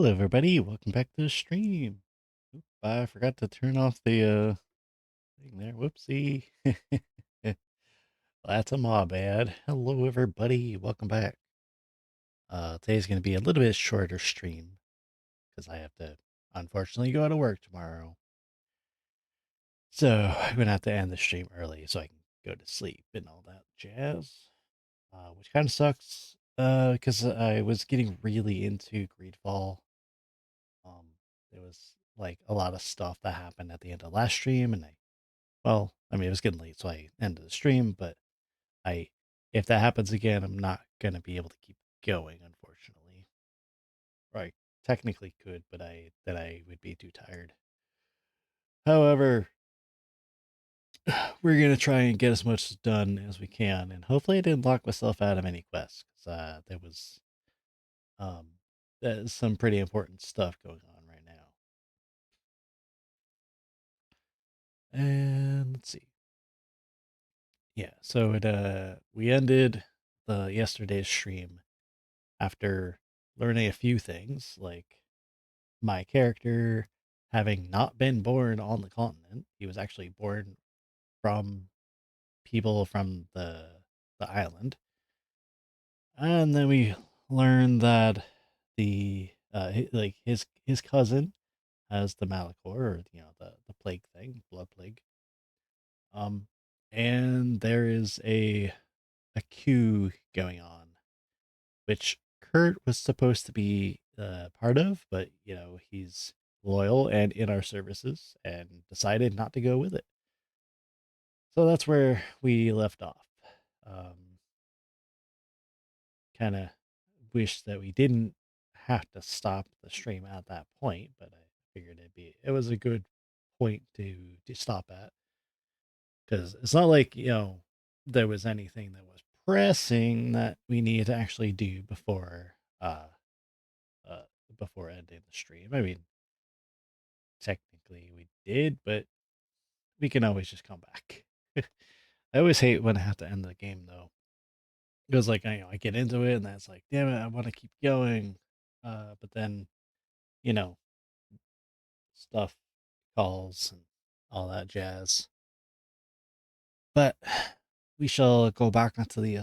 Hello, everybody. Welcome back to the stream. Oop, I forgot to turn off the thing there. Whoopsie. That's a my bad. Hello, everybody. Welcome back. Today's going to be a little bit shorter stream because I have to, unfortunately, go to work tomorrow. So I'm going to have to end the stream early so I can go to sleep and all that jazz. Which kind of sucks because I was getting really into Greedfall. Um, there was like a lot of stuff that happened at the end of last stream, and I mean, it was getting late, so I ended the stream. But I, if that happens again, I'm not gonna be able to keep going, unfortunately. Or I technically could, but I would be too tired. However, we're gonna try and get as much done as we can, and hopefully, I didn't lock myself out of any quests because there was um there's some pretty important stuff going on right now. And let's see. Yeah, so it we ended the yesterday's stream after learning a few things, like my character having not been born on the continent. He was actually born from people from the island. And then we learned that like his cousin has the Malachor, or the plague thing, blood plague. Um and there is a queue going on, which Kurt was supposed to be part of, but he's loyal and in our services and decided not to go with it. So that's where we left off. Um, kind of wish that we didn't have to stop the stream at that point, but I figured it was a good point to stop at, because it's not like there was anything that was pressing that we needed to actually do uh before ending the stream. I mean, technically we did, but we can always just come back. I always hate when I have to end the game though. Because like I get into it and that's like, damn it, I want to keep going. But then, you know, stuff calls and all that jazz. But we shall go back into the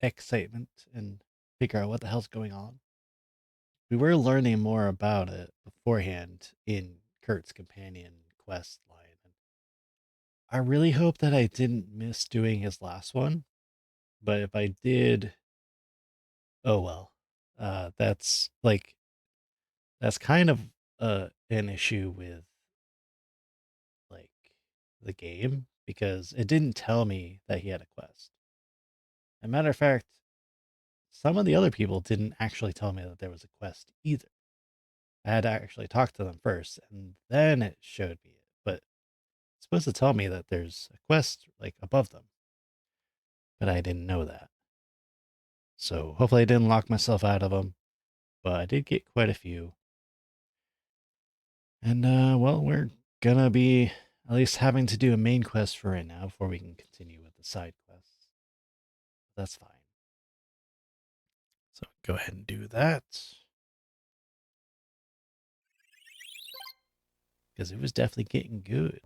excitement and figure out what the hell's going on. We were learning more about it beforehand in Kurt's companion quest line. I really hope that I didn't miss doing his last one, but if I did, oh well. That's like that's kind of an issue with like the game because it didn't tell me that he had a quest. As a matter of fact, some of the other people didn't actually tell me that there was a quest either. I had to actually talk to them first, and then it showed me it. But it's supposed to tell me that there's a quest like above them, but I didn't know that. So hopefully I didn't lock myself out of them, but I did get quite a few. And well, we're gonna be at least having to do a main quest for right now before we can continue with the side quests. That's fine. So go ahead and do that. Because it was definitely getting good.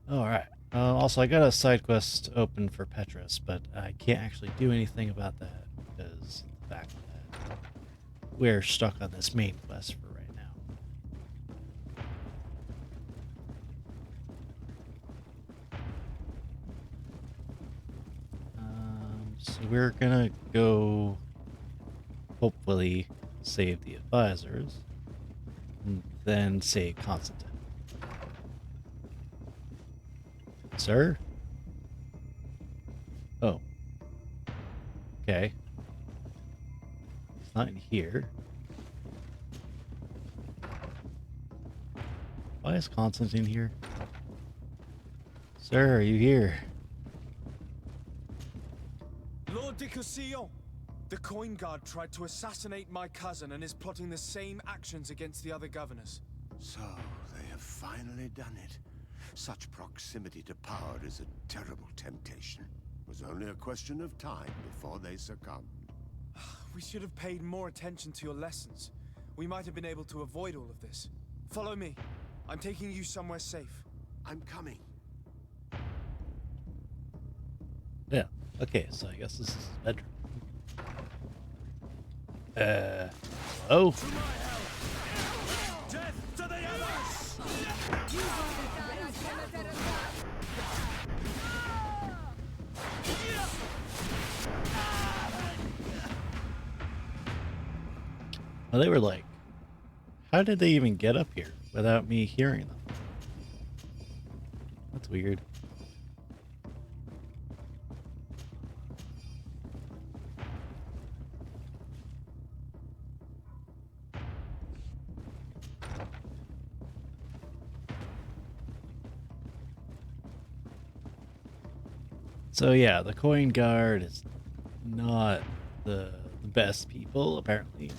Alright. Also, I got a side quest open for Petrus, but I can't actually do anything about that because of the fact that we're stuck on this main quest for right now. So we're gonna go hopefully save the advisors and then save Constantine. Sir? Oh. Okay. It's not in here. Why is Constantine here? Sir, are you here? Lord de Cossillon, the coin guard tried to assassinate my cousin and is plotting the same actions against the other governors. So, they have finally done it. Such proximity to power is a terrible temptation. It was only a question of time before they succumbed. We should have paid more attention to your lessons. We might have been able to avoid all of this. Follow me. I'm taking you somewhere safe. I'm coming. Yeah. Okay, so I guess this is his bedroom. Hello? Death to the others! Well, they were like, how did they even get up here without me hearing them? That's weird. So yeah, the coin guard is not the best people, apparently.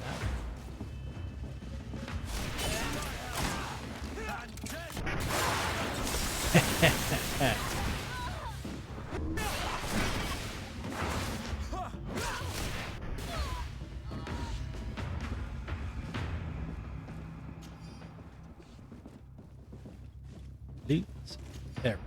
Loot. There.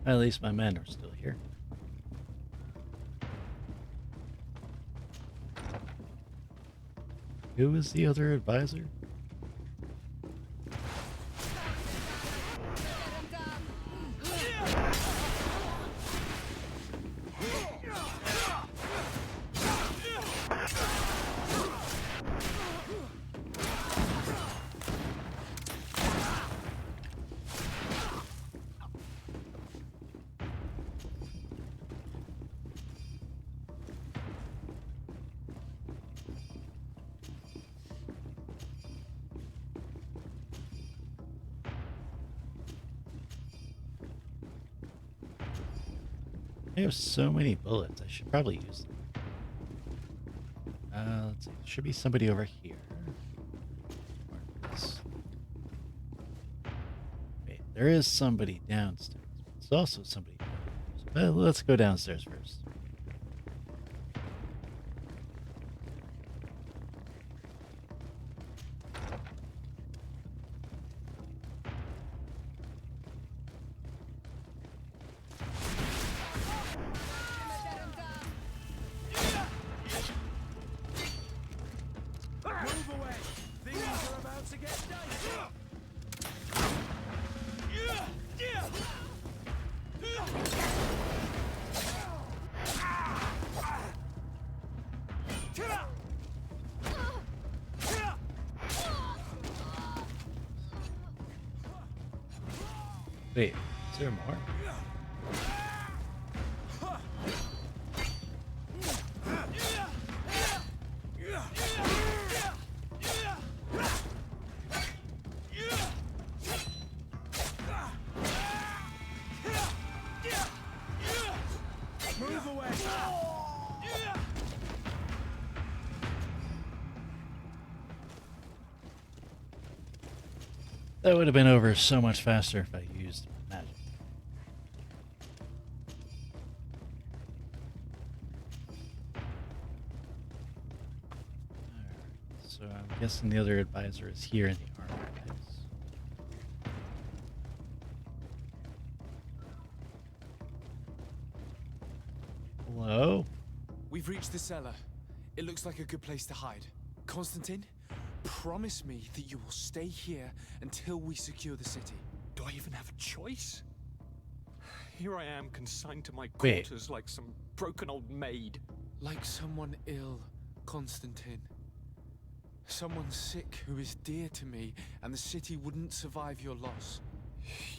At least my men are still here. Who was the other advisor? I have so many bullets. I should probably use them. Let's see. There should be somebody over here. Wait, there is somebody downstairs. There's also somebody downstairs. Well, let's go downstairs first. Move away! Things are about to get dicey! Wait, is there more? Move away! That would have been over so much faster if I used magic. Alright, so I'm guessing the other advisor is here in the archives. Hello? We've reached the cellar. It looks like a good place to hide. Constantine, promise me that you will stay here until we secure the city. Do I even have a choice? Here I am, consigned to my Wait. quarters like some broken old maid. Like someone ill, Constantine. Someone sick who is dear to me, and the city wouldn't survive your loss.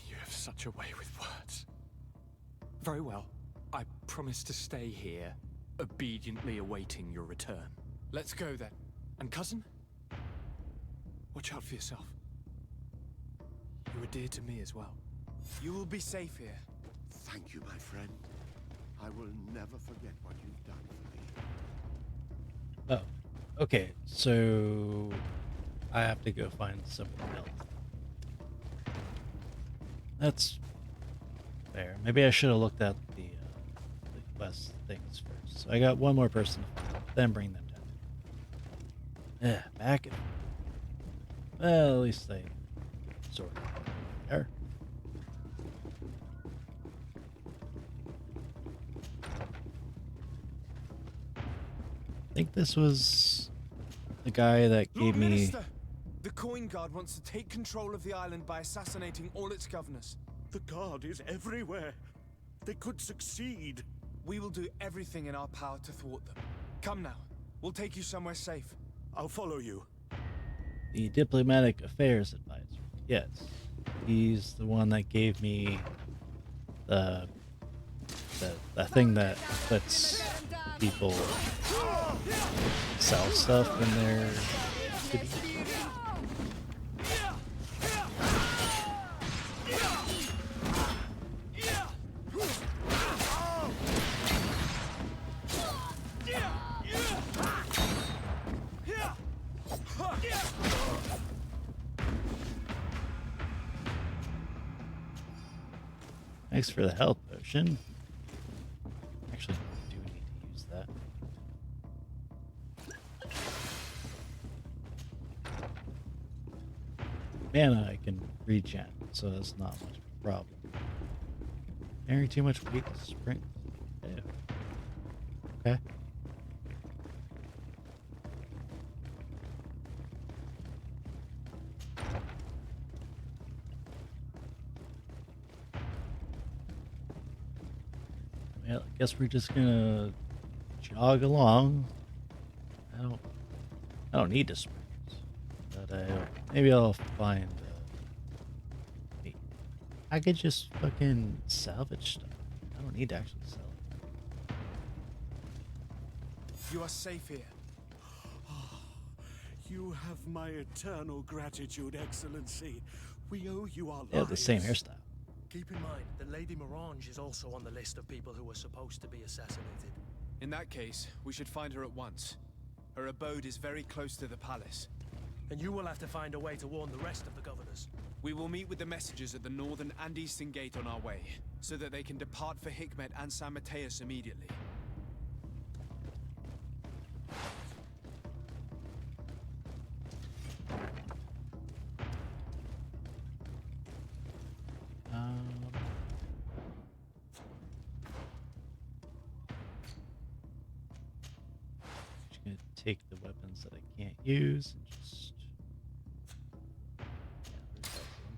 You have such a way with words. Very well. I promise to stay here, obediently awaiting your return. Let's go then. And cousin? Watch out for yourself. You are dear to me as well. You will be safe here. Thank you, my friend. I will never forget what you've done for me. Oh. Okay, so I have to go find someone else. That's fair. Maybe I should have looked at the quest things first. So I got one more person to find, then bring them down. Yeah, back. Well, at least they sort of there. I think this was the guy that Lord gave me. Minister, the Coin Guard wants to take control of the island by assassinating all its governors. The guard is everywhere. They could succeed. We will do everything in our power to thwart them. Come now, we'll take you somewhere safe. I'll follow you. The diplomatic affairs advisor. Yes, he's the one that gave me the the thing that lets people sell stuff in their city. Thanks for the health potion. Actually, I do need to use that. Mana I can regen, so that's not much of a problem. Carrying too much weight to sprint. Yeah. Okay. Well, I guess we're just gonna jog along. I don't need to sprint, but maybe I'll find. Wait, I could just fucking salvage stuff. I don't need to actually sell it. You are safe here. You have my eternal gratitude, Excellency. We owe you our They have the same lives. hairstyle. Keep in mind that Lady Morange is also on the list of people who were supposed to be assassinated. In that case, we should find her at once. Her abode is very close to the palace. And you will have to find a way to warn the rest of the governors. We will meet with the messengers at the northern and eastern gate on our way, so that they can depart for Hikmet and San Mateus immediately. Just gonna take the weapons that I can't use and just. Yeah, recycle them.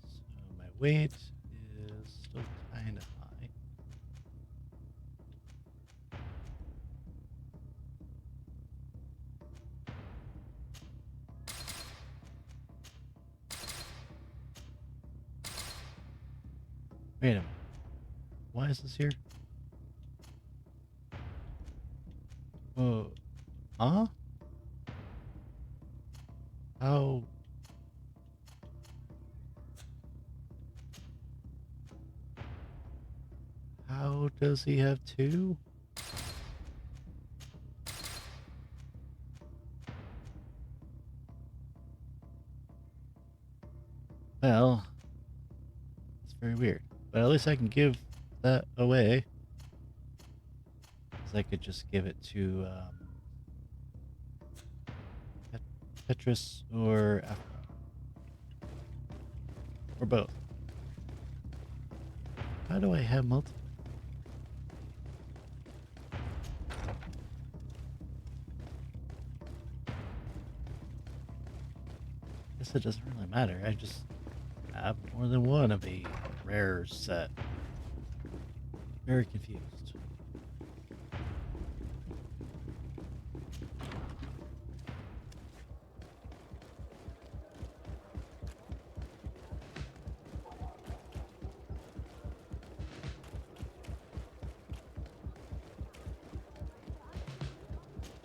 So my weight is still kind of high. Wait a minute. Why is this here? Oh, huh? How? How does he have two? Well, it's very weird. But at least I can give that away. 'Cause I could just give it to Petrus or Afra. Or both. How do I have multiple? Guess it doesn't really matter. I just have more than one of a rare set. Very confused.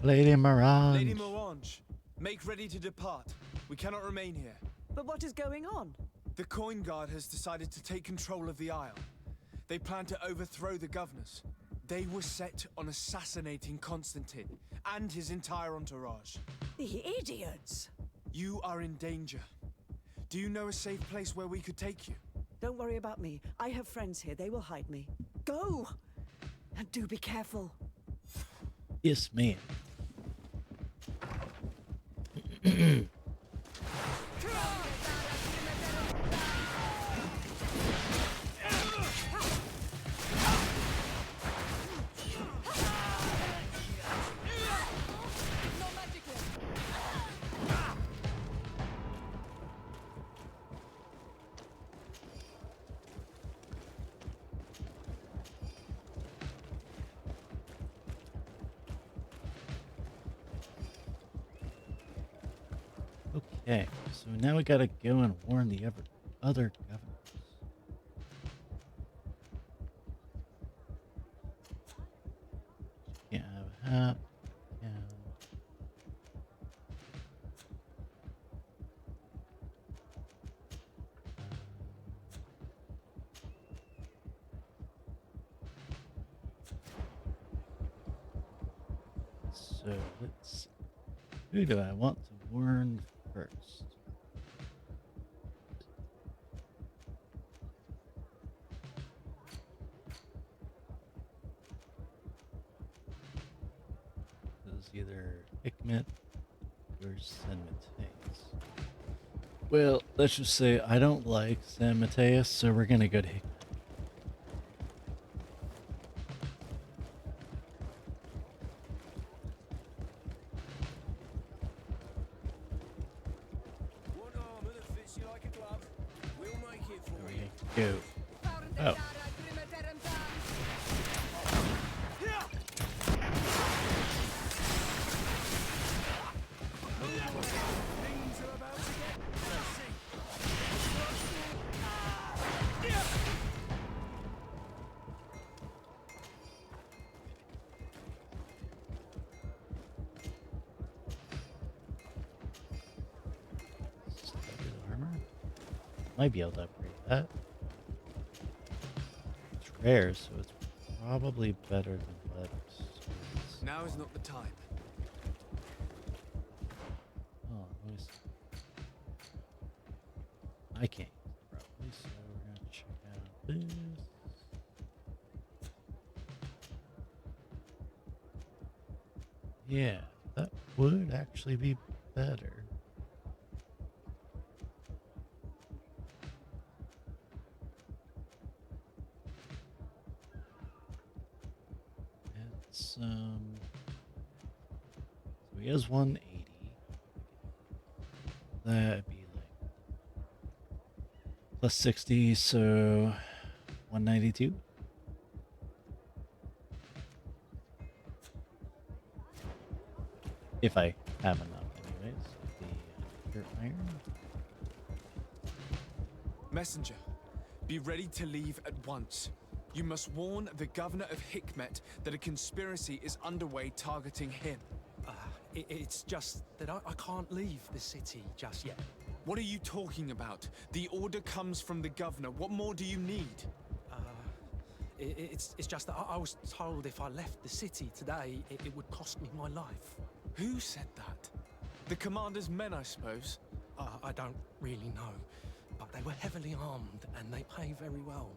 Lady Mirage. Lady Morange, make ready to depart. We cannot remain here. But what is going on? The Coin Guard has decided to take control of the Isle. They plan to overthrow the governors. They were set on assassinating Constantine and his entire entourage. The idiots! You are in danger. Do you know a safe place where we could take you? Don't worry about me. I have friends here. They will hide me. Go! And do be careful. Yes, ma'am. Okay, so now we gotta go and warn the other governors. Can't have a hat. Yeah. So let's see. Who do I want to warn first? This is either Hikmet or San Mateus. Well, let's just say I don't like San Mateus, so we're gonna go to Hikmet. Go. Oh. Studded armor? Might be able to upgrade that. It's rare, so it's probably better than lead. Now is not the time. Oh, let me see. I can't probably, so we're gonna check out this. Yeah, that would actually be better. It's so he has 180. That'd be like plus 60, so 192. If I have enough, anyways. The dirt iron. Messenger, be ready to leave at once. You must warn the governor of Hikmet that a conspiracy is underway targeting him. It's just that I can't leave the city just yet. What are you talking about? The order comes from the governor. What more do you need? It's just that I was told if I left the city today, it would cost me my life. Who said that? The commander's men, I suppose. I don't really know, but they were heavily armed and they pay very well.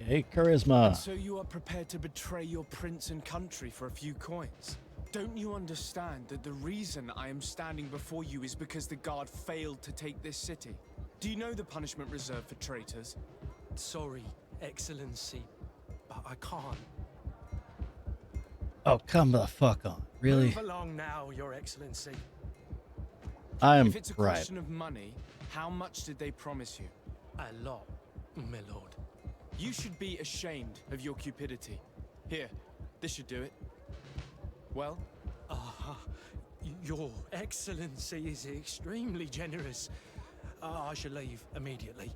Okay, charisma. And so you are prepared to betray your prince and country for a few coins? Don't you understand that the reason I am standing before you is because the guard failed to take this city? Do you know the punishment reserved for traitors? Sorry, Excellency, but I can't. Oh, come the fuck on. Really? Move along now, Your Excellency. I'm If it's a right. question of money, how much did they promise you? A lot, my lord. You should be ashamed of your cupidity. Here, this should do it. Well? Your Excellency is extremely generous. I shall leave immediately.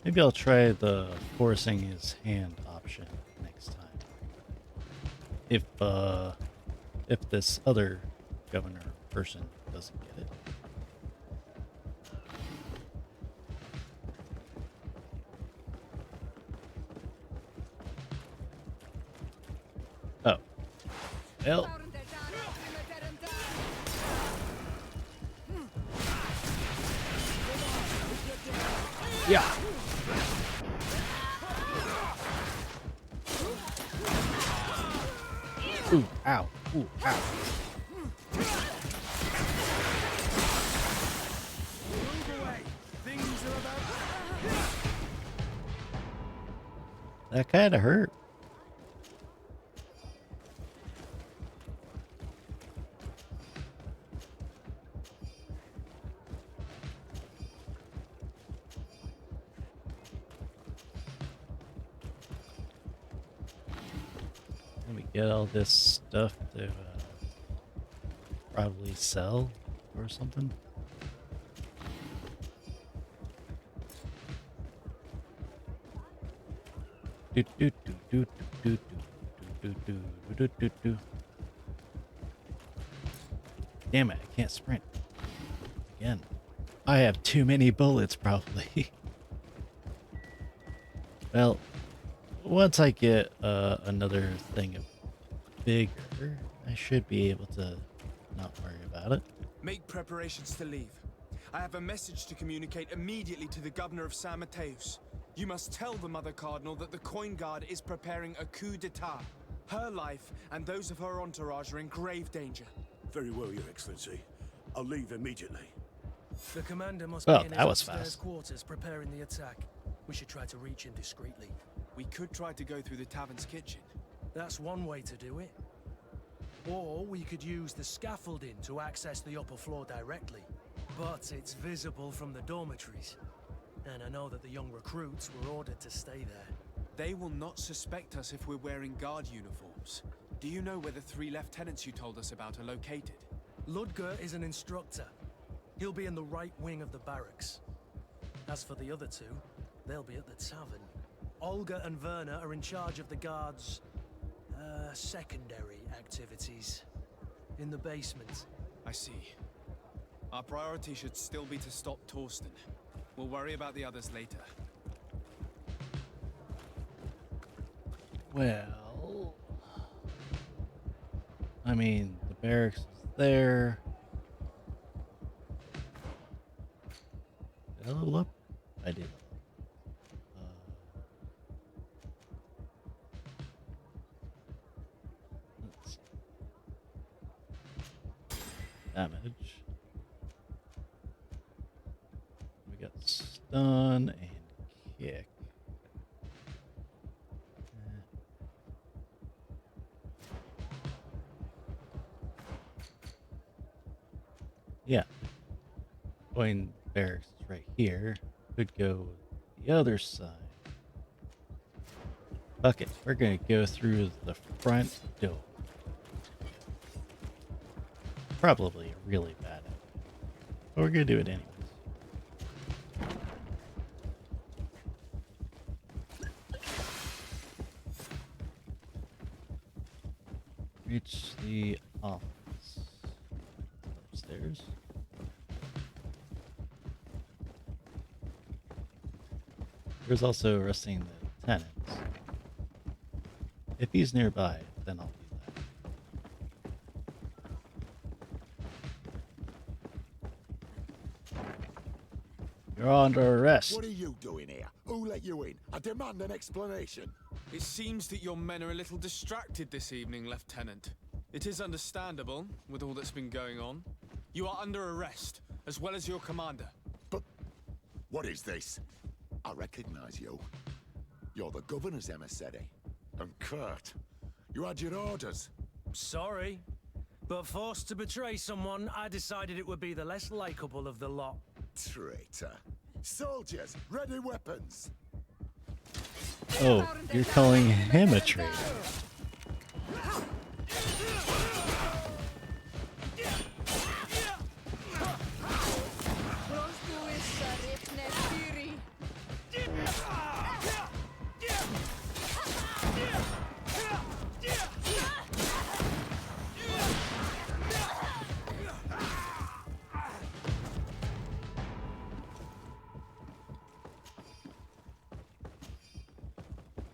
Maybe I'll try the forcing his hand option next time. If if this other governor person doesn't get it. Oh. Well. Yeah. Ooh, ow. Ooh, ow. That kind of hurt. Let me get all this stuff to probably sell or something. Do do do do do do do do do do do. Damn it! I can't sprint again. I have too many bullets, probably. Well, once I get another thing of bigger, I should be able to not worry about it. Make preparations to leave. I have a message to communicate immediately to the governor of San Mateus. You must tell the Mother Cardinal that the Coin Guard is preparing a coup d'etat. Her life and those of her entourage are in grave danger. Very well, Your Excellency. I'll leave immediately. The commander must Well, be in that his was upstairs fast. quarters preparing the attack. We should try to reach him discreetly. We could try to go through the tavern's kitchen. That's one way to do it. Or we could use the scaffolding to access the upper floor directly. But it's visible from the dormitories. And I know that the young recruits were ordered to stay there. They will not suspect us if we're wearing guard uniforms. Do you know where the 3 lieutenants you told us about are located? Ludger is an instructor. He'll be in the right wing of the barracks. As for the other 2, they'll be at the tavern. Olga and Werner are in charge of the guards' secondary activities. In the basement. I see. Our priority should still be to stop Torsten. We'll worry about the others later. Well, I mean, the barracks is there. Did I level up? I did. Let's see. Damage. We got stun and kick. Yeah. Coin barracks is right here. Could go the other side. Fuck it. We're gonna go through the front door. Probably a really bad idea. But we're gonna do it anyways. Reach the office. Upstairs. There's also arresting the tenants. If he's nearby, then I'll do that. You're under arrest. What are you doing here? Who let you in? I demand an explanation. It seems that your men are a little distracted this evening, Lieutenant. It is understandable, with all that's been going on. You are under arrest, as well as your commander. But what is this? I recognize you. You're the governor's emissary. And Kurt, you had your orders. Sorry, but forced to betray someone, I decided it would be the less likable of the lot. Traitor. Soldiers, ready weapons. Oh, you're calling him a traitor.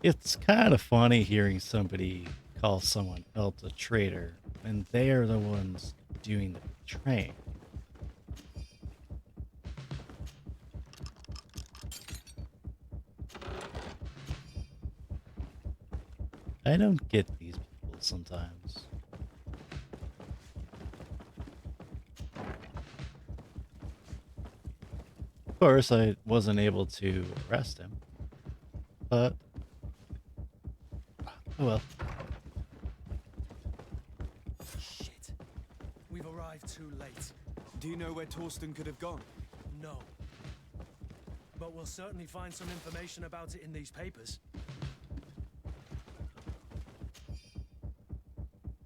It's kind of funny hearing somebody call someone else a traitor when they are the ones doing the betraying. I don't get these people sometimes. Of course, I wasn't able to arrest him, but oh well. Shit. We've arrived too late. Do you know where Torsten could have gone? No. But we'll certainly find some information about it in these papers.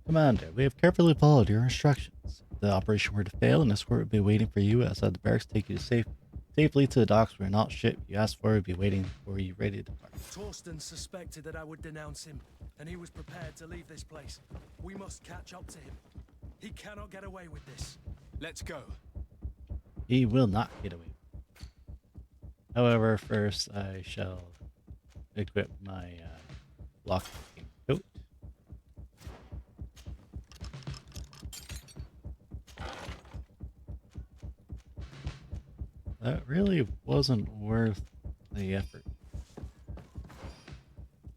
Commander, we have carefully followed your instructions. If the operation were to fail, an escort would be waiting for you outside the barracks to take you safely to the docks where not ship you asked for would be waiting for you ready to depart. Torsten suspected that I would denounce him, and he was prepared to leave this place. We must catch up to him. He cannot get away with this. Let's go. He will not get away. However, first I shall equip my lockpicking coat. That really wasn't worth the effort.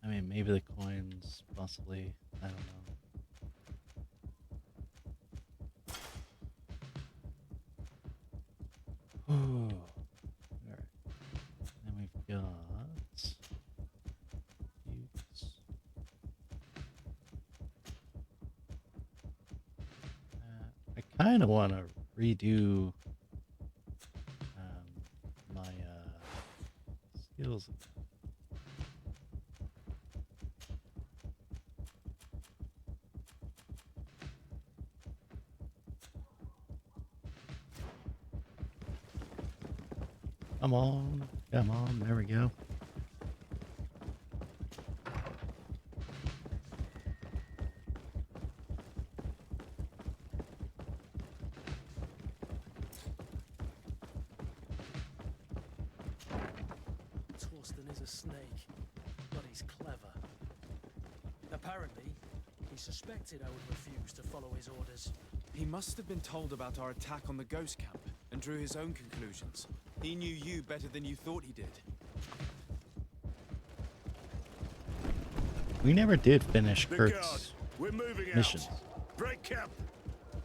I mean, maybe the coins, possibly. I don't know. Alright. Then we've got. Utes. I kind of want to redo my skills. Come on, there we go. Torsten is a snake, but he's clever. Apparently, he suspected I would refuse to follow his orders. He must have been told about our attack on the ghost camp and drew his own conclusions. He knew you better than you thought he did. We never did finish The guard, Kurt's we're moving missions. out. Break camp.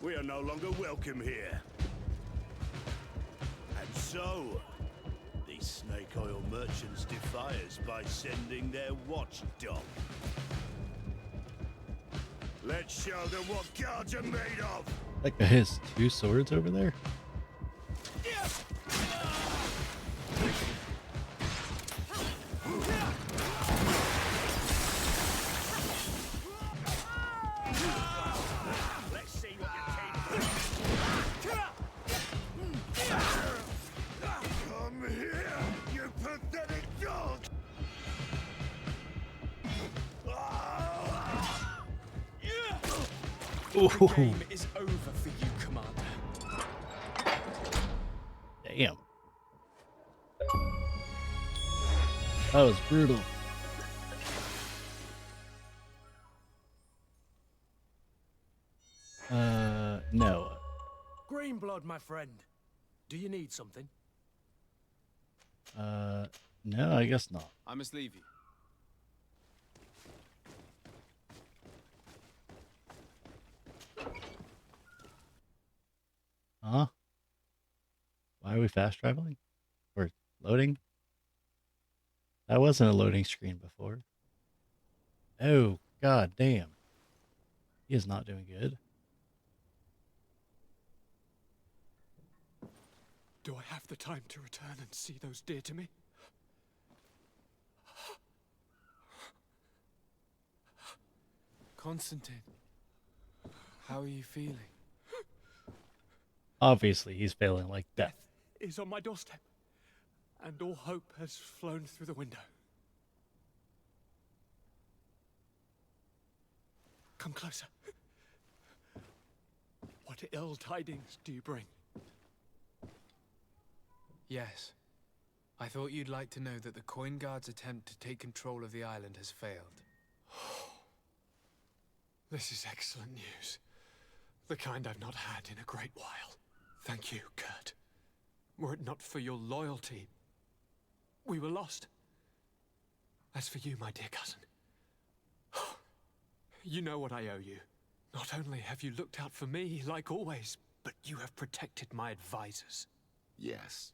We are no longer welcome here. And so, these snake oil merchants defy us by sending their watchdog. Let's show them what guards are made of. That guy has two swords over there. Let's see what you came Come here, you pathetic dog! The Ooh, game is over for you, Commander. damn. That was brutal. No. Green blood, my friend. Do you need something? No, I guess not. I must leave you. Huh? Why are we fast traveling? Or loading? That wasn't a loading screen before. Oh, god damn. He is not doing good. Do I have the time to return and see those dear to me? Constantine, how are you feeling? Obviously, he's failing like death. Is on my doorstep, and all hope has flown through the window. Come closer. What ill tidings do you bring? Yes, I thought you'd like to know that the Coin Guard's attempt to take control of the island has failed. This is excellent news. The kind I've not had in a great while. Thank you, Kurt. Were it not for your loyalty, we were lost. As for you, my dear cousin, you know what I owe you. Not only have you looked out for me, like always, but you have protected my advisors. Yes.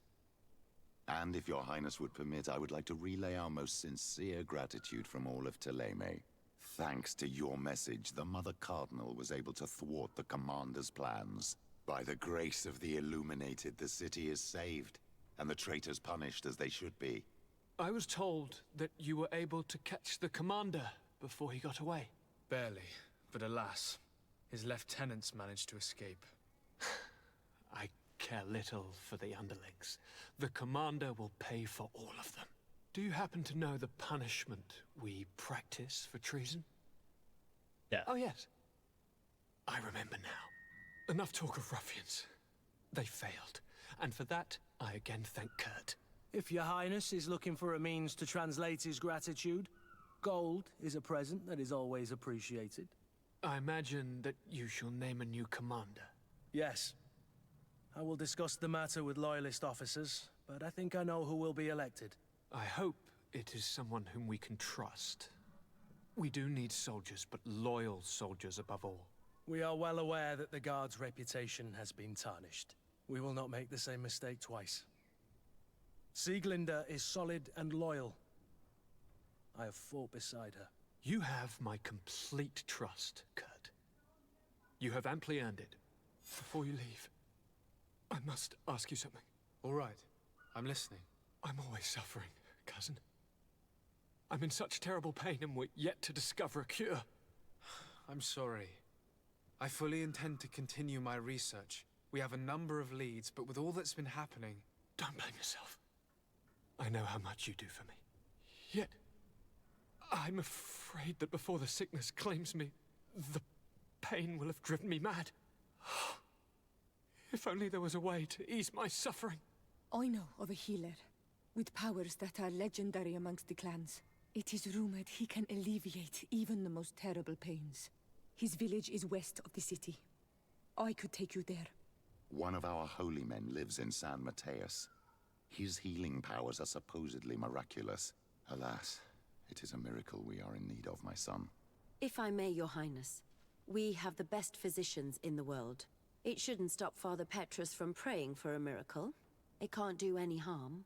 And if your highness would permit, I would like to relay our most sincere gratitude from all of Thélème. Thanks to your message, the Mother Cardinal was able to thwart the Commander's plans. By the grace of the Illuminated, the city is saved, and the traitors punished as they should be. I was told that you were able to catch the Commander before he got away. Barely, but alas, his lieutenants managed to escape. I care little for the underlings. The Commander will pay for all of them. Do you happen to know the punishment we practice for treason? Yeah. Oh, yes. I remember now. Enough talk of ruffians. They failed, and for that, I again thank Kurt. If your highness is looking for a means to translate his gratitude, gold is a present that is always appreciated. I imagine that you shall name a new commander. Yes. I will discuss the matter with loyalist officers, but I think I know who will be elected. I hope it is someone whom we can trust. We do need soldiers, but loyal soldiers above all. We are well aware that the Guard's reputation has been tarnished. We will not make the same mistake twice. Sieglinde is solid and loyal. I have fought beside her. You have my complete trust, Kurt. You have amply earned it. Before you leave, I must ask you something. All right, I'm listening. I'm always suffering, cousin. I'm in such terrible pain and we're yet to discover a cure. I'm sorry. I fully intend to continue my research. We have a number of leads, but with all that's been happening... Don't blame yourself. I know how much you do for me. Yet, I'm afraid that before the sickness claims me, the pain will have driven me mad. If only there was a way to ease my suffering. I know of a healer, with powers that are legendary amongst the clans. It is rumored he can alleviate even the most terrible pains. His village is west of the city. I could take you there. One of our holy men lives in San Mateus. His healing powers are supposedly miraculous. Alas, it is a miracle we are in need of, my son. If I may, your highness, we have the best physicians in the world. It shouldn't stop Father Petrus from praying for a miracle. It can't do any harm.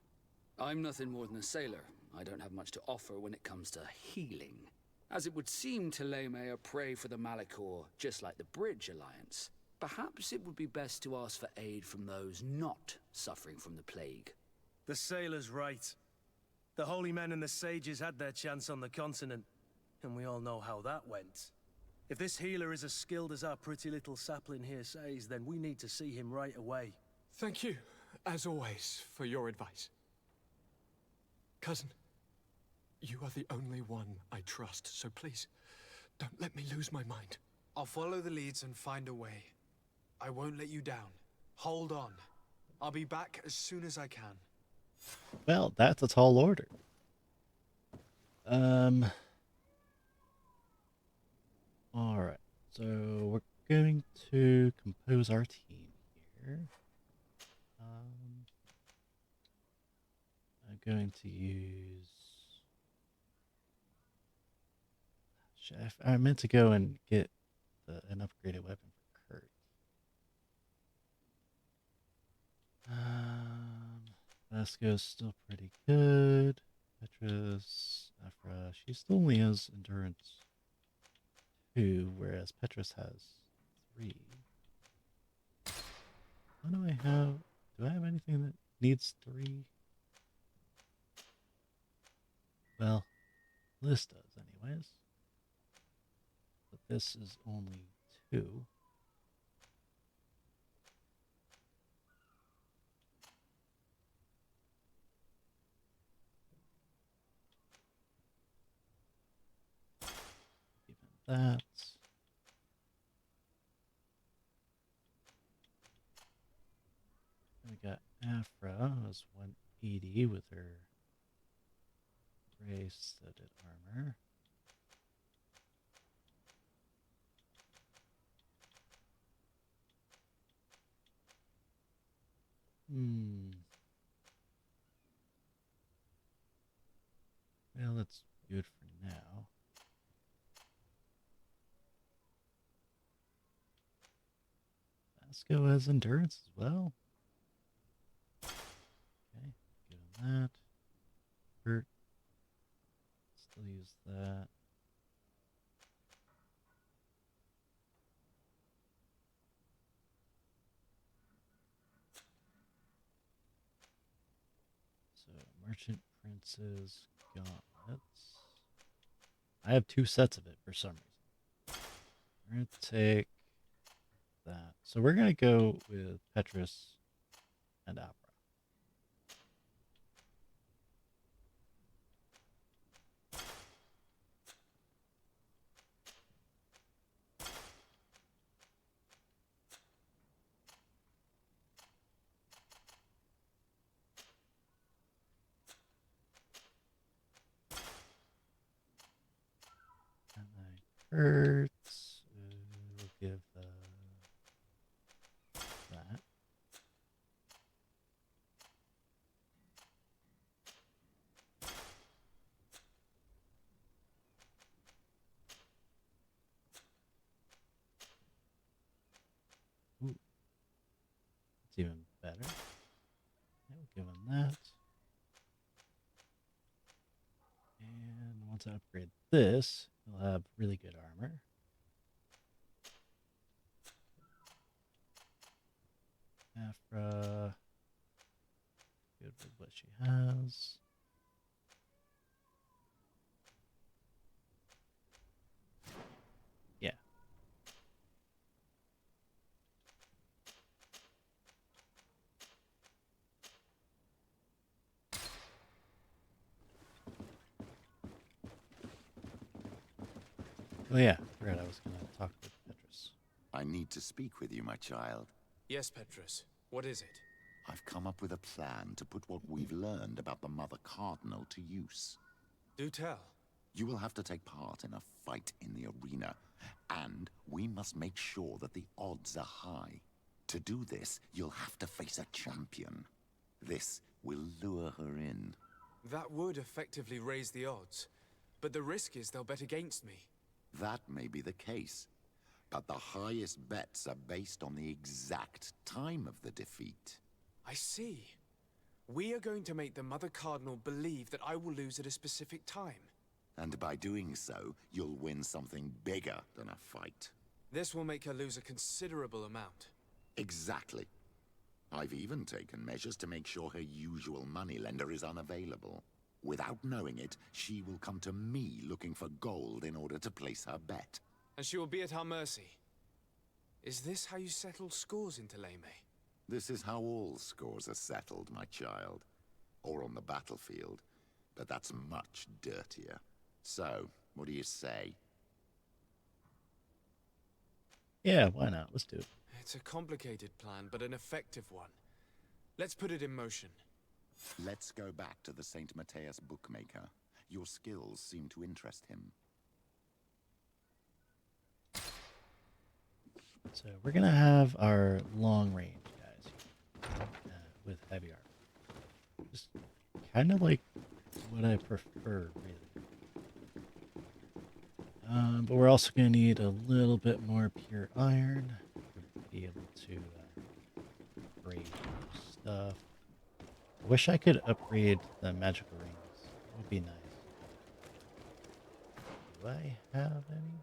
I'm nothing more than a sailor. I don't have much to offer when it comes to healing. As it would seem, Thélème are prey for the Malachor, just like the Bridge Alliance. Perhaps it would be best to ask for aid from those not suffering from the plague. The sailor's right. The holy men and the sages had their chance on the continent, and we all know how that went. If this healer is as skilled as our pretty little sapling here says, then we need to see him right away. Thank you, as always, for your advice. Cousin, you are the only one I trust, so please, don't let me lose my mind. I'll follow the leads and find a way. I won't let you down. Hold on. I'll be back as soon as I can. Well, that's a tall order. Alright, so we're going to compose our team here. I'm going to use... Chef. I meant to go and get an upgraded weapon for Kurt. Vasco's still pretty good. Petrus, Afra, she still only has endurance 2, whereas Petrus has 3. What do I have? Do I have anything that needs 3? Well, this does anyways. But this is only 2. Even that. We got Afra as one Edie with her gray-studded armor. Well, that's good for now. Vasco has endurance as well. Okay, give him that. Hurt. Still use that. So, Merchant Prince's gauntlets. I have 2 sets of it for some reason. We're going to take that. So we're going to go with Petrus and Opera. And then Kurtz, we'll give that. Ooh. It's even better. We'll give him that. And once I upgrade this, he'll have really good armor. Afra, good with what she has. Yeah. Oh yeah, forgot I was going to talk with Petrus. I need to speak with you, my child. Yes, Petrus. What is it? I've come up with a plan to put what we've learned about the Mother Cardinal to use. Do tell. You will have to take part in a fight in the arena, and we must make sure that the odds are high. To do this, you'll have to face a champion. This will lure her in. That would effectively raise the odds, but the risk is they'll bet against me. That may be the case, but the highest bets are based on the exact time of the defeat. I see. We are going to make the Mother Cardinal believe that I will lose at a specific time. And by doing so, you'll win something bigger than a fight. This will make her lose a considerable amount. Exactly. I've even taken measures to make sure her usual moneylender is unavailable. Without knowing it, she will come to me looking for gold in order to place her bet. And she will be at our mercy. Is this how you settle scores in Thélème? This is how all scores are settled, my child. Or on the battlefield. But that's much dirtier. So, what do you say? Yeah, why not? Let's do it. It's a complicated plan, but an effective one. Let's put it in motion. Let's go back to the St. Matthias bookmaker. Your skills seem to interest him. So we're going to have our long range guys with heavy armor. Just kind of like what I prefer, really. But we're also going to need a little bit more pure iron to be able to upgrade stuff. I wish I could upgrade the magical rings. It would be nice. Do I have any?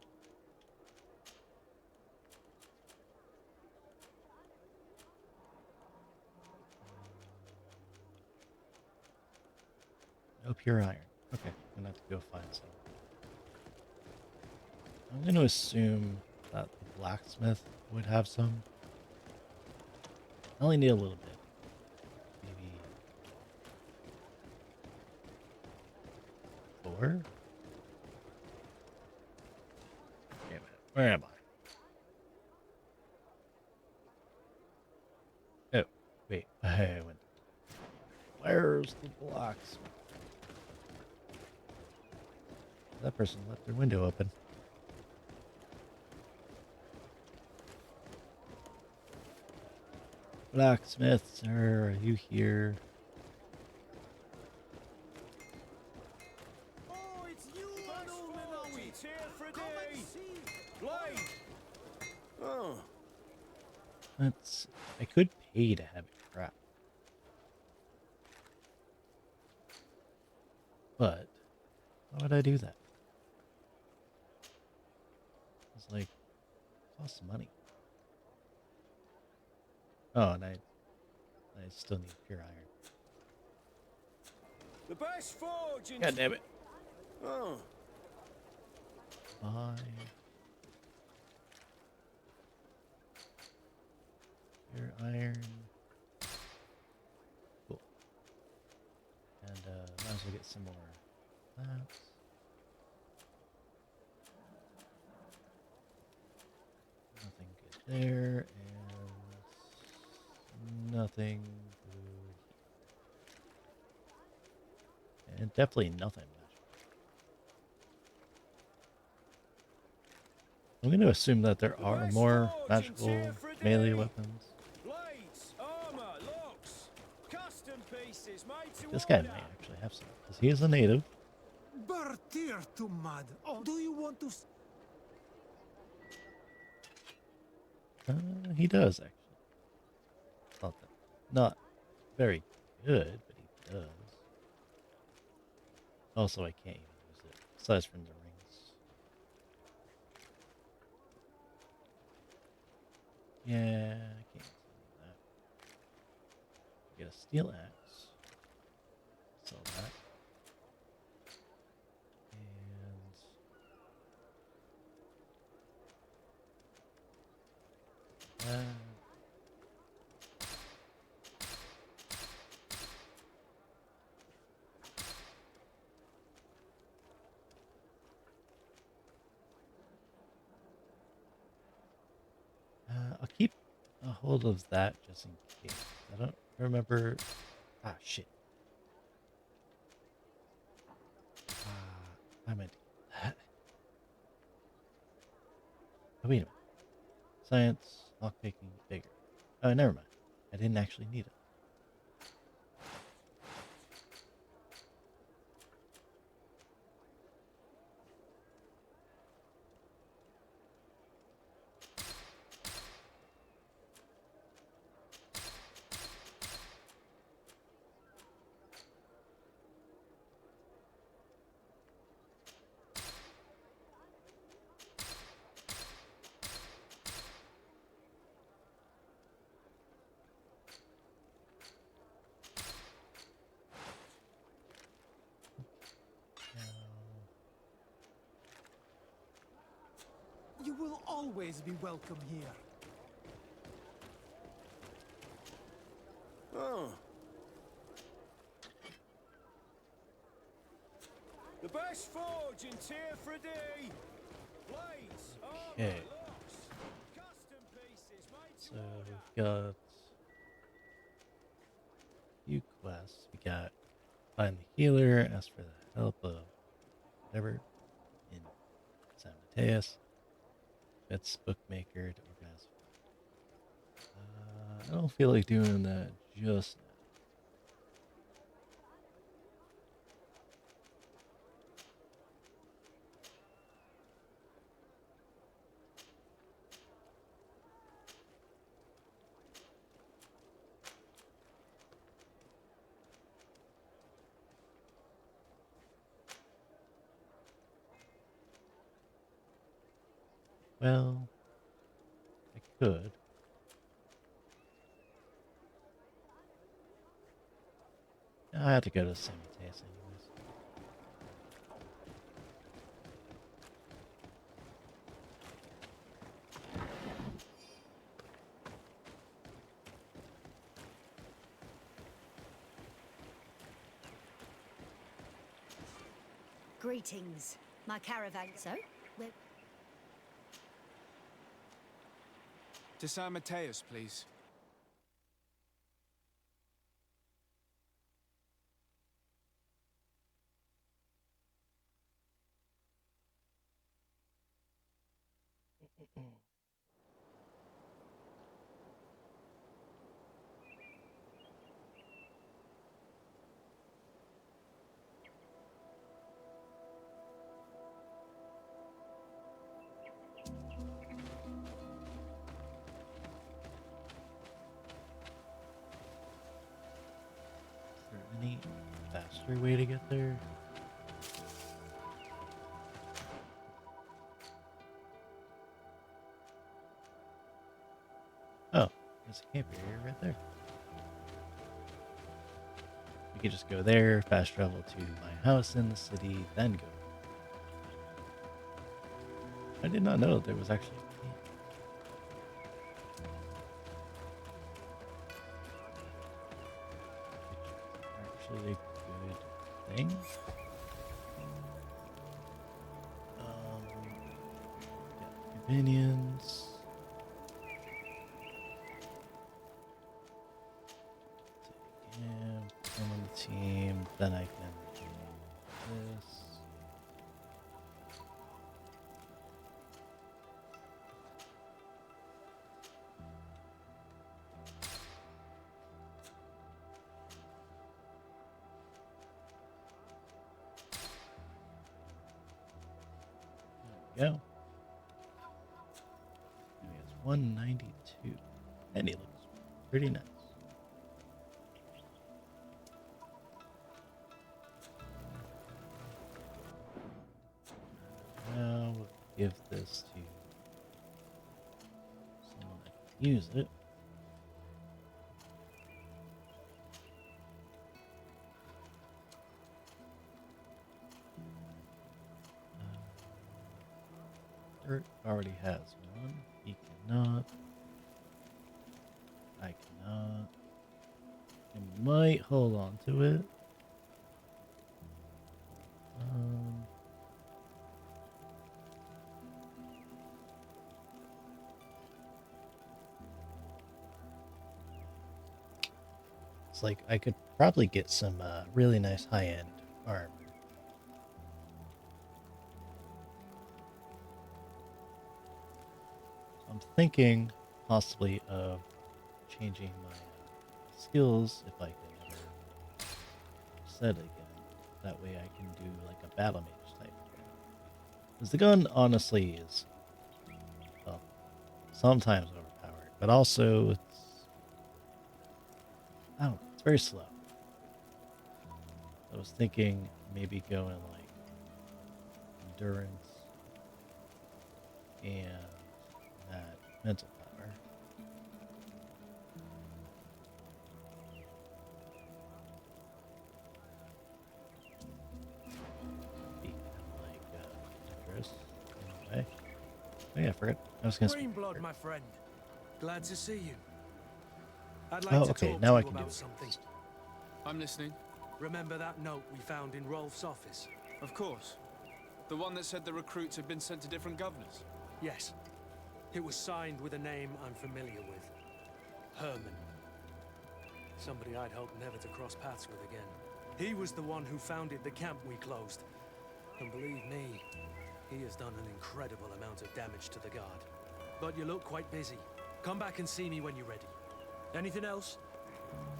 No pure iron. Okay, I'm gonna have to go find some. I'm gonna assume that the blacksmith would have some. I only need a little bit. Maybe 4? Wait a minute. Where am I? Oh, wait. I went. Where's the blocks? That person left their window open. Blacksmith, sir, are you here? Oh, it's you, It's here for a day. Blade. Oh. I could pay to have it crap. But why would I do that? It's like, it costs money. Oh, and I still need pure iron. The best forge in... God damn it. Oh. Buy pure iron. Cool. And might as well get some more lamps. Nothing good there, and nothing good. And definitely nothing magical. I'm going to assume that there are more magical melee weapons. Blades, armor, locks, custom pieces made to This guy order. may actually have some, because he is a native. Bertir to mud. Oh, do you want to? He does actually. Not very good, but he does. Also, I can't even use it, aside from the rings. Yeah, I can't use that. Get a steel axe. Sell that. And I'll keep a hold of that just in case. I don't remember. Ah, shit. I meant to get that. Oh, wait a minute. Science, lockpicking, bigger. Oh, never mind. I didn't actually need it. You will always be welcome here. Oh. The best forge in tier for a day. Blades, armor, Okay. locks, custom pieces made to So order. we've got a few quests. We got find the healer, ask for the help of whatever in San Mateus. That's bookmaker to organize. I don't feel like doing that just now. Well, I could. I have to go to San Mateus anyways. Greetings. My caravan, so? We're... To San Mateus, please. there any faster way to get there? Oh, there's a camp area right there. We could just go there, fast travel to my house in the city, then go. I did not know there was actually a camp. Actually a good thing. Yeah, companions. Yeah, I'm on the team. Then I can do this. There we go. Now he has 192. And he looks pretty nice. Now we'll give this to someone that can use it. Dirt already has one. He cannot. I cannot. I might hold on to it. It's like I could probably get some really nice high-end armor. I'm thinking possibly of changing my skills if I can ever set it again. That way I can do like a battle mage type. Because the gun honestly is, well, sometimes overpowered, but also it's, I don't know, it's very slow. I was thinking maybe going like endurance and that mental power. Be kind of like Tetris in a way. Oh yeah, I forgot. I was gonna speak. Greenblood, my friend. Glad to see you. I'd like Oh, to okay. talk Now to I you can do about it. something. I'm listening. Remember that note we found in Rolf's office? Of course. The one that said the recruits had been sent to different governors. Yes. It was signed with a name I'm familiar with. Herman. Somebody I'd hoped never to cross paths with again. He was the one who founded the camp we closed. And believe me, he has done an incredible amount of damage to the guard. But you look quite busy. Come back and see me when you're ready. Anything else?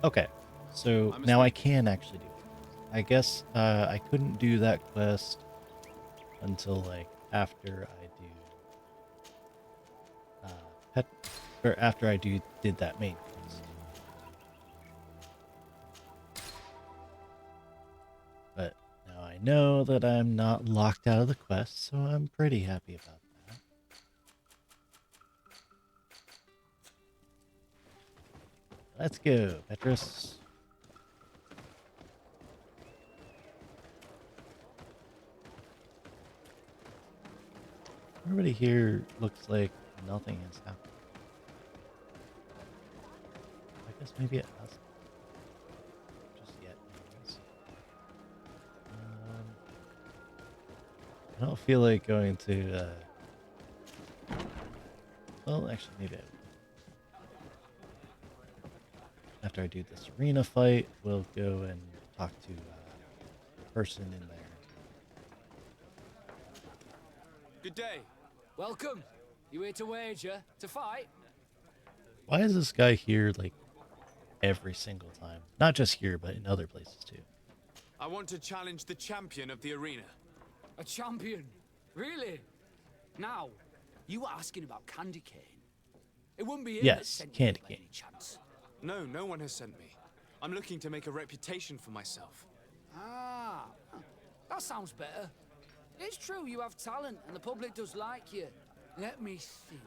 Okay, so now I can actually do it. I guess I couldn't do that quest until like after I do after I did that main quest. But now I know that I'm not locked out of the quest, so I'm pretty happy about that. Let's go, Petrus. Everybody here looks like nothing has happened. I guess maybe it hasn't. Just yet, anyways. I don't feel like going to, well, actually, maybe I will. After I do this arena fight, we'll go and talk to a person in there. Good day. Welcome. You here to wager? To fight? Why is this guy here, like, every single time? Not just here, but in other places, too. I want to challenge the champion of the arena. A champion? Really? Now, you were asking about Candy Cane. It wouldn't be him that Yes, sent Candy you by Cane. any chance. No, no one has sent me. I'm looking to make a reputation for myself. Ah, that sounds better. It's true you have talent and the public does like you. Let me think.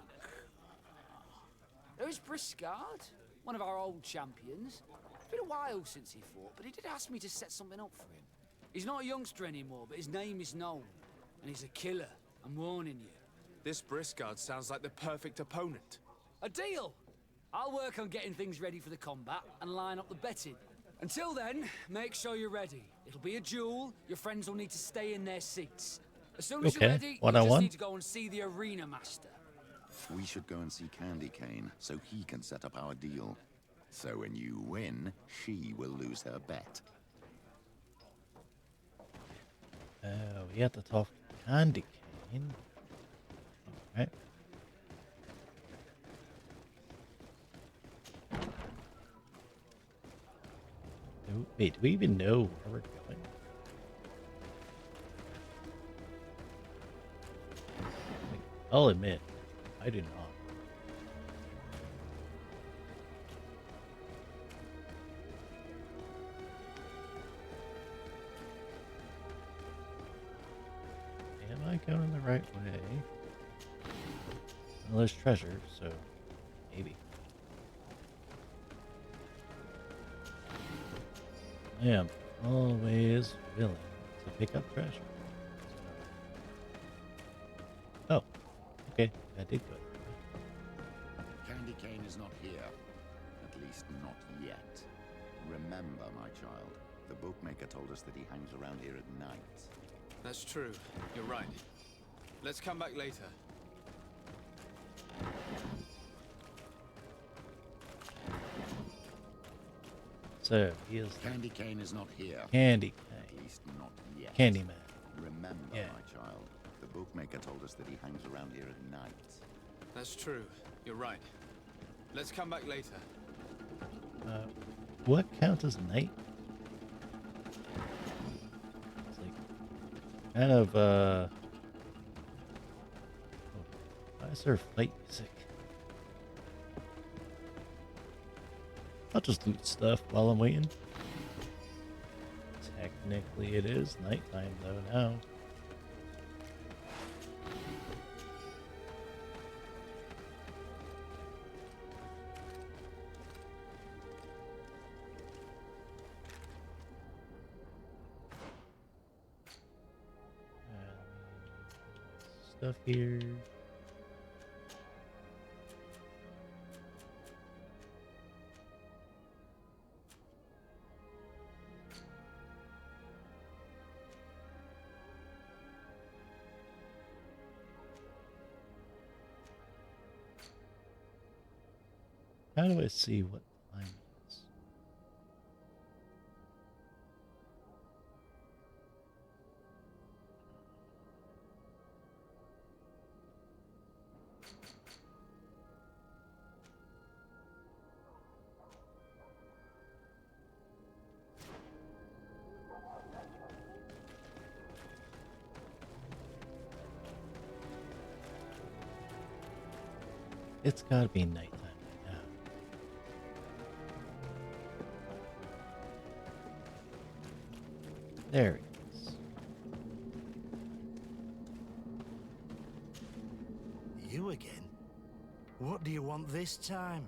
There's Briscard, one of our old champions. It's been a while since he fought, but he did ask me to set something up for him. He's not a youngster anymore, but his name is known. And he's a killer, I'm warning you. This Briscard sounds like the perfect opponent. A deal! I'll work on getting things ready for the combat and line up the betting. Until then, make sure you're ready. It'll be a duel. Your friends will need to stay in their seats. As soon as you're ready, you just need to go and see the arena master. We should go and see Candy Cane so he can set up our deal. So when you win, she will lose her bet. We have to talk to Candy Cane. Alright. Wait, do we even know where we're going? I'll admit, I do not. Am I going the right way? Well, there's treasure, so maybe. I am always willing to pick up treasure. Oh, okay, I did go. Candy Cane is not here. At least not yet. Remember, my child, the bookmaker told us that he hangs around here at night. That's true. You're right. Let's come back later. So, he is Candy Cane is not here. Candy At Cane. least not yet. Candyman. Remember, Yeah. my child, the bookmaker told us that he hangs around here at night. That's true. You're right. Let's come back later. What counts as night? It's like kind of why is there fight music? I'll just loot stuff while I'm waiting. Technically it is nighttime though now. Stuff here. How do I see what time it is? It's gotta be nighttime right now. There it is. You again? What do you want this time?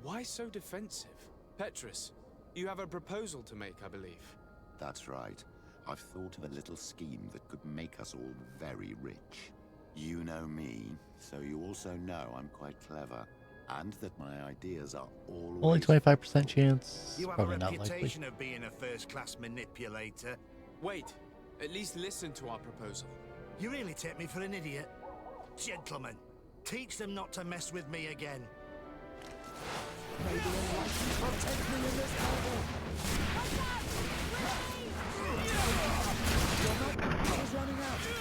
Why so defensive? Petrus, you have a proposal to make, I believe. That's right. I've thought of a little scheme that could make us all very rich. You know me, so you also know I'm quite clever. And that my ideas are always... Only 25% chance. You have Probably a not likely. reputation of being a first-class manipulator. Wait, at least listen to our proposal. You really take me for an idiot. Gentlemen, teach them not to mess with me again.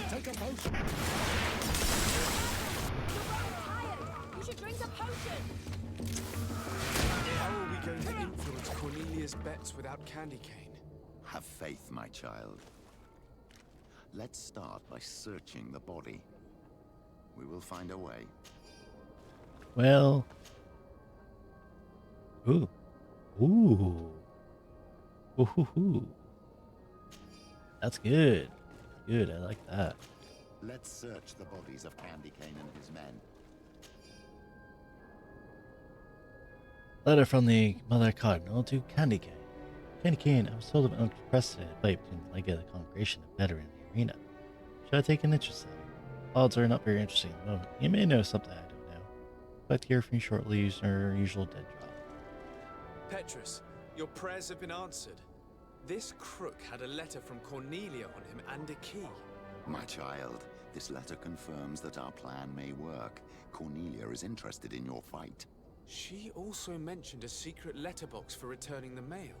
Take a potion. pets without candy cane. Have faith, my child. Let's start by searching the body. We will find a way. Well. Ooh. Ooh. Ooh. That's good. Good, I like that. Let's search the bodies of Candy Cane and his men. Letter from the Mother Cardinal to Candy Cane. Candy Cane, I was told of an unprecedented fight between the Legate of the Congregation and Veteran in the arena. Should I take an interest in it? Odds are not very interesting at the moment. You may know something I don't know. But hear from you shortly using our usual dead drop. Petrus, your prayers have been answered. This crook had a letter from Cornelia on him and a key. My child, this letter confirms that our plan may work. Cornelia is interested in your fight. She also mentioned a secret letterbox for returning the mail.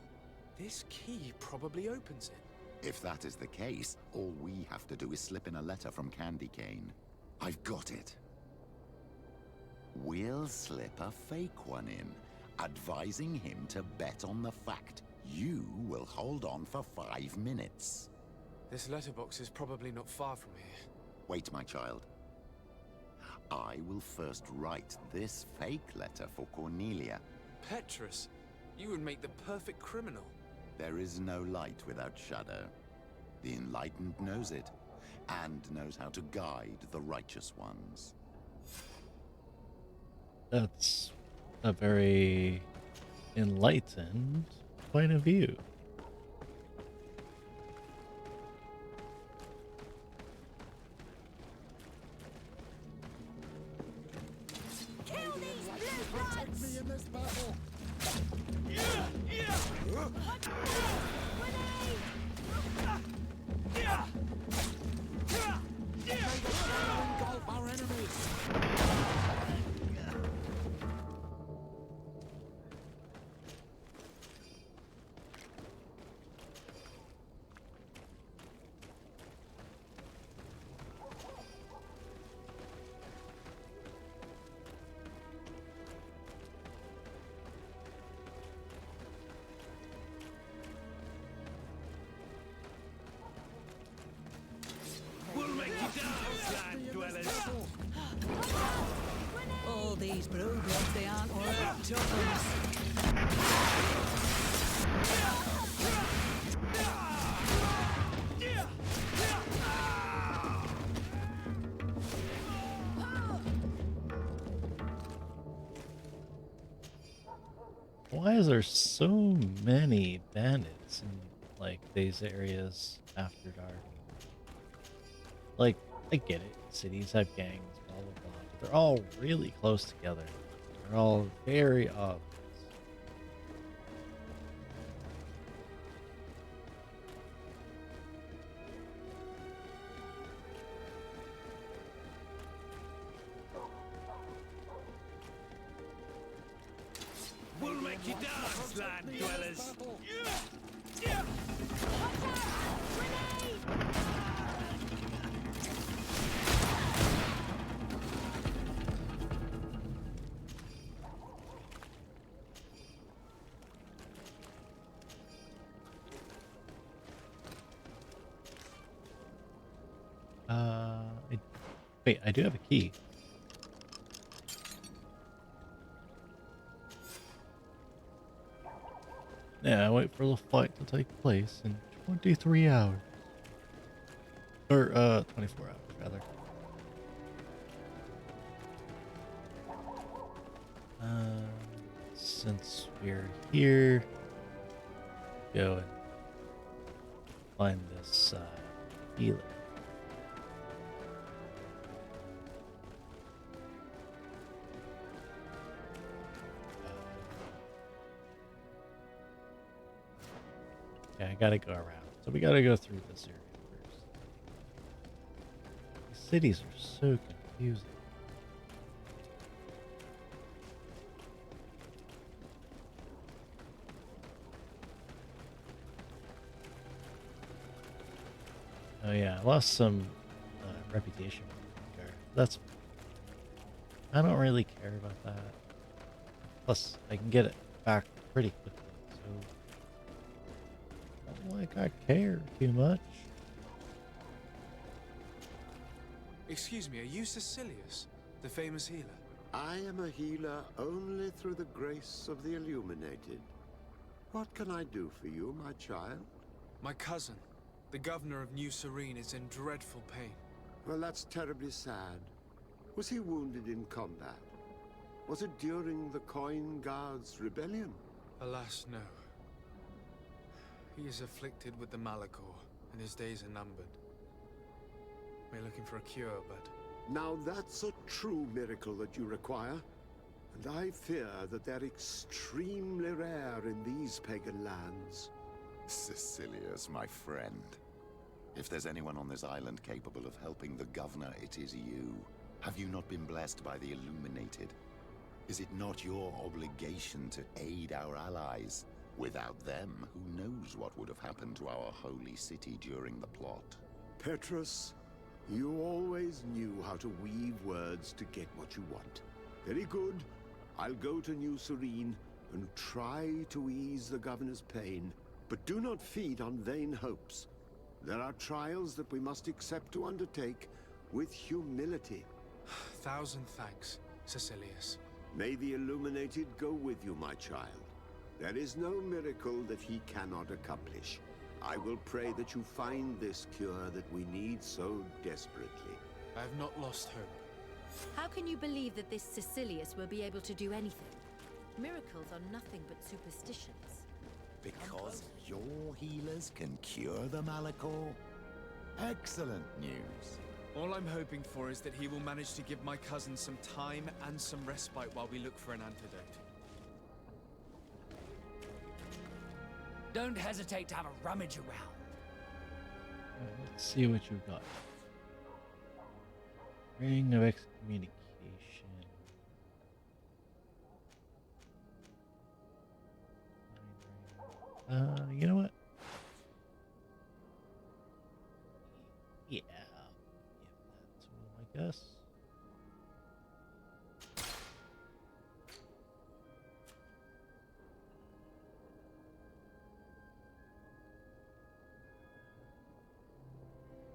This key probably opens it. If that is the case, all we have to do is slip in a letter from Candy Cane. I've got it. We'll slip a fake one in, advising him to bet on the fact you will hold on for 5 minutes. This letterbox is probably not far from here. Wait, my child. I will first write this fake letter for Cornelia. Petrus, you would make the perfect criminal. There is no light without shadow. The enlightened knows it, and knows how to guide the righteous ones. That's a very enlightened point of view. Kill these blue bloods! Me in this battle! Engulf our enemies! All these blue bloods, they aren't worth tuppence. Why is there so many bandits in like these areas after dark? Like, I get it. Cities have gangs, blah blah blah. But they're all really close together. They're all very obvious. We'll make you dance, land dwellers! Wait, I do have a key. Yeah, I wait for the fight to take place in 23 hours. Or, 24 hours, rather. Since we're here, go and find this, healer. Okay, I gotta go around. So we gotta go through this area first. The cities are so confusing. Oh yeah, I lost some reputation. That's... I don't really care about that. Plus, I can get it back pretty quickly, so... Not like I care too much. Excuse me, are you Cecilius, the famous healer? I am a healer only through the grace of the illuminated. What can I do for you, my child? My cousin, the governor of New Serene, is in dreadful pain. Well, that's terribly sad. Was he wounded in combat? Was it during the Coin Guards' rebellion? Alas, no. He is afflicted with the Malachor, and his days are numbered. We're looking for a cure, but... Now that's a true miracle that you require. And I fear that they're extremely rare in these pagan lands. Cecilius, my friend. If there's anyone on this island capable of helping the governor, it is you. Have you not been blessed by the Illuminated? Is it not your obligation to aid our allies? Without them, who knows what would have happened to our holy city during the plot? Petrus, you always knew how to weave words to get what you want. Very good. I'll go to New Serene and try to ease the governor's pain, but do not feed on vain hopes. There are trials that we must accept to undertake with humility. Thousand thanks, Cecilius. May the Illuminated go with you, my child. There is no miracle that he cannot accomplish. I will pray that you find this cure that we need so desperately. I have not lost hope. How can you believe that this Cecilius will be able to do anything? Miracles are nothing but superstitions. Because your healers can cure the Malachor? Excellent news. All I'm hoping for is that he will manage to give my cousin some time and some respite while we look for an antidote. Don't hesitate to have a rummage around. Let's see what you got. Ring of excommunication. You know what? Yeah, give that to him, I guess.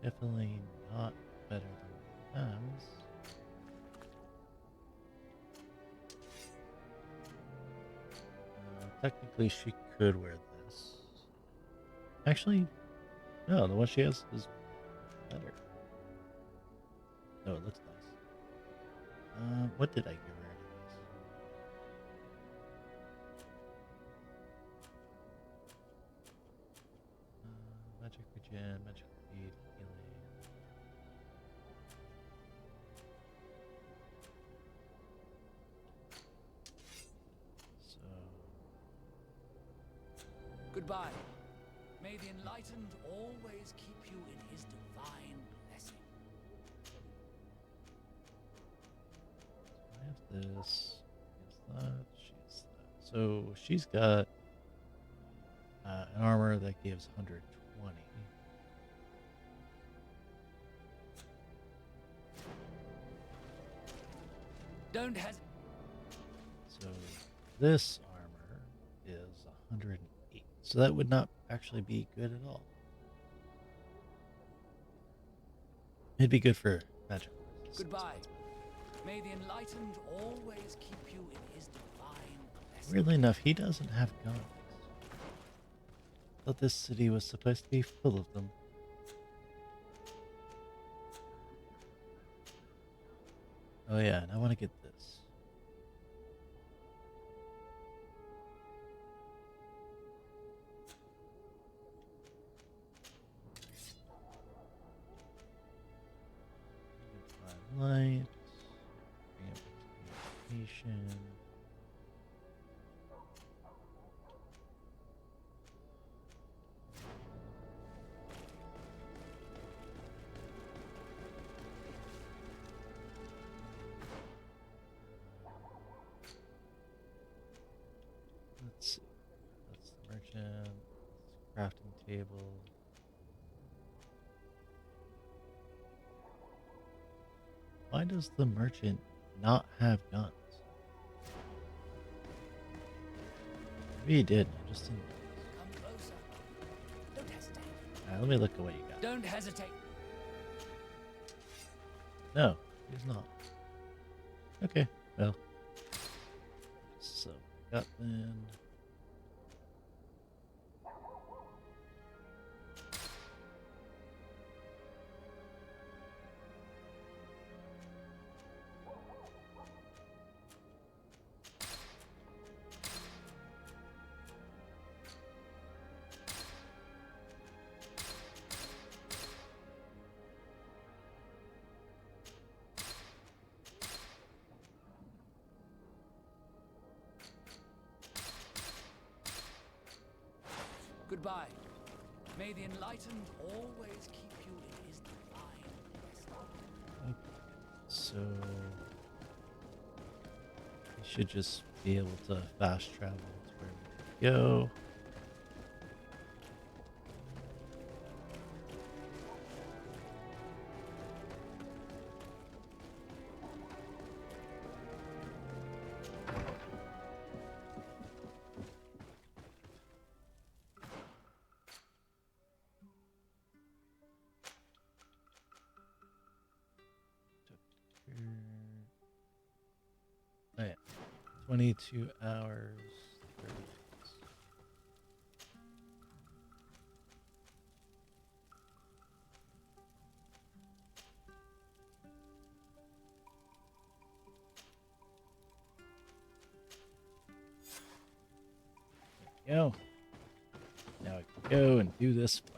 Definitely not better than Pam's. Technically, she could wear this. Actually, no, the one she has is better. No, it looks nice. What did I give her? Magic regen, magic speed, healing. So Goodbye. May the Enlightened always keep you in his divine blessing. I have this. She has that. She has that. So she's got an armor that gives 120. Don't hesitate. So this armor is 108. So that would not actually be good at all. It'd be good for magic resistance. Goodbye. May the Enlightened always keep you in his divine blessing. Weirdly enough, he doesn't have guns. Thought this city was supposed to be full of them. Oh yeah, and I want to get this. Light. Bring up communication. Let's see. That's the merchant. That's the crafting table. Why does the merchant not have guns? Maybe he did, I just didn't. Come closer. Alright, let me look at what you got. Don't hesitate. No, he's not. Okay, well. So, got then. Goodbye. May the enlightened always keep you in his divine blessing. So we should just be able to fast travel to where we go. Oh yeah, 22 hours. 30 minutes. There we go. Now we can go and do this fight.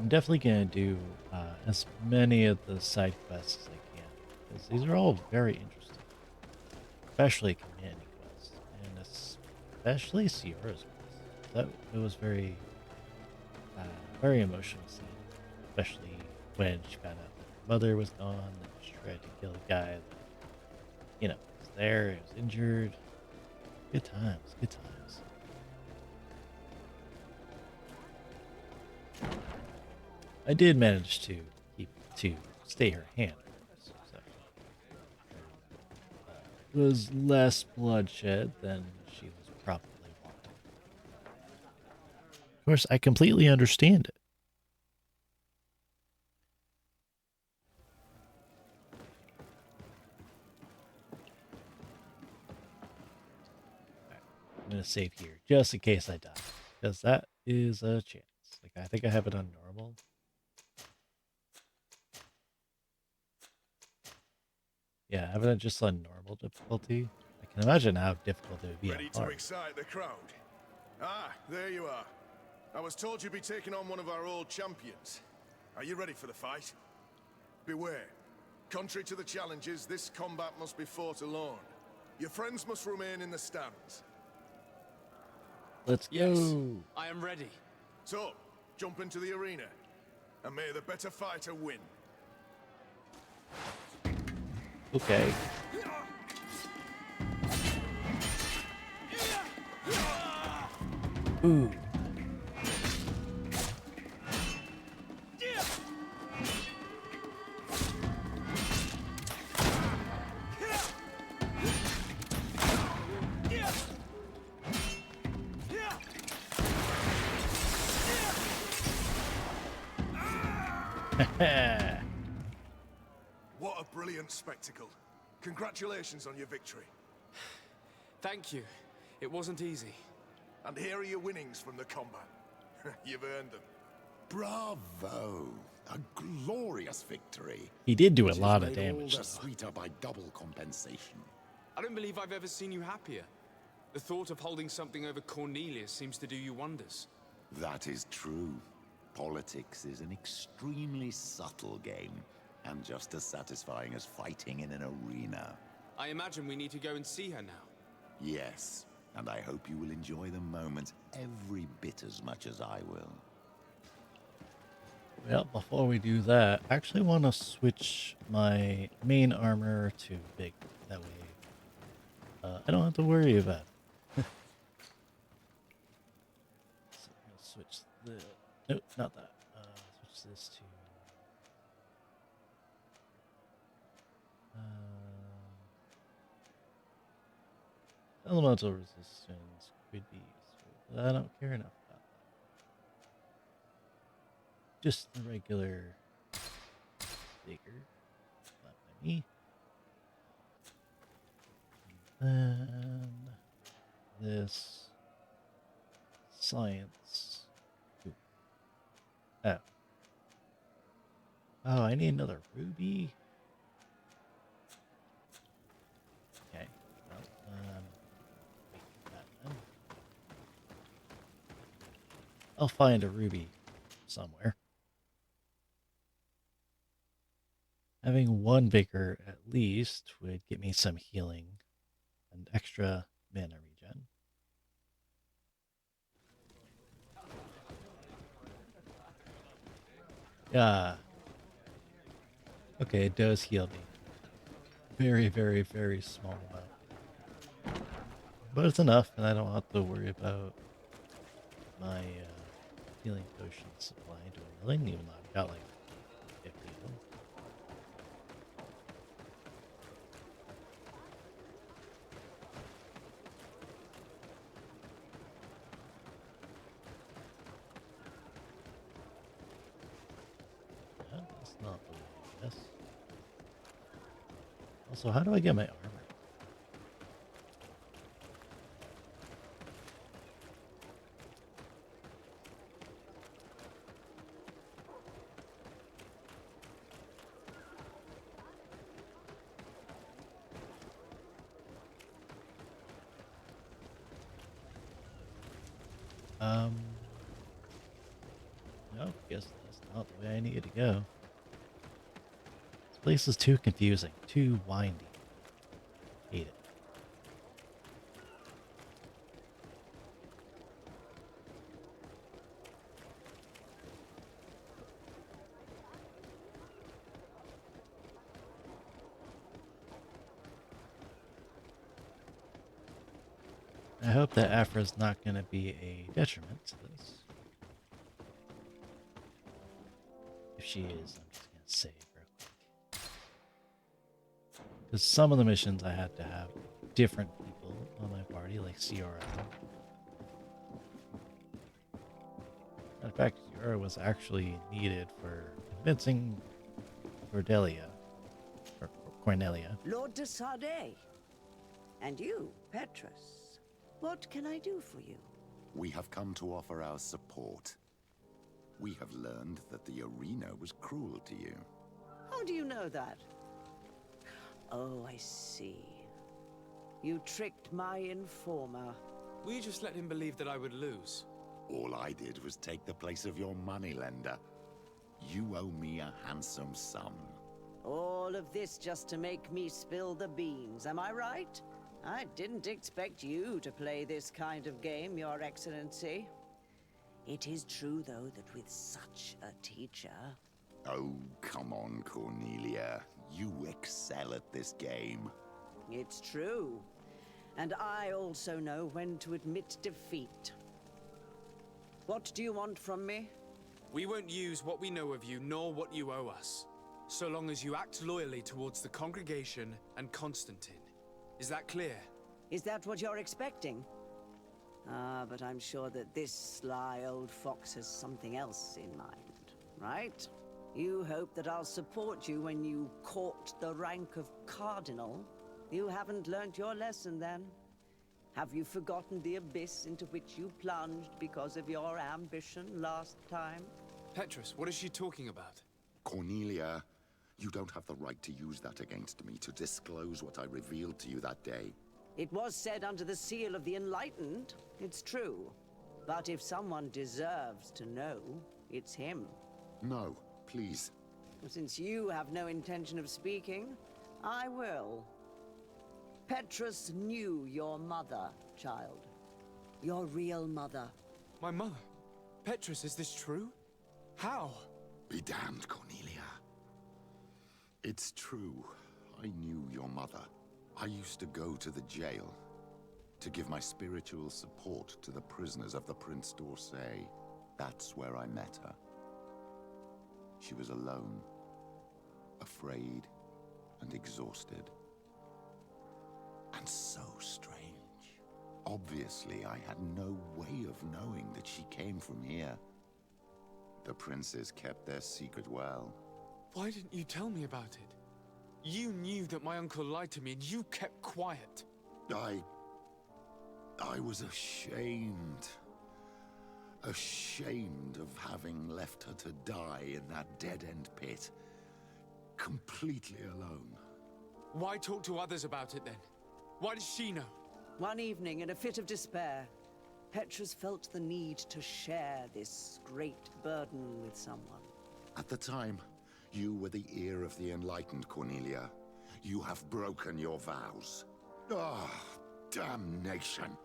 I'm definitely going to do as many of the side quests as I can, because these are all very interesting, especially companion quests, and especially Sierra's quest. That it was very, very emotional scene, especially when she found out that her mother was gone, and she tried to kill the guy that, was there, he was injured. Good times, good times. I did manage to stay her hand. So, it was less bloodshed than she was probably wanting. Of course, I completely understand it. I'm gonna save here just in case I die, because that is a chance. Like I think I have it on normal. Yeah, I have it just on normal difficulty. I can imagine how difficult it would be on Ready to hard. excite the crowd? Ah, there you are. I was told you'd be taking on one of our old champions. Are you ready for the fight? Beware. Contrary to the challenges, this combat must be fought alone. Your friends must remain in the stands. Let's go. Yes, I am ready. So, jump into the arena, and may the better fighter win. Okay. Ooh. What a brilliant spectacle. Congratulations on your victory. Thank you. It wasn't easy. And here are your winnings from the combat. You've earned them. Bravo! A glorious victory. He did do a Which is lot of made damage, all the though. sweeter by double compensation. I don't believe I've ever seen you happier. The thought of holding something over Cornelius seems to do you wonders. That is true. Politics is an extremely subtle game, and just as satisfying as fighting in an arena. I imagine we need to go and see her now. Yes, and I hope you will enjoy the moment every bit as much as I will. Well, before we do that, I actually want to switch my main armor to big. That way, I don't have to worry about it. So I'm gonna switch the. Nope, not that. Switch this to Elemental resistance could be useful, but I don't care enough about that. Just the regular digger. Not by me. And this science. Ooh. Oh. Oh, I need another ruby. Okay. Well, wait, that then. I'll find a ruby somewhere. Having one vigor at least would get me some healing and extra mana regen. Yeah. Okay, it does heal me. Very, very, very small amount. But it's enough, and I don't have to worry about my healing potion supply dwindling, even though I've got like 50 of them. Yeah, that's not the way, I guess. Also, how do I get my armor? No, guess that's not the way I need to go. This place is too confusing, too windy. Hate it. I hope that Afra's not going to be a detriment to this. If she is, I'm just going to save real quick. Because some of the missions I had to have different people on my party, like CRO. In fact, CRO was actually needed for convincing Cordelia, or Cornelia. Lord de Sardet. And you, Petrus. What can I do for you? We have come to offer our support. We have learned that the arena was cruel to you. How do you know that? Oh, I see. You tricked my informer. Will you just let him believe that I would lose? All I did was take the place of your moneylender. You owe me a handsome sum. All of this just to make me spill the beans, am I right? I didn't expect you to play this kind of game, Your Excellency. It is true, though, that with such a teacher... Oh, come on, Cornelia. You excel at this game. It's true. And I also know when to admit defeat. What do you want from me? We won't use what we know of you, nor what you owe us, so long as you act loyally towards the congregation and Constantine. Is that clear? Is that what you're expecting? Ah, but I'm sure that this sly old fox has something else in mind, right? You hope that I'll support you when you court the rank of cardinal? You haven't learnt your lesson, then? Have you forgotten the abyss into which you plunged because of your ambition last time? Petrus, what is she talking about? Cornelia, you don't have the right to use that against me, to disclose what I revealed to you that day. It was said under the seal of the Enlightened, it's true. But if someone deserves to know, it's him. No, please. Since you have no intention of speaking, I will. Petrus knew your mother, child. Your real mother. My mother? Petrus, is this true? How? Be damned, Cornelia. It's true. I knew your mother. I used to go to the jail to give my spiritual support to the prisoners of the Prince d'Orsay. That's where I met her. She was alone, afraid, and exhausted. And so strange. Obviously, I had no way of knowing that she came from here. The princes kept their secret well. Why didn't you tell me about it? You knew that my uncle lied to me and you kept quiet. I was ashamed. Ashamed of having left her to die in that dead-end pit. Completely alone. Why talk to others about it then? Why does she know? One evening, in a fit of despair, Petrus felt the need to share this great burden with someone. At the time, you were the ear of the enlightened, Cornelia. You have broken your vows. Ah, damnation.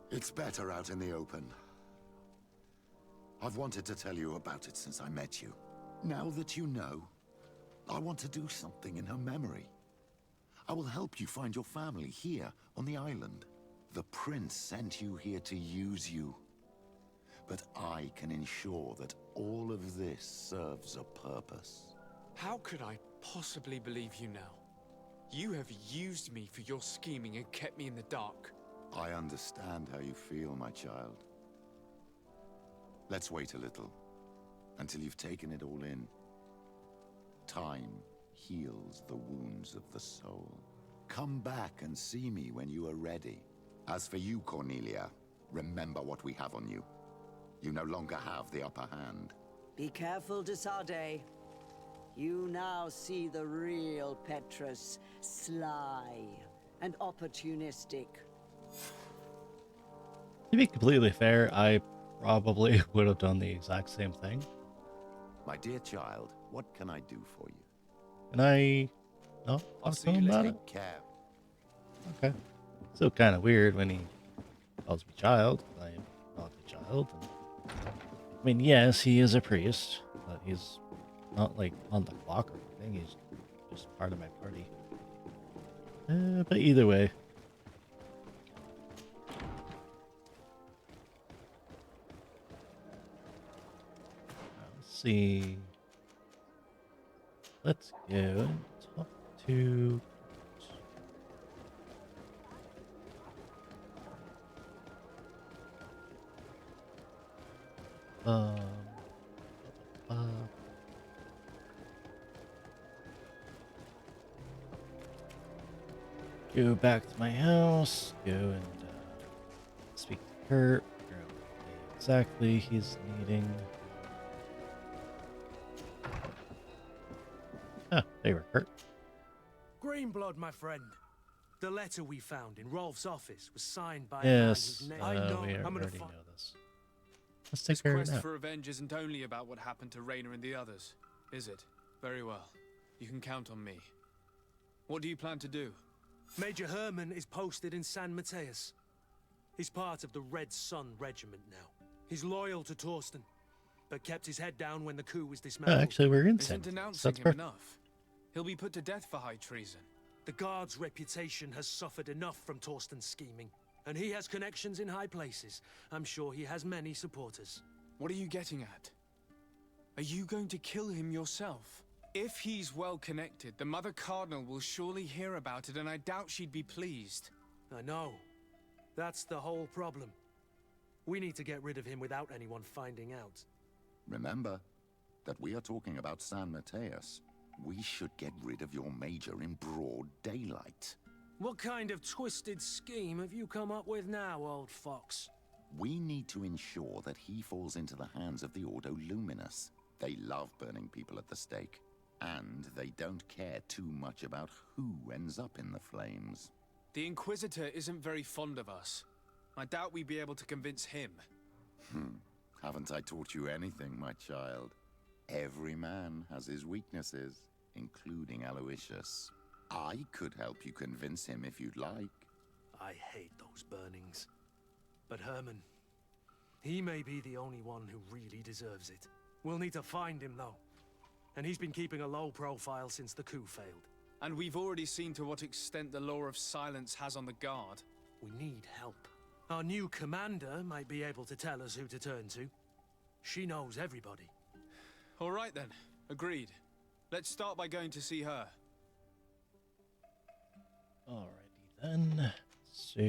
It's better out in the open. I've wanted to tell you about it since I met you. Now that you know, I want to do something in her memory. I will help you find your family here on the island. The prince sent you here to use you. But I can ensure that all of this serves a purpose. How could I possibly believe you now? You have used me for your scheming and kept me in the dark. I understand how you feel, my child. Let's wait a little, until you've taken it all in. Time heals the wounds of the soul. Come back and see me when you are ready. As for you, Cornelia, remember what we have on you. You no longer have the upper hand. Be careful, de Sardet. You now see the real Petrus, sly and opportunistic. To be completely fair, I probably would have done the exact same thing. My dear child, what can I do for you? And I not I'll talk see to you him about later. it? Take care. Okay. Still kind of weird when he calls me child. I am not a child. And, I mean, yes, he is a priest, but he's not like on the clock or anything. He's just part of my party. But either way. Let's see. Let's go and talk to. Uh, go back to my house, go and speak to Kurt, figure out what exactly he's needing. Ah, there you are, Kurt. Greenblood, my friend. The letter we found in Rolf's office was signed by Yes, a man whose name... I know, we I'm gonna already find... know this. Let's take This care of quest that. for revenge isn't only about what happened to Raynor and the others, is it? Very well. You can count on me. What do you plan to do? Major Herman is posted in San Mateus. He's part of the Red Sun Regiment now. He's loyal to Torsten, but kept his head down when the coup was dismantled. Actually, we're in San Isn't Mateus. denouncing That's him perfect. enough? He'll be put to death for high treason. The Guard's reputation has suffered enough from Torsten's scheming, and he has connections in high places. I'm sure he has many supporters. What are you getting at? Are you going to kill him yourself? If he's well connected, the Mother Cardinal will surely hear about it, and I doubt she'd be pleased. I know. That's the whole problem. We need to get rid of him without anyone finding out. Remember that we are talking about San Mateus. We should get rid of your major in broad daylight. What kind of twisted scheme have you come up with now, old fox? We need to ensure that he falls into the hands of the Ordo Luminous. They love burning people at the stake, and they don't care too much about who ends up in the flames. The Inquisitor isn't very fond of us. I doubt we'd be able to convince him. Haven't I taught you anything, my child? Every man has his weaknesses, including Aloysius. I could help you convince him if you'd like. I hate those burnings. But Herman, he may be the only one who really deserves it. We'll need to find him, though. And he's been keeping a low profile since the coup failed. And we've already seen to what extent the law of silence has on the Guard. We need help. Our new commander might be able to tell us who to turn to. She knows everybody. All right then, agreed. Let's start by going to see her. Alrighty then. So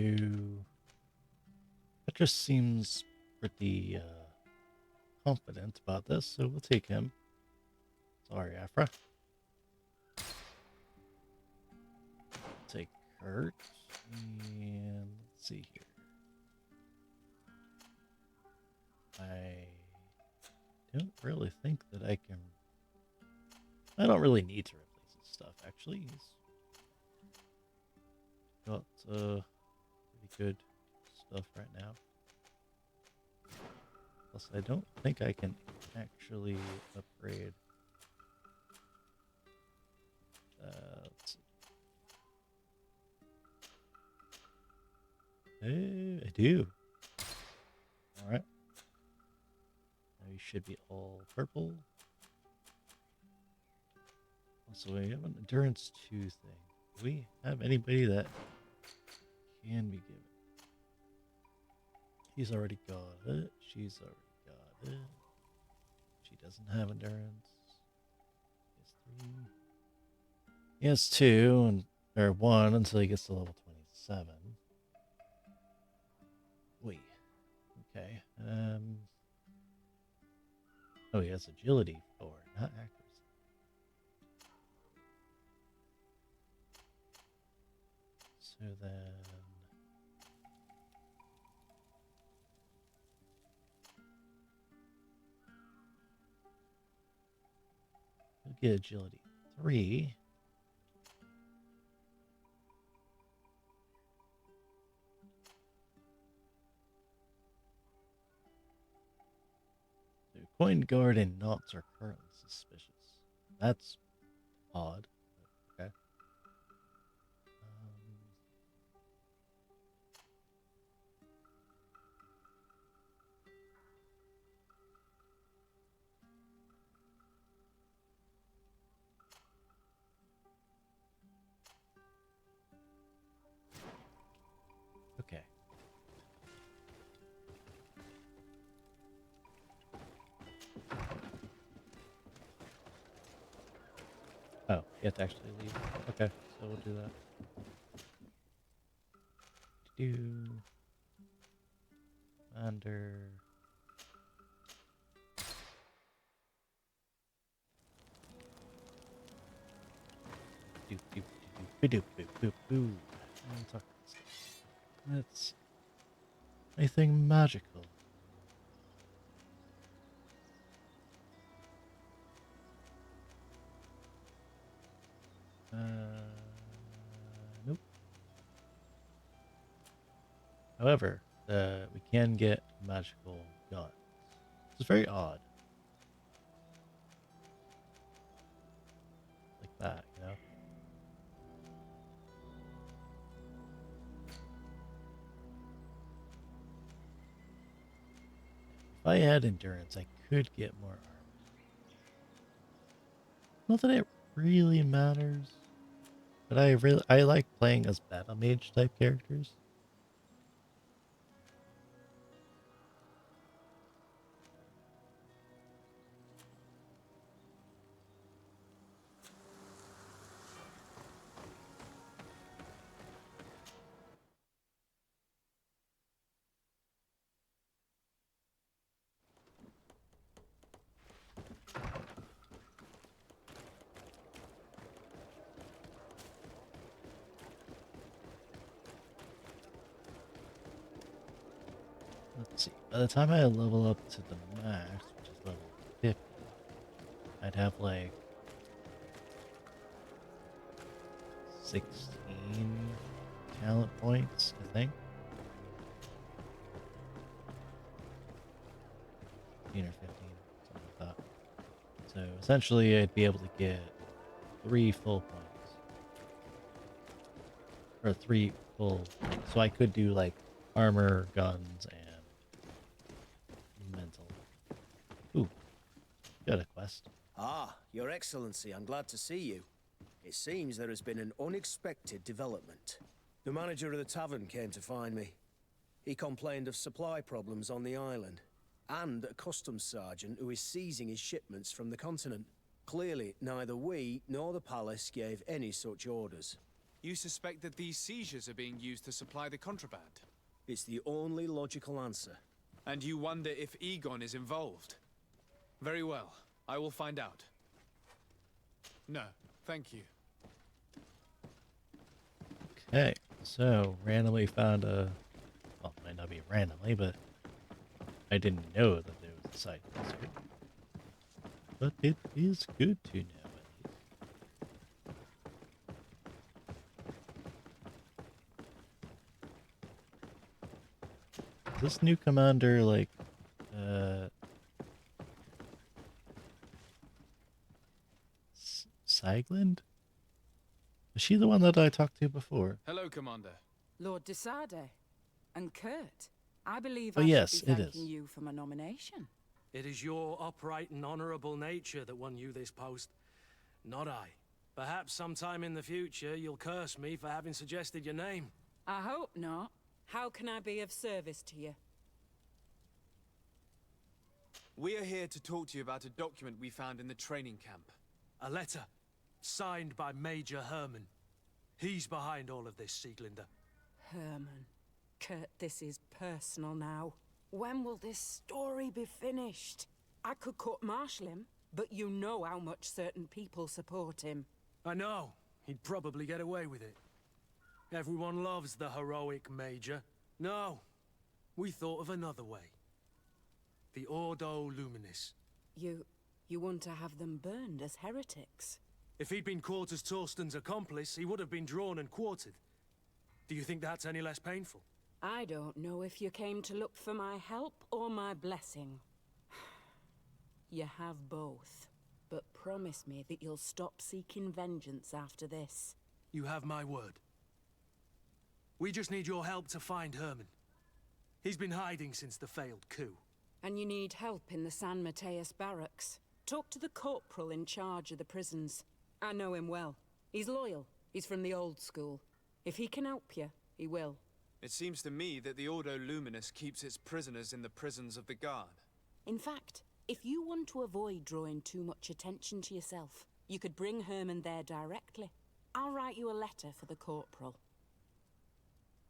that just seems pretty confident about this, so we'll take him. Sorry, Afra. Take Kurt. And let's see here. I don't really think that I can. I don't really need to replace his stuff, actually. He's got pretty good stuff right now. Plus, I don't think I can actually upgrade. Let's see. Hey, I do. Alright. Now he should be all purple. Also, we have an endurance 2 thing. Do we have anybody that can be given? He's already got it. She's already got it. She doesn't have endurance. He has 3. He has 2 and or 1 until he gets to level 27. Wait. Okay. Oh, he has agility 4, not accuracy. So then he'll get agility 3. So coin guard and knots are currently suspicious. That's odd. Okay. Okay. Oh, you have to actually leave. Okay, so we'll do that. Do under doop doop doop doop doop doop doop. Let's talk about stuff. That's anything magical. Nope. However, we can get magical guns. It's very odd. Like that, you know? If I had endurance, I could get more armor. Not that it really matters, but I like playing as battle mage type characters. Let's see. By the time I level up to the max, which is level 50, I'd have like 16 talent points, I think. 15 or 15, something like that. So essentially, I'd be able to get 3 full points. Or 3 full. So I could do like armor, guns, and mental. Ooh, got a quest. Ah, Your Excellency, I'm glad to see you. It seems there has been an unexpected development. The manager of the tavern came to find me. He complained of supply problems on the island, and a customs sergeant who is seizing his shipments from the continent. Clearly, neither we nor the palace gave any such orders. You suspect that these seizures are being used to supply the contraband? It's the only logical answer. And you wonder if Egon is involved? Very well. I will find out. No, thank you. Okay, so randomly found a, well, might not be randomly, but I didn't know that there was a side quest here. But it is good to know at least. Is this new commander like, Siegland? Was she the one that I talked to before? Hello, Commander. Lord de Sade. And Kurt. I believe Oh, I yes, should be it thanking is. you for my nomination. It is your upright and honorable nature that won you this post, not I. Perhaps sometime in the future you'll curse me for having suggested your name. I hope not. How can I be of service to you? We are here to talk to you about a document we found in the training camp. A letter, signed by Major Herman. He's behind all of this, Sieglinder. Herman. Kurt, this is personal now. When will this story be finished? I could court-martial him, but you know how much certain people support him. I know. He'd probably get away with it. Everyone loves the heroic Major. No, we thought of another way. The Ordo Luminis. You want to have them burned as heretics? If he'd been caught as Torsten's accomplice, he would have been drawn and quartered. Do you think that's any less painful? I don't know if you came to look for my help or my blessing. You have both. But promise me that you'll stop seeking vengeance after this. You have my word. We just need your help to find Herman. He's been hiding since the failed coup. And you need help in the San Mateus barracks. Talk to the corporal in charge of the prisons. I know him well. He's loyal. He's from the old school. If he can help you, he will. It seems to me that the Ordo Luminous keeps its prisoners in the prisons of the Guard. In fact, if you want to avoid drawing too much attention to yourself, you could bring Herman there directly. I'll write you a letter for the corporal.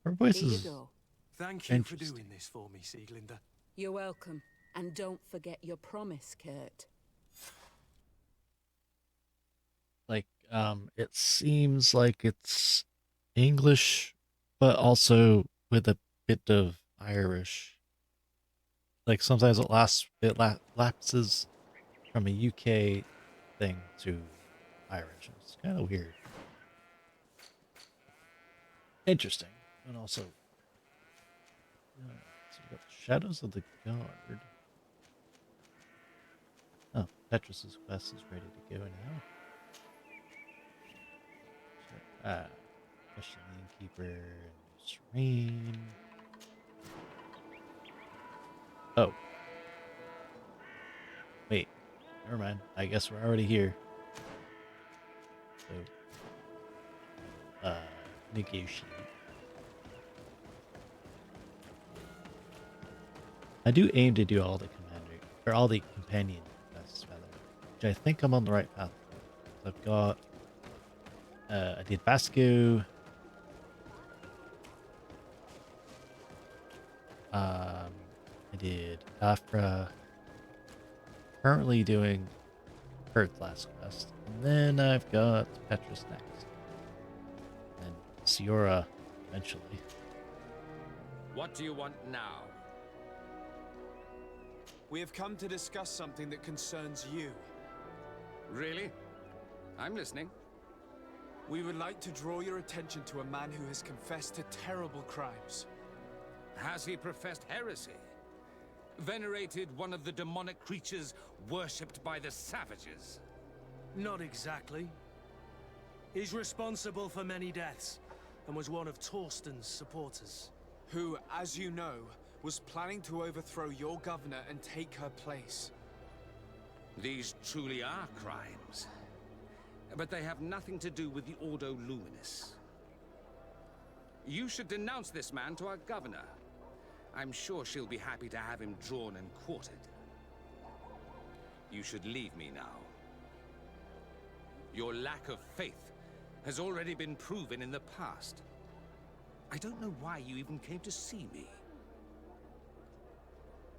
Her voice Here you is go. Thank you for doing this for me, Sieglinder. You're welcome. And don't forget your promise, Kurt. like, it seems like it's English, but also with a bit of Irish. Like sometimes it lapses from a UK thing to Irish. It's kind of weird. Interesting. And also, so we got Shadows of the Guard. Oh, Petrus's quest is ready to go now. Question the Innkeeper and Serene. Oh. Wait. Never mind. I guess we're already here. So, negotiate. I do aim to do all the companion quests, by the way, which I think I'm on the right path for. I've got, I did Vasco. I did Afra. Currently doing Kurt's last quest, and then I've got Petrus next, and Siora eventually. What do you want now? We have come to discuss something that concerns you. Really? I'm listening. We would like to draw your attention to a man who has confessed to terrible crimes. Has he professed heresy? Venerated one of the demonic creatures worshipped by the savages? Not exactly. He's responsible for many deaths, and was one of Torsten's supporters. Who, as you know, was planning to overthrow your governor and take her place. These truly are crimes. But they have nothing to do with the Ordo Luminis. You should denounce this man to our governor. I'm sure she'll be happy to have him drawn and quartered. You should leave me now. Your lack of faith has already been proven in the past. I don't know why you even came to see me.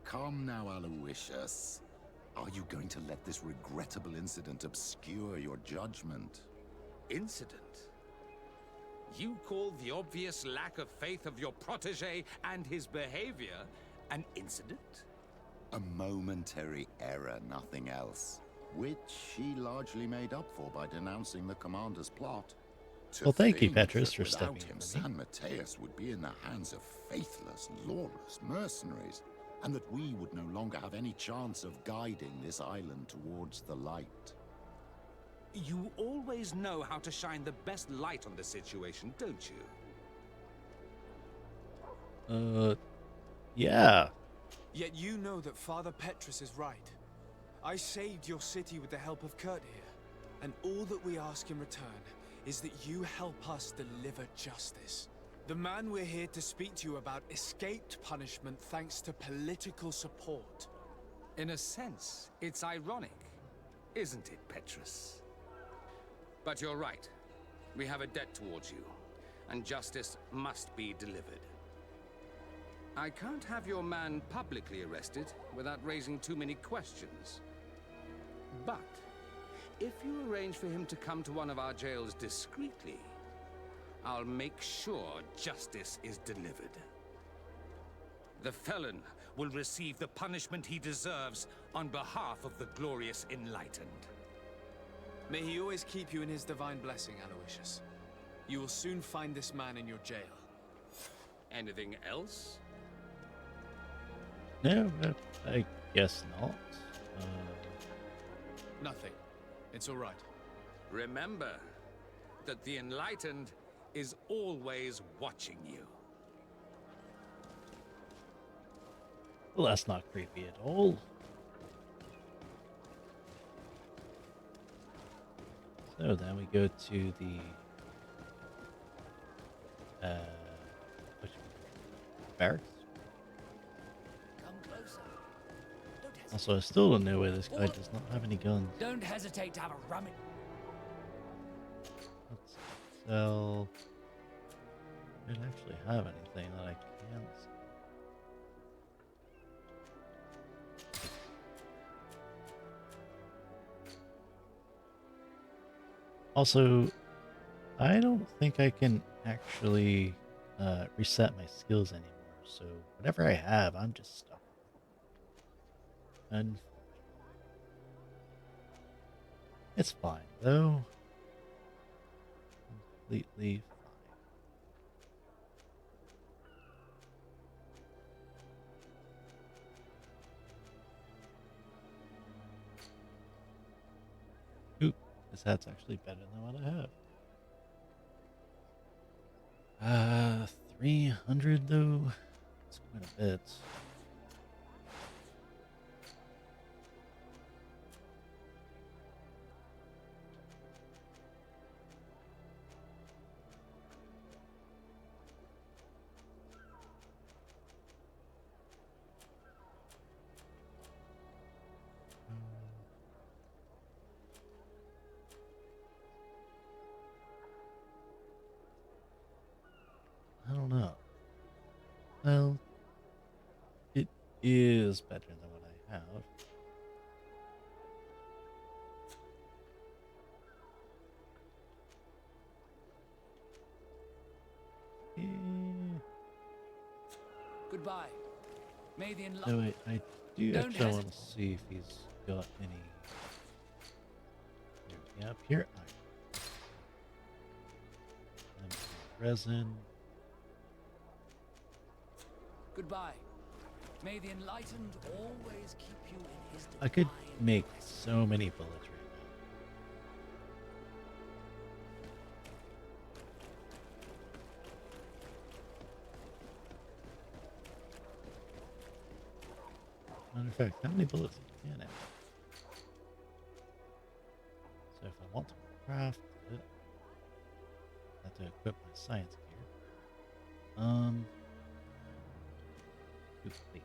Come now, Aloysius. Are you going to let this regrettable incident obscure your judgment? Incident? You call the obvious lack of faith of your protege and his behavior an incident? A momentary error, nothing else. Which he largely made up for by denouncing the commander's plot. Well, thank you, think Petrus, that for without stepping him, in for me. San Mateus would be in the hands of faithless, lawless mercenaries, and that we would no longer have any chance of guiding this island towards the light. You always know how to shine the best light on the situation, don't you? Yeah. Yet you know that Father Petrus is right. I saved your city with the help of Kurt here, and all that we ask in return is that you help us deliver justice. The man we're here to speak to you about escaped punishment thanks to political support. In a sense, it's ironic, isn't it, Petrus? But you're right. We have a debt towards you, and justice must be delivered. I can't have your man publicly arrested without raising too many questions. But if you arrange for him to come to one of our jails discreetly, I'll make sure justice is delivered. The felon will receive the punishment he deserves on behalf of the glorious Enlightened. May he always keep you in his divine blessing, Aloysius. You will soon find this man in your jail. Anything else? No, I guess not. Nothing. It's all right. Remember that the Enlightened is always watching you. Well, that's not creepy at all. So then we go to the barracks. Come closer. Also, I still don't know why this guy does not have any guns. Don't hesitate to have a rummage. Let's sell. I don't actually have anything that I can sell. Also, I don't think I can actually reset my skills anymore. So whatever I have, I'm just stuck. And it's fine though. Completely fine. Ooh, this hat's actually better than what I have. 300 though. It's quite a bit. I don't know. Well, it is better than what I have. Eh. Goodbye. May the No, wait, I do Don't actually want to see if he's got any. Yeah, pure iron. And resin. Goodbye. May the Enlightened always keep you in his I could make so many bullets right now. Matter of fact, how many bullets can I have? So if I want to craft it, I have to equip my science gear. Wait.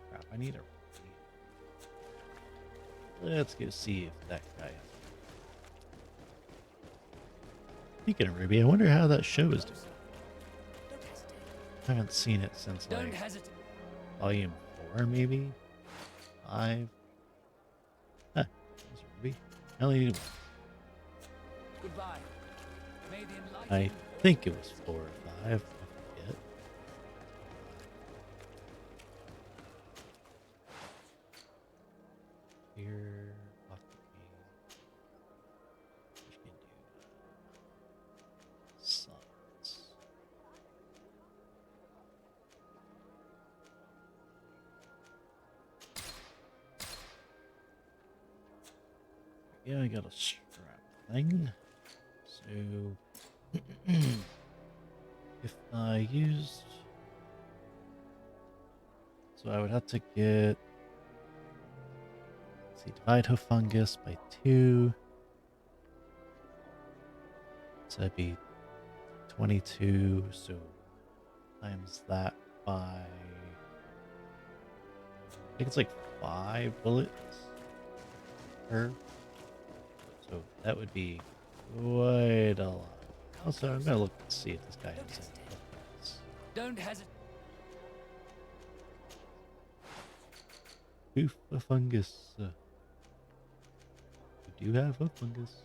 Crap, I need a repeater. Let's go see if that guy has. Speaking of Ruby, I wonder how that show is doing. I haven't seen it since like volume 4, maybe 5. Huh, there's Ruby. I only need one. Goodbye. May the I enlightened think it was 4 or 5. I forget. Here, off the game. We can do science. Yeah, I got a strap thing. So if I used, so I would have to get, let's see, divide her fungus by 2. So that'd be 22. So times that by, I think it's like 5 bullets per. So that would be quite a lot. Also, I'm gonna look and see if this guy has any weapons. don't hesitate. Poof, a fungus. We do have a fungus.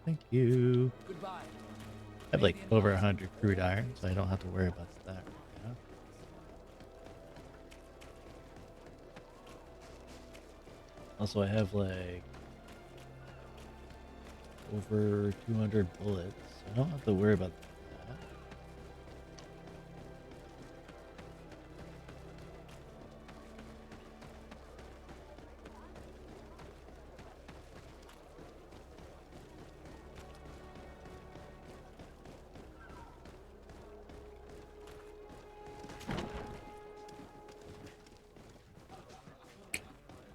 Thank you. Goodbye. I have like over 100 crude iron, so I don't have to worry about that right now. Also, I have like over 200 bullets, so I don't have to worry about that.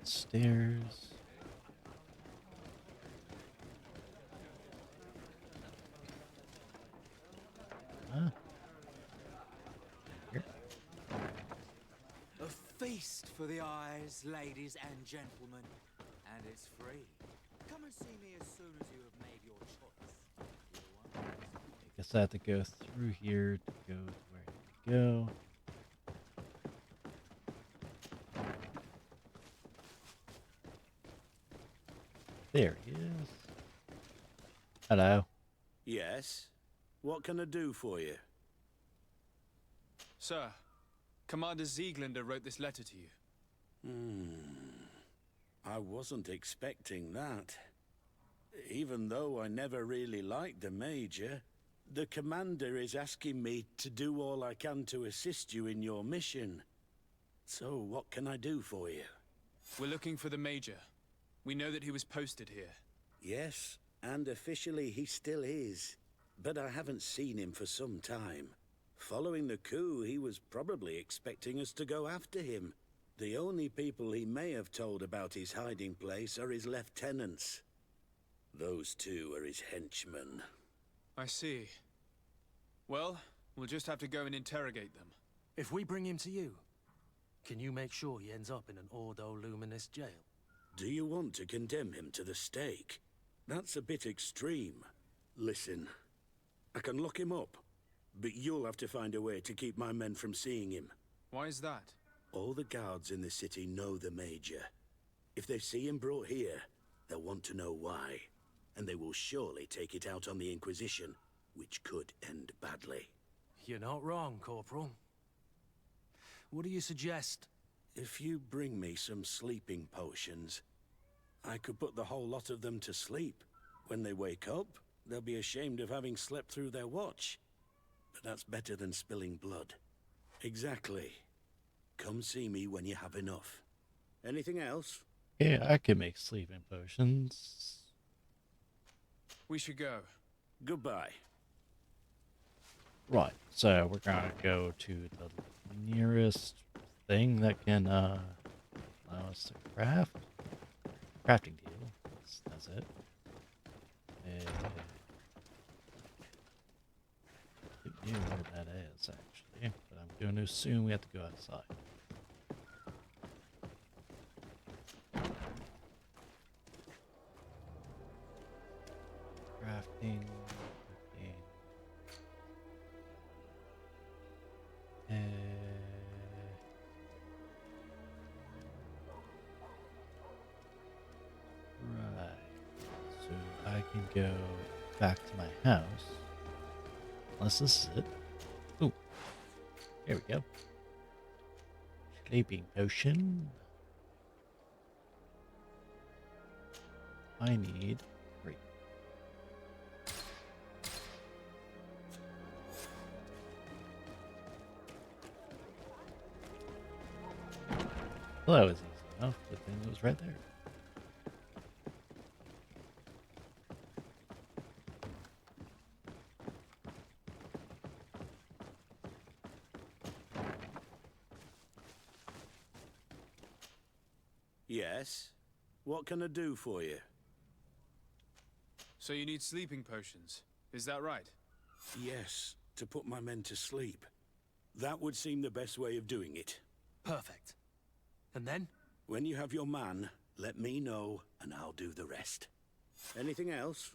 Stairs. Here. A feast for the eyes, ladies and gentlemen. And it's free. Come and see me as soon as you have made your choice. I guess I have to go through here to go to where I need to go. There he is. Hello. Yes? What can I do for you? Sir, Commander Zieglander wrote this letter to you. I wasn't expecting that. Even though I never really liked the Major, the Commander is asking me to do all I can to assist you in your mission. So what can I do for you? We're looking for the Major. We know that he was posted here. Yes, and officially he still is. But I haven't seen him for some time. Following the coup, he was probably expecting us to go after him. The only people he may have told about his hiding place are his lieutenants. Those two are his henchmen. I see. Well, we'll just have to go and interrogate them. If we bring him to you, can you make sure he ends up in an Ordo Luminous jail? Do you want to condemn him to the stake? That's a bit extreme. Listen, I can lock him up, but you'll have to find a way to keep my men from seeing him. Why is that? All the guards in the city know the Major. If they see him brought here, they'll want to know why. And they will surely take it out on the Inquisition, which could end badly. You're not wrong, Corporal. What do you suggest? If you bring me some sleeping potions, I could put the whole lot of them to sleep. When they wake up, they'll be ashamed of having slept through their watch. But that's better than spilling blood. Exactly. Come see me when you have enough. Anything else? Yeah, I can make sleeping potions. We should go. Goodbye. Right, so we're gonna go to the nearest thing that can allow us to craft. Crafting table. That's it. And I don't know where that is actually, but I'm going to assume we have to go outside. 15. Right. So I can go back to my house. Unless this is it. Ooh. Here we go. Sleeping potion. I need 3. Well, that was easy enough. The thing was right there. Yes? What can I do for you? So you need sleeping potions, is that right? Yes, to put my men to sleep. That would seem the best way of doing it. Perfect. And then? When you have your man, let me know and I'll do the rest. Anything else?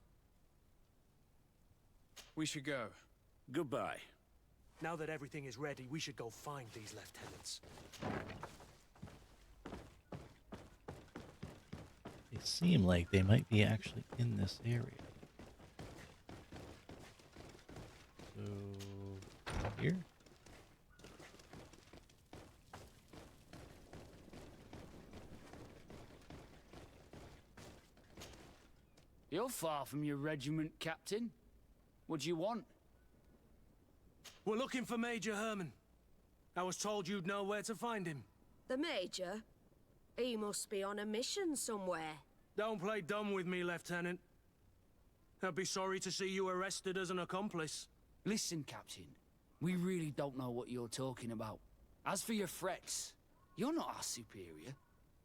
We should go. Goodbye. Now that everything is ready, we should go find these lieutenants. They seem like they might be actually in this area. So, here? You're far from your regiment, Captain. What do you want? We're looking for Major Herman. I was told you'd know where to find him. The Major? He must be on a mission somewhere. Don't play dumb with me, Lieutenant. I'd be sorry to see you arrested as an accomplice. Listen, Captain. We really don't know what you're talking about. As for your threats, you're not our superior.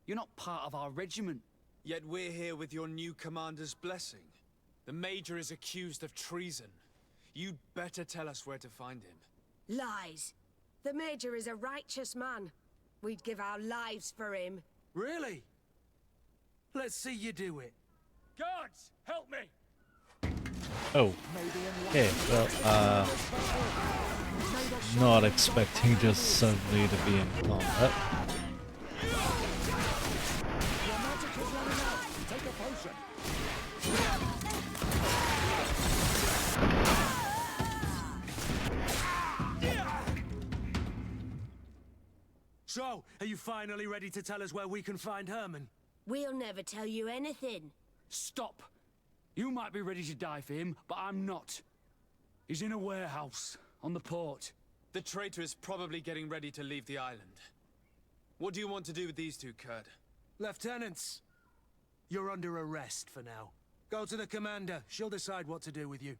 You're not part of our regiment. Yet we're here with your new commander's blessing. The Major is accused of treason. You'd better tell us where to find him. Lies. The Major is a righteous man. We'd give our lives for him. Really? Let's see you do it. Guards, help me! Oh. Okay, well, not expecting just suddenly to be in combat. So, are you finally ready to tell us where we can find Herman? We'll never tell you anything. Stop! You might be ready to die for him, but I'm not. He's in a warehouse, on the port. The traitor is probably getting ready to leave the island. What do you want to do with these two, Kurt? Lieutenants, you're under arrest for now. Go to the commander. She'll decide what to do with you.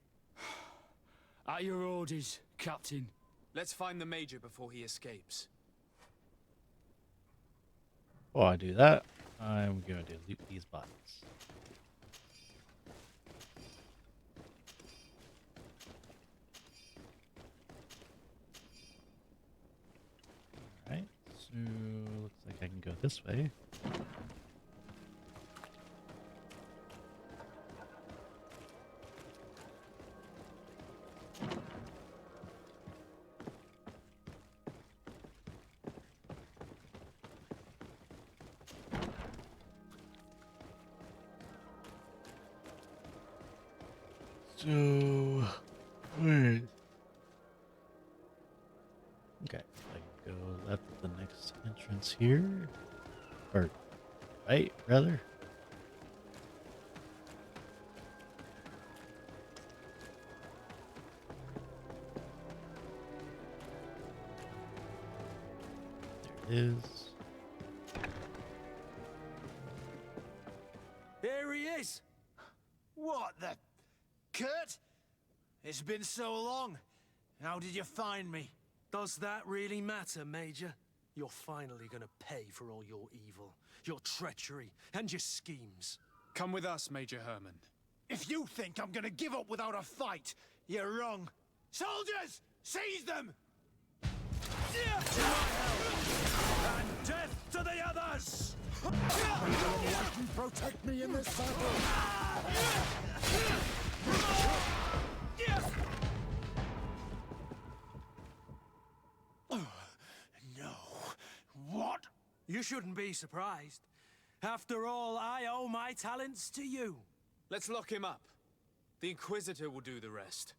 At your orders, Captain. Let's find the Major before he escapes. While I do that, I'm going to loot these bodies. Alright, so looks like I can go this way. So, wait. Okay, I can go left at the next entrance here. Or right, rather. There it is. Here he is! What the... Kurt? It's been so long. How did you find me? Does that really matter, Major? You're finally gonna pay for all your evil, your treachery, and your schemes. Come with us, Major Herman. If you think I'm gonna give up without a fight, you're wrong. Soldiers! Seize them! And death to the others! Protect me in this battle! No. What? You shouldn't be surprised. After all, I owe my talents to you. Let's lock him up. The Inquisitor will do the rest.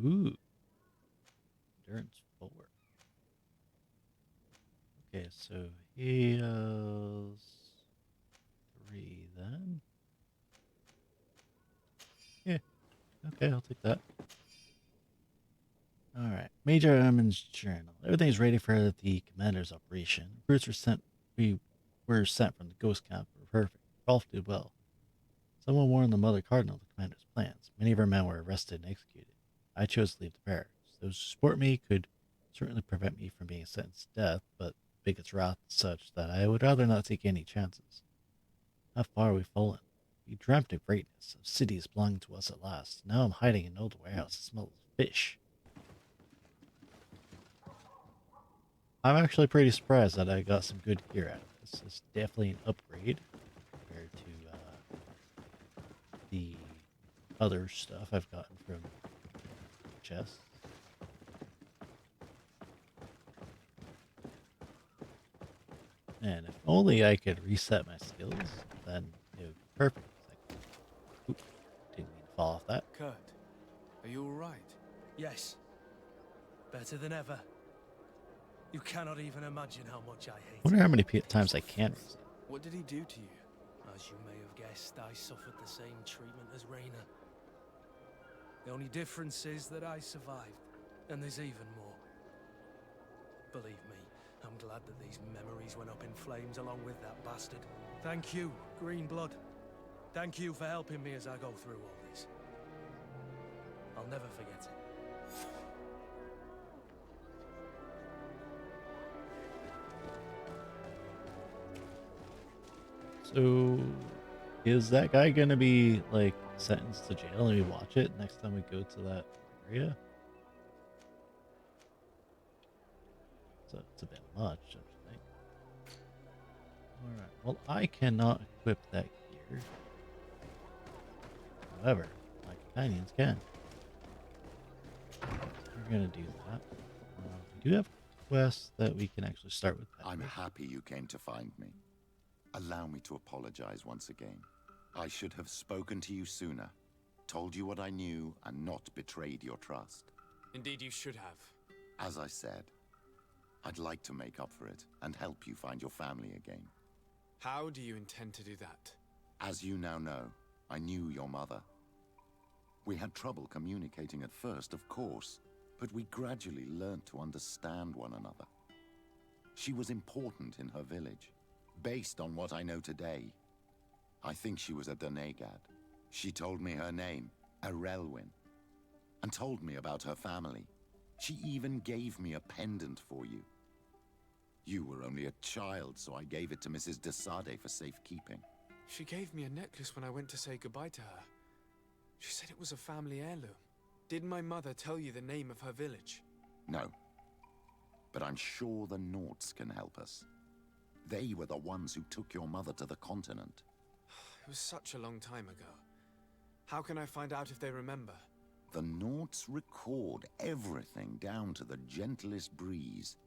Ooh. Endurance 4. Okay, so he has 3 then. Yeah. Okay, I'll take that. Alright. Major Ermin's journal. Everything's ready for the commander's operation. Recruits were sent. We were sent from the ghost camp. Were perfect. Rolf did well. Someone warned the Mother Cardinal of the commander's plans. Many of our men were arrested and executed. I chose to leave the barracks. Those who support me could certainly prevent me from being sentenced to death, but Bigot's wrath is such that I would rather not take any chances. How far we've fallen. We dreamt of greatness, of cities belonging to us at last. Now I'm hiding in an old warehouse that smells of fish. I'm actually pretty surprised that I got some good gear out of this. It's definitely an upgrade compared to the other stuff I've gotten from chests. And if only I could reset my skills, then it would be perfect. Like, oop, didn't mean to fall off that. Kurt, are you alright? Yes. Better than ever. You cannot even imagine how much I hate I wonder how many times I can reset. What did he do to you? As you may have guessed, I suffered the same treatment as Raina. The only difference is that I survived, and there's even more. Believe me, I'm glad that these memories went up in flames along with that bastard. Thank you, Green Blood. Thank you for helping me as I go through all this. I'll never forget it. So, is that guy gonna be, like, sentenced to jail and we watch it next time we go to that area? So it's a bit much, don't you think? Alright, well, I cannot equip that gear. However, my companions can. We're gonna do that. We do have quests that we can actually start with. I'm happy you came to find me. Allow me to apologize once again. I should have spoken to you sooner, told you what I knew, and not betrayed your trust. Indeed you should have. As I said, I'd like to make up for it and help you find your family again. How do you intend to do that? As you now know, I knew your mother. We had trouble communicating at first, of course, but we gradually learned to understand one another. She was important in her village. Based on what I know today, I think she was a Donegad. She told me her name, Arelwyn, and told me about her family. She even gave me a pendant for you. You were only a child, so I gave it to Mrs. de Sade for safekeeping. She gave me a necklace when I went to say goodbye to her. She said it was a family heirloom. Did my mother tell you the name of her village? No, but I'm sure the Nauts can help us. They were the ones who took your mother to the continent. It was such a long time ago. How can I find out if they remember? The Nauts record everything down to the gentlest breeze.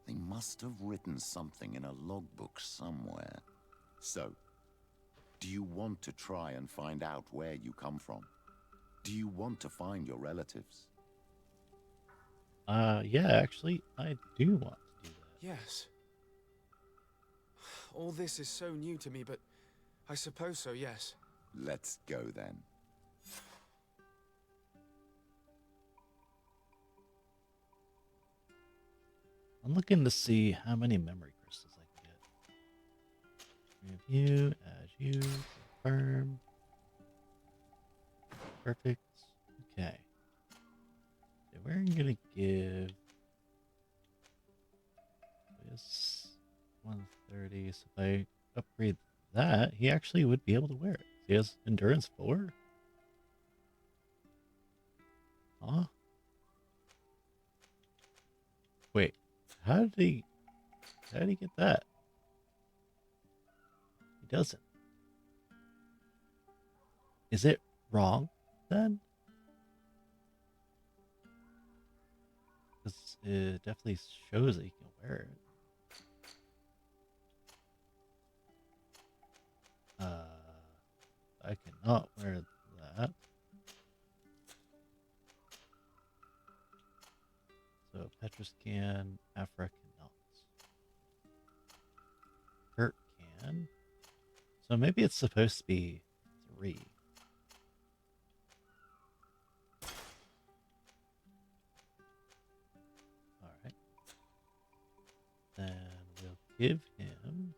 They must have written something in a logbook somewhere. So, do you want to try and find out where you come from? Do you want to find your relatives? Yeah, actually, I do want to do that. Yes. All this is so new to me, but I suppose so, yes. Let's go then. I'm looking to see how many memory crystals I can get. Review, as you, confirm. Perfect. Okay. So we're gonna give this so if I upgrade that, he actually would be able to wear it. He has endurance 4. Huh? Wait, how did he get that? He doesn't. Is it wrong then? Because it definitely shows that you can wear it. I cannot wear that. So Petrus can, Afra cannot. Kurt can. So maybe it's supposed to be 3. Alright. Then we'll give him...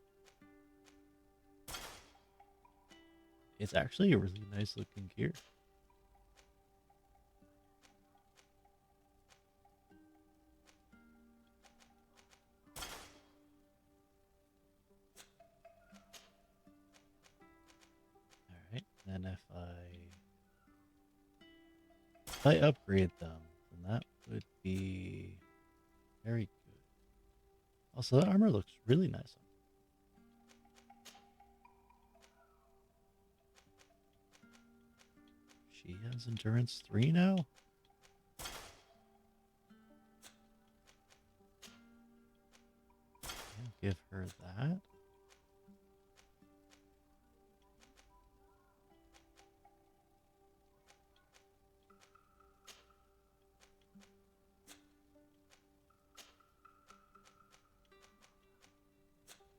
It's actually a really nice looking gear. Alright, then if I upgrade them, then that would be very good. Also, that armor looks really nice on him. She has endurance 3 now? I'll give her that.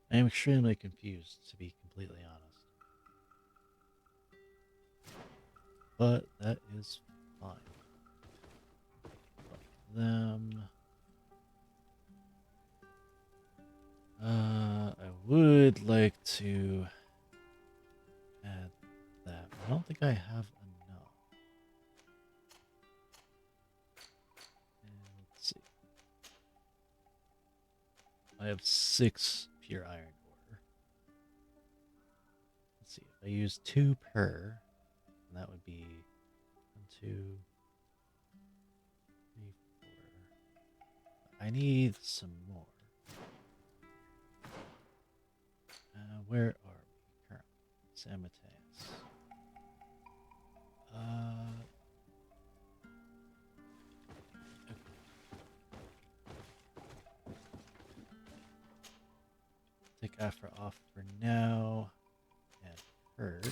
I am extremely confused, to be completely honest. But that is fine. But them... I would like to add that. I don't think I have enough. And let's see. I have 6 pure iron ore. Let's see. If I use 2 per, that would be 1, 2, 3, 4. I need some more. Where are we currently? Samateus. Okay. Take Afra off for now. And Kurt. So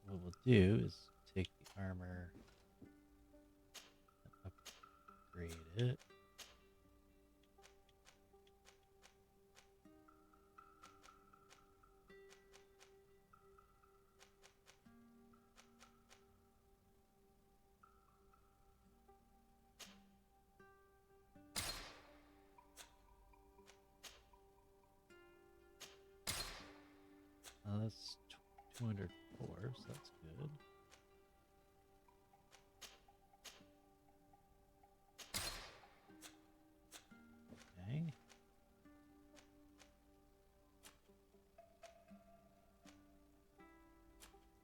what we'll do is take the armor and upgrade it. That's 204, so that's good. Okay.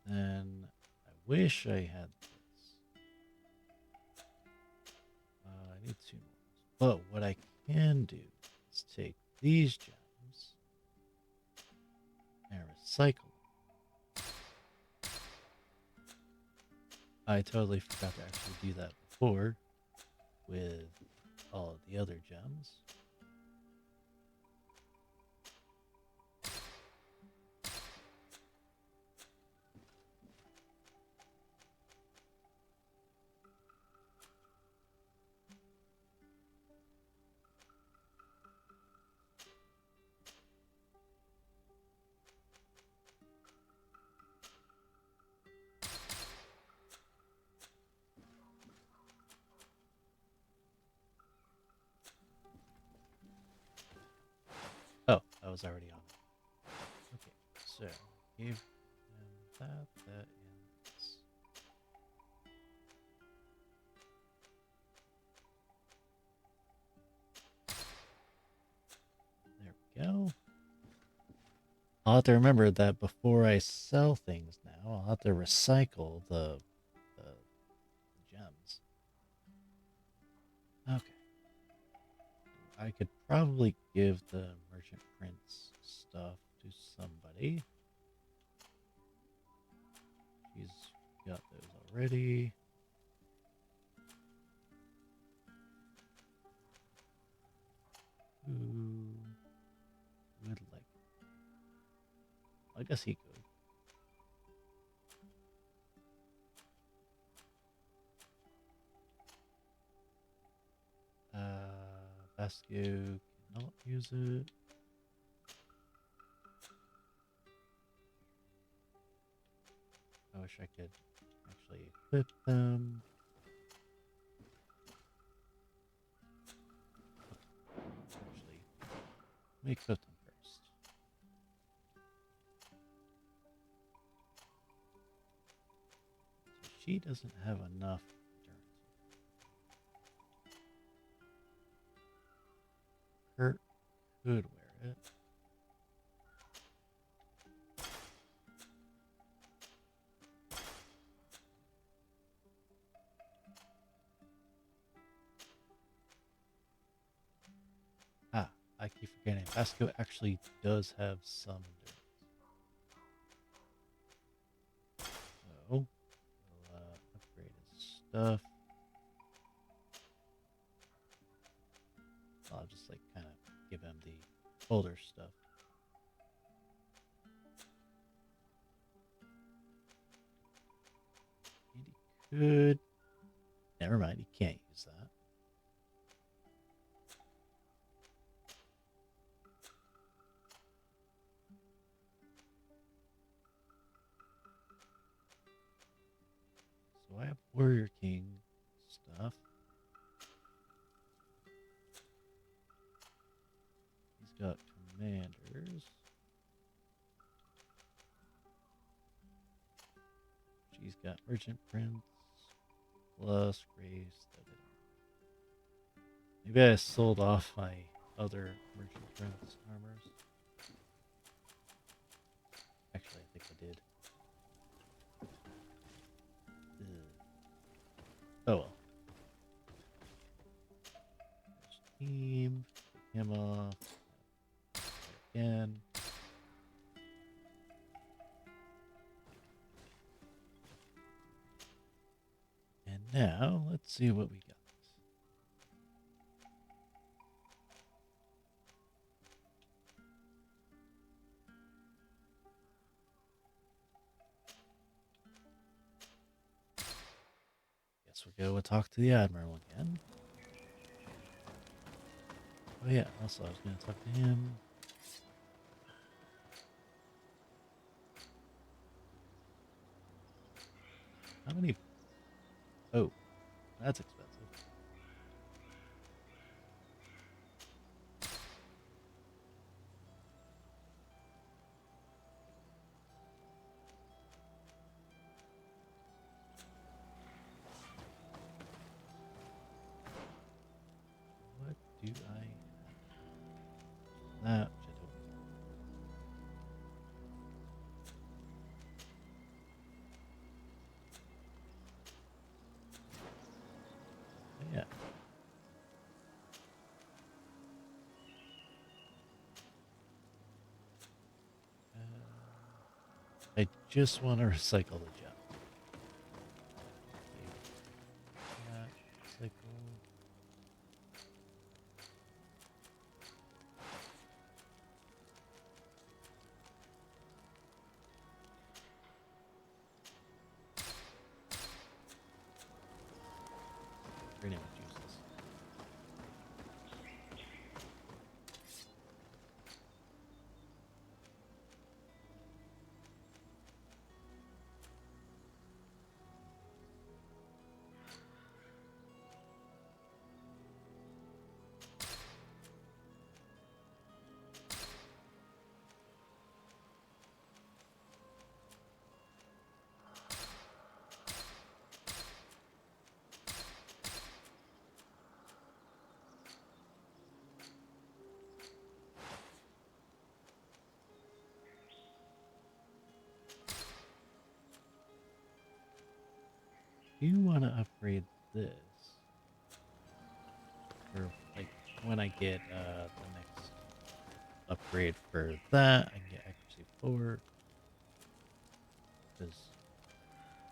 Then I wish I had this. I need 2 more. But what I can do is take these gems and recycle them. I totally forgot to actually do that before with all of the other gems. Oh, I was already on it. Okay, so give him that, and this. I'll have to remember that before I sell things now, I'll have to recycle the gems. Okay. I could probably give the merchant prince stuff to somebody. She's got those already. Who would like it? I guess he could. Vasco cannot use it. I wish I could actually equip them. Actually, let me equip them first. So she doesn't have enough endurance. Kurt could wear it. Ah, I keep forgetting. Vasco actually does have some endurance. So, we'll upgrade his stuff. I'll just like kind of give him the older stuff. And he could. Never mind, he can't use that. So I have Warrior King stuff. He's got commanders. She's got Merchant Prince plus Grace. Maybe I sold off my other Merchant Prince armors. Actually, I think I did. Oh well. Team, take him off. Again. And now, let's see what we got. Guess we'll go and talk to the Admiral again. Oh yeah, also I was going to talk to him. How many? Oh, that's expensive. What do I have? That which I don't. Yeah. I just want to recycle the gem. Yeah, recycle. Pretty much useless. do want to upgrade this. For, like, when I get the next upgrade for that, I can get accuracy 4. Because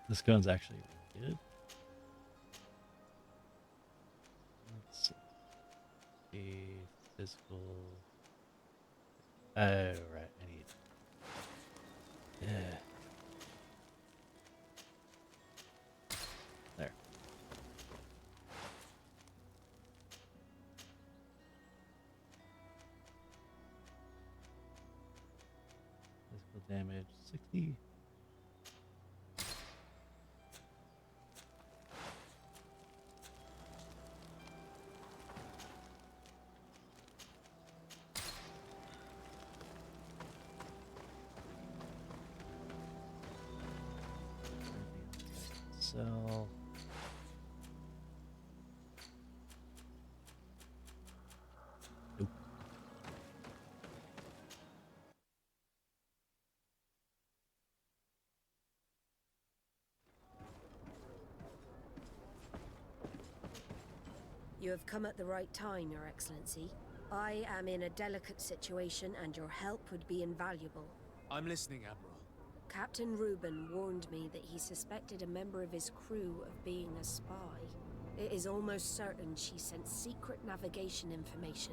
this gun's actually really good. Let's see. Physical. Oh, right. I need. Yeah. There. Physical damage 60. Sell. Nope. You have come at the right time, Your Excellency. I am in a delicate situation and your help would be invaluable. I'm listening, Admiral. Captain Reuben warned me that he suspected a member of his crew of being a spy. It is almost certain she sent secret navigation information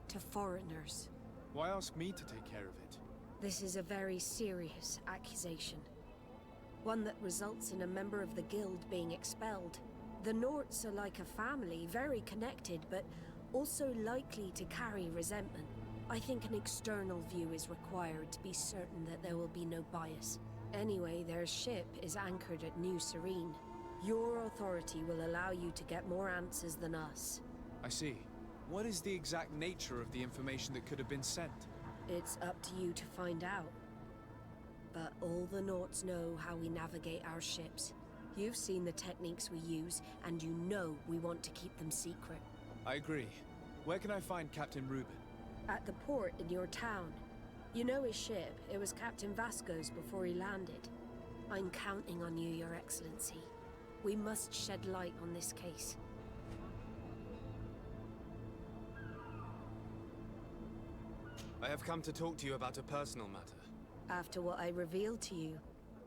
to foreigners. Why ask me to take care of it? This is a very serious accusation. One that results in a member of the guild being expelled. The Norts are like a family, very connected, but also likely to carry resentment. I think an external view is required to be certain that there will be no bias. Anyway, their ship is anchored at New Serene. Your authority will allow you to get more answers than us. I see. What is the exact nature of the information that could have been sent? It's up to you to find out. But all the Norts know how we navigate our ships. You've seen the techniques we use, and you know we want to keep them secret. I agree. Where can I find Captain Reuben? At the port in your town. You know his ship. It was Captain Vasco's before he landed. I'm counting on you, Your Excellency. We must shed light on this case. I have come to talk to you about a personal matter. After what I revealed to you,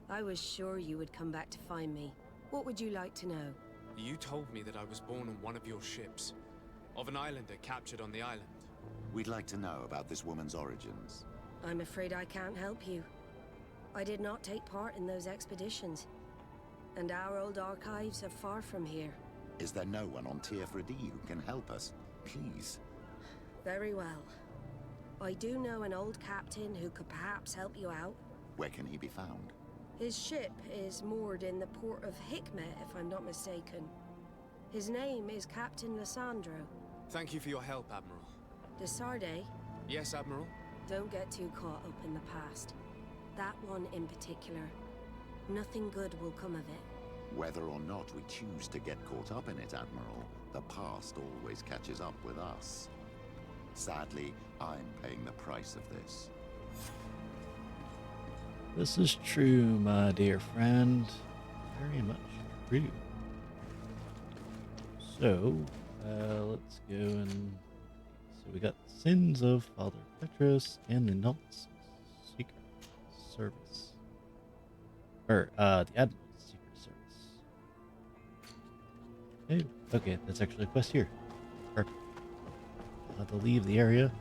I was sure you would come back to find me. What would you like to know? You told me that I was born on one of your ships. Of an islander captured on the island. We'd like to know about this woman's origins. I'm afraid I can't help you. I did not take part in those expeditions. And our old archives are far from here. Is there no one on Tier 3D who can help us? Please. Very well. I do know an old captain who could perhaps help you out. Where can he be found? His ship is moored in the port of Hikmet, if I'm not mistaken. His name is Captain Lissandro. Thank you for your help, Admiral. De Sarde? Yes, Admiral? Don't get too caught up in the past. That one in particular. Nothing good will come of it. Whether or not we choose to get caught up in it, Admiral, the past always catches up with us. Sadly, I'm paying the price of this. This is true, my dear friend. Very much true. So, let's go and... So we got Sins of Father Petrus and the Knight's Secret Service. Or, the Admiral's Secret Service. Okay, that's actually a quest here. Perfect. I'll have to leave the area.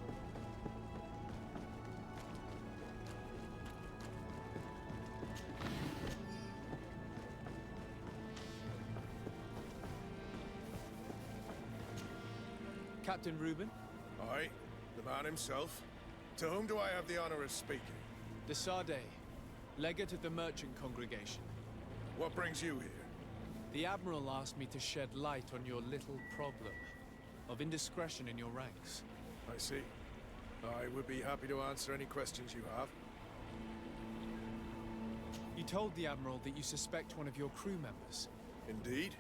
Captain Reuben? Aye, the man himself. To whom do I have the honor of speaking? De Sarde, legate of the merchant congregation. What brings you here? The Admiral asked me to shed light on your little problem of indiscretion in your ranks. I see. I would be happy to answer any questions you have. You told the Admiral that you suspect one of your crew members. Indeed.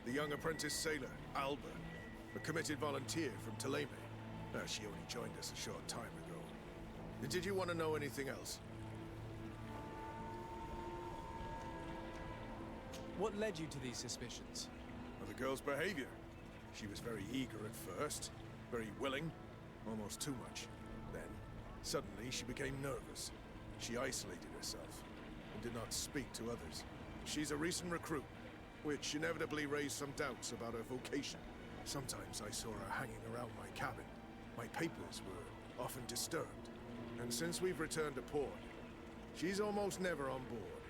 The young apprentice sailor, Alba. A committed volunteer from Thélème. She only joined us a short time ago. Did you want to know anything else? What led you to these suspicions? Well, the girl's behavior. She was very eager at first, very willing, almost too much. Then, suddenly, she became nervous. She isolated herself and did not speak to others. She's a recent recruit, which inevitably raised some doubts about her vocation. Sometimes I saw her hanging around my cabin. My papers were often disturbed. And since we've returned to port, she's almost never on board.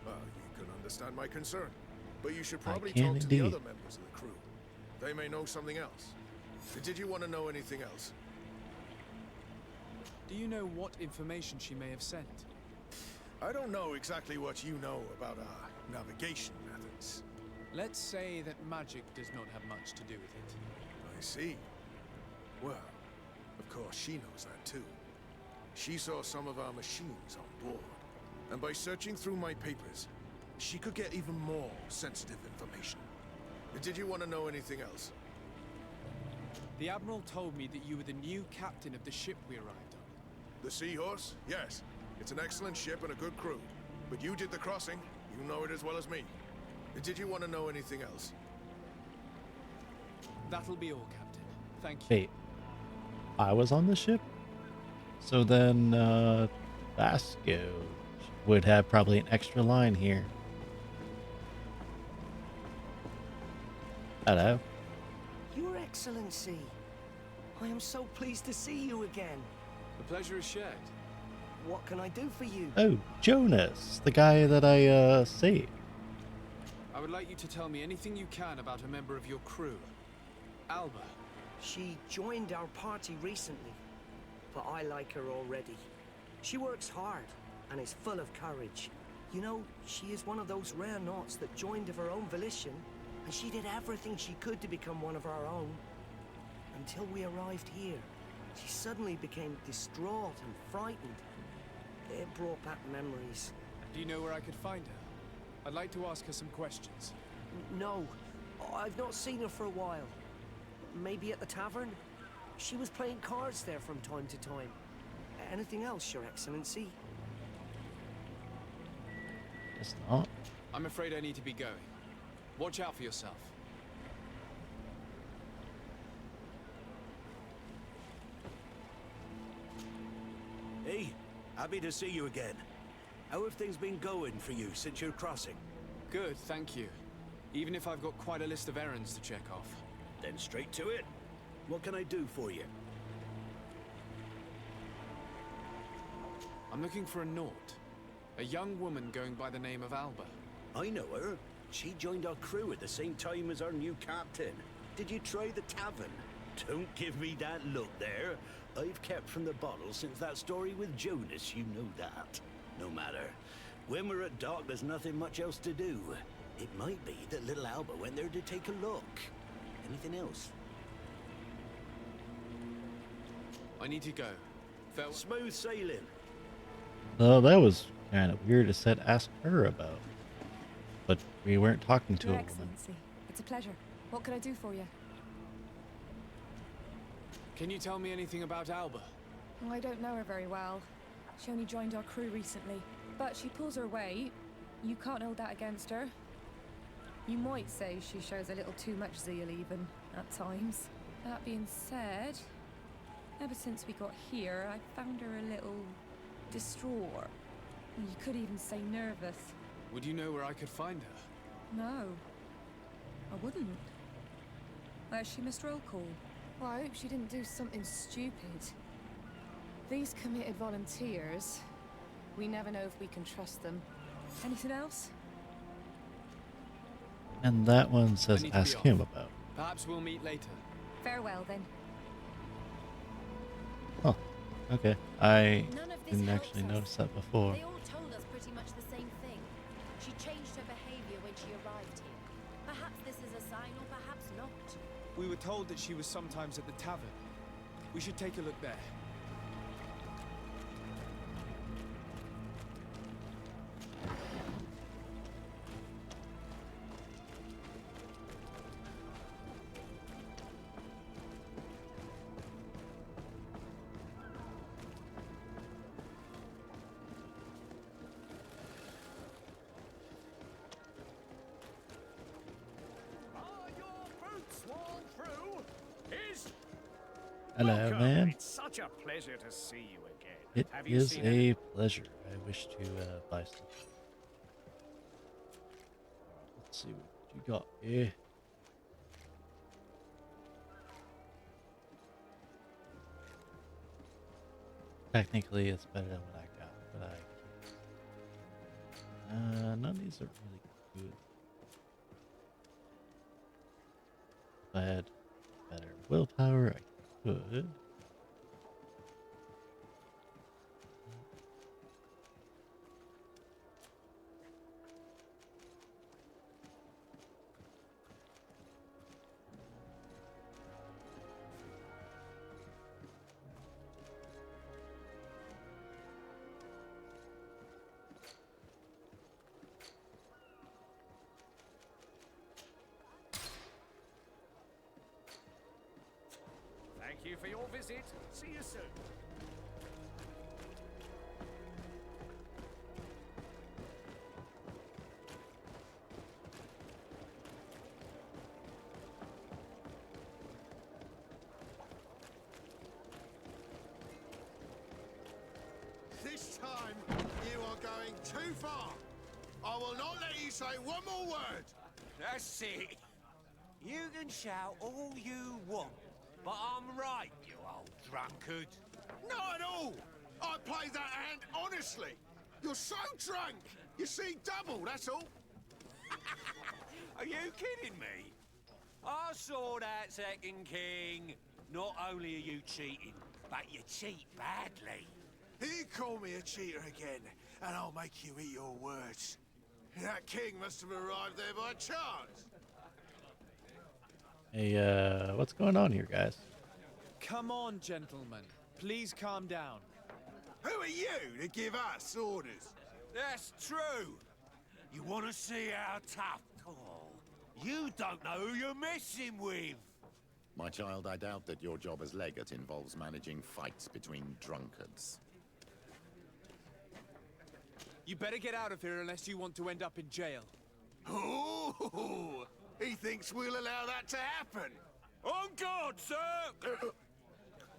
Well, you can understand my concern, but you should probably talk to the other members of the crew. They may know something else. Did you want to know anything else? Do you know what information she may have sent? I don't know exactly what you know about our navigation methods. Let's say that magic does not have much to do with it. I see. Well, of course she knows that too. She saw some of our machines on board. And by searching through my papers, she could get even more sensitive information. Did you want to know anything else? The Admiral told me that you were the new captain of the ship we arrived on. The Seahorse? Yes. It's an excellent ship and a good crew. But you did the crossing. You know it as well as me. Did you want to know anything else? That'll be all, Captain. Thank you. Wait, I was on the ship? So then, Vasco would have probably an extra line here. Hello. Your Excellency, I am so pleased to see you again. The pleasure is shared. What can I do for you? Oh, Jonas, the guy that I saved. I would like you to tell me anything you can about a member of your crew. Alba. She joined our party recently, but I like her already. She works hard and is full of courage. You know, she is one of those rare knots that joined of her own volition, and she did everything she could to become one of our own. Until we arrived here, she suddenly became distraught and frightened. It brought back memories. Do you know where I could find her? I'd like to ask her some questions. No, I've not seen her for a while. Maybe at the tavern? She was playing cards there from time to time. Anything else, Your Excellency? It's not. I'm afraid I need to be going. Watch out for yourself. Hey, happy to see you again. How have things been going for you since your crossing? Good, thank you. Even if I've got quite a list of errands to check off. Then straight to it. What can I do for you? I'm looking for a Naut. A young woman going by the name of Alba. I know her. She joined our crew at the same time as our new captain. Did you try the tavern? Don't give me that look there. I've kept from the bottle since that story with Jonas, you know that. No matter. When we're at dock, there's nothing much else to do. It might be that little Alba went there to take a look. Anything else? I need to go. Smooth sailing. Oh, that was kind of weird to ask her about. But we weren't talking to Your a woman. Excellency, it's a pleasure. What can I do for you? Can you tell me anything about Alba? Oh, I don't know her very well. She only joined our crew recently. But she pulls her weight. You can't hold that against her. You might say she shows a little too much zeal even, at times. That being said, ever since we got here, I found her a little distraught. You could even say nervous. Would you know where I could find her? No, I wouldn't. Where's she missed roll call? Well, I hope she didn't do something stupid. These committed volunteers, we never know if we can trust them. Anything else? And that one says ask him about. Perhaps we'll meet later. Farewell, then. Oh, okay. I didn't actually notice that before. They all told us pretty much the same thing. She changed her behavior when she arrived here. Perhaps this is a sign, or perhaps not. We were told that she was sometimes at the tavern. We should take a look there. Hello, Welcome. man. It's such a pleasure to see you again. It Have you is seen a pleasure. I wish to buy stuff. Let's see what you got here. Technically, it's better than what I got, but I can't. None of these are really good. If I had better willpower, I could. Thank you for your visit. See you soon. This time, you are going too far. I will not let you say one more word. That's it. You can shout all you want, but I'm right, you old drunkard. Not at all. I played that hand honestly. You're so drunk. You see double, that's all. Are you kidding me? I saw that second king. Not only are you cheating, but you cheat badly. You call me a cheater again, and I'll make you eat your words. That king must have arrived there by chance. Hey, what's going on here, guys? Come on, gentlemen. Please calm down. Who are you to give us orders? That's true. You want to see how tough? Oh, you don't know who you're messing with. My child, I doubt that your job as legate involves managing fights between drunkards. You better get out of here unless you want to end up in jail. Ooh, he thinks we'll allow that to happen. On guard, sir!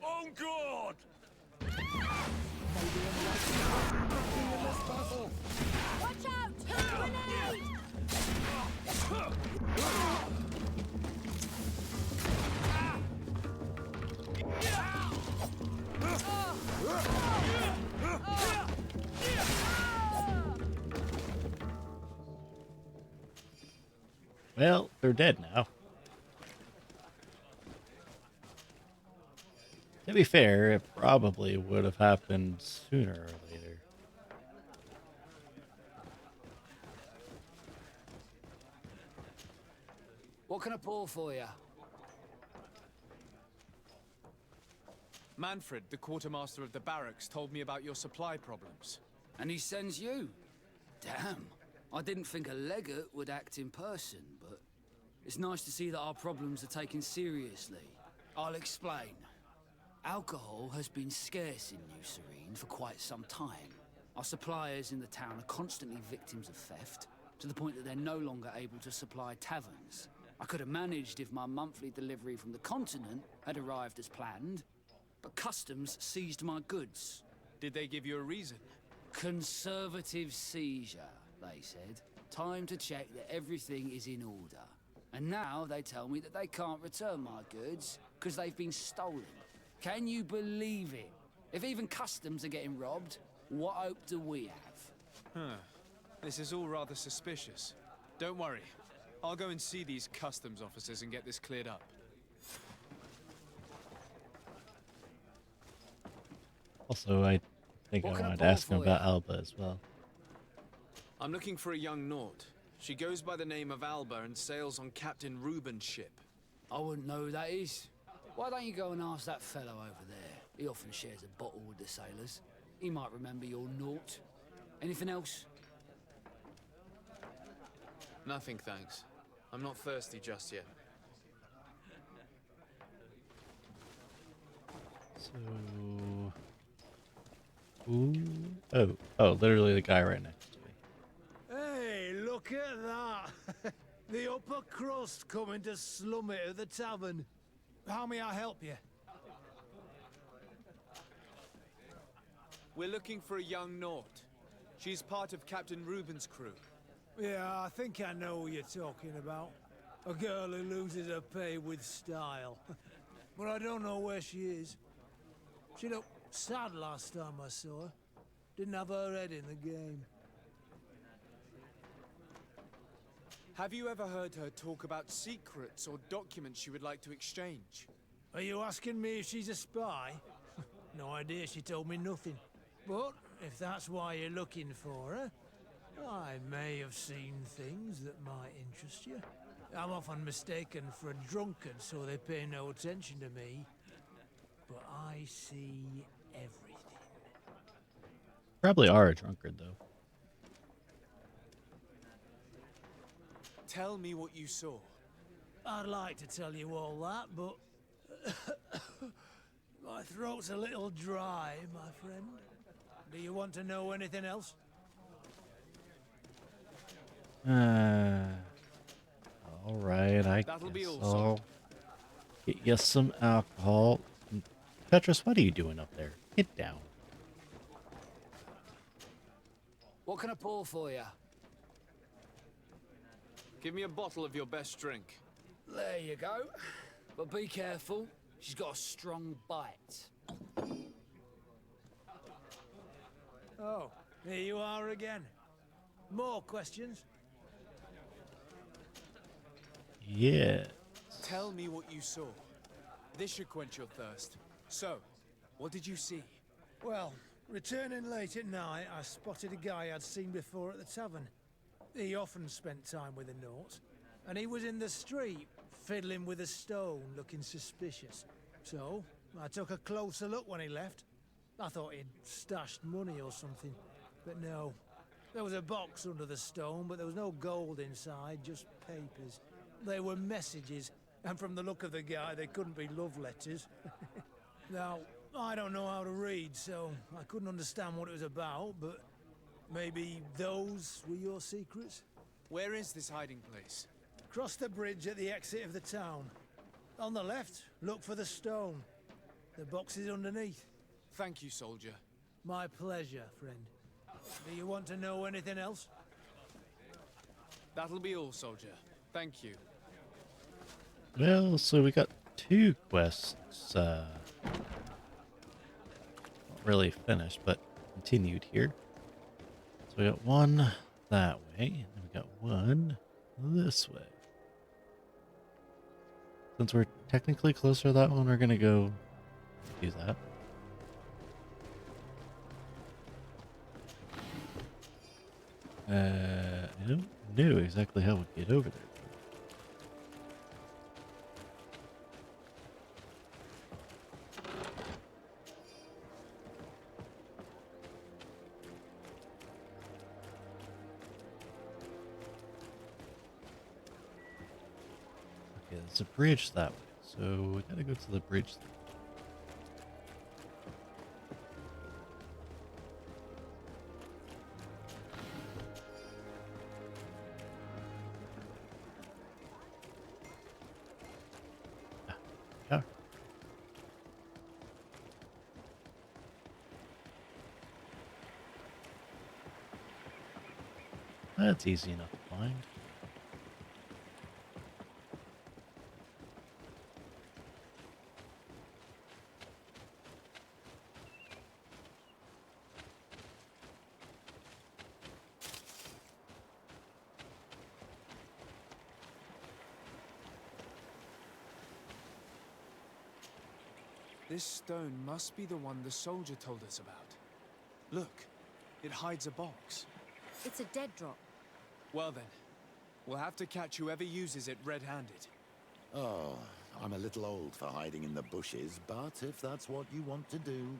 On guard! Watch out! Grenade! Well, they're dead now. To be fair, it probably would have happened sooner or later. What can I pour for you? Manfred, the quartermaster of the barracks, told me about your supply problems. And he sends you? Damn. I didn't think a legate would act in person, but it's nice to see that our problems are taken seriously. I'll explain. Alcohol has been scarce in New Serene for quite some time. Our suppliers in the town are constantly victims of theft, to the point that they're no longer able to supply taverns. I could have managed if my monthly delivery from the continent had arrived as planned, but customs seized my goods. Did they give you a reason? Conservative seizure, they said. Time to check that everything is in order. And now they tell me that they can't return my goods because they've been stolen. Can you believe it? If even customs are getting robbed, what hope do we have? Huh. This is all rather suspicious. Don't worry. I'll go and see these customs officers and get this cleared up. Also, I think I wanted to ask him about Alba as well. I'm looking for a young Naut. She goes by the name of Alba and sails on Captain Reuben's ship. I wouldn't know who that is. Why don't you go and ask that fellow over there? He often shares a bottle with the sailors. He might remember your Naut. Anything else? Nothing, thanks. I'm not thirsty just yet. So... Ooh. Oh, literally the guy right next to me. Hey, look at that! The upper crust coming to slum it at the tavern. How may I help you? We're looking for a young Naut. She's part of Captain Reuben's crew. Yeah, I think I know who you're talking about. A girl who loses her pay with style. But I don't know where she is. She looked sad last time I saw her. Didn't have her head in the game. Have you ever heard her talk about secrets or documents she would like to exchange? Are you asking me if she's a spy? No idea, she told me nothing. But if that's why you're looking for her, I may have seen things that might interest you. I'm often mistaken for a drunkard, so they pay no attention to me. But I see everything. Probably are a drunkard, though. Tell me what you saw. I'd like to tell you all that, but my throat's a little dry, my friend. Do you want to know anything else? All right, I That'll guess be all, I'll get you some alcohol. Petrus, what are you doing up there? Get down. What can I pour for you? Give me a bottle of your best drink. There you go. But be careful. She's got a strong bite. Oh, here you are again. More questions? Yeah. Tell me what you saw. This should quench your thirst. So, what did you see? Well, returning late at night, I spotted a guy I'd seen before at the tavern. He often spent time with a Naut, and he was in the street, fiddling with a stone, looking suspicious. So, I took a closer look when he left. I thought he'd stashed money or something, but no. There was a box under the stone, but there was no gold inside, just papers. They were messages, and from the look of the guy, they couldn't be love letters. Now, I don't know how to read, so I couldn't understand what it was about, but maybe those were your secrets? Where is this hiding place? Cross the bridge at the exit of the town. On the left, look for the stone. The box is underneath. Thank you, soldier. My pleasure, friend. Do you want to know anything else? That'll be all, soldier. Thank you. Well, so we got 2 quests, not really finished, but continued here. So we got one that way, and then we got one this way. Since we're technically closer to that one, we're gonna go do that. I don't know exactly how we get over there. Okay, there's a bridge that way, so we gotta go to the bridge. Yeah. That's easy enough to find. This stone must be the one the soldier told us about. Look, it hides a box. It's a dead drop. Well then, we'll have to catch whoever uses it red-handed. Oh, I'm a little old for hiding in the bushes, but if that's what you want to do...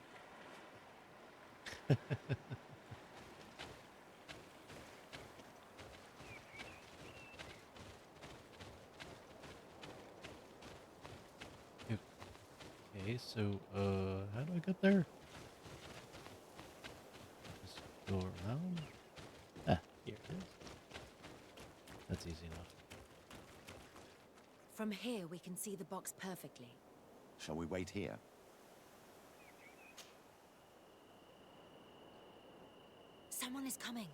Okay, so, how do I get there? Just go around? Ah, here it is. That's easy enough. From here, we can see the box perfectly. Shall we wait here? coming.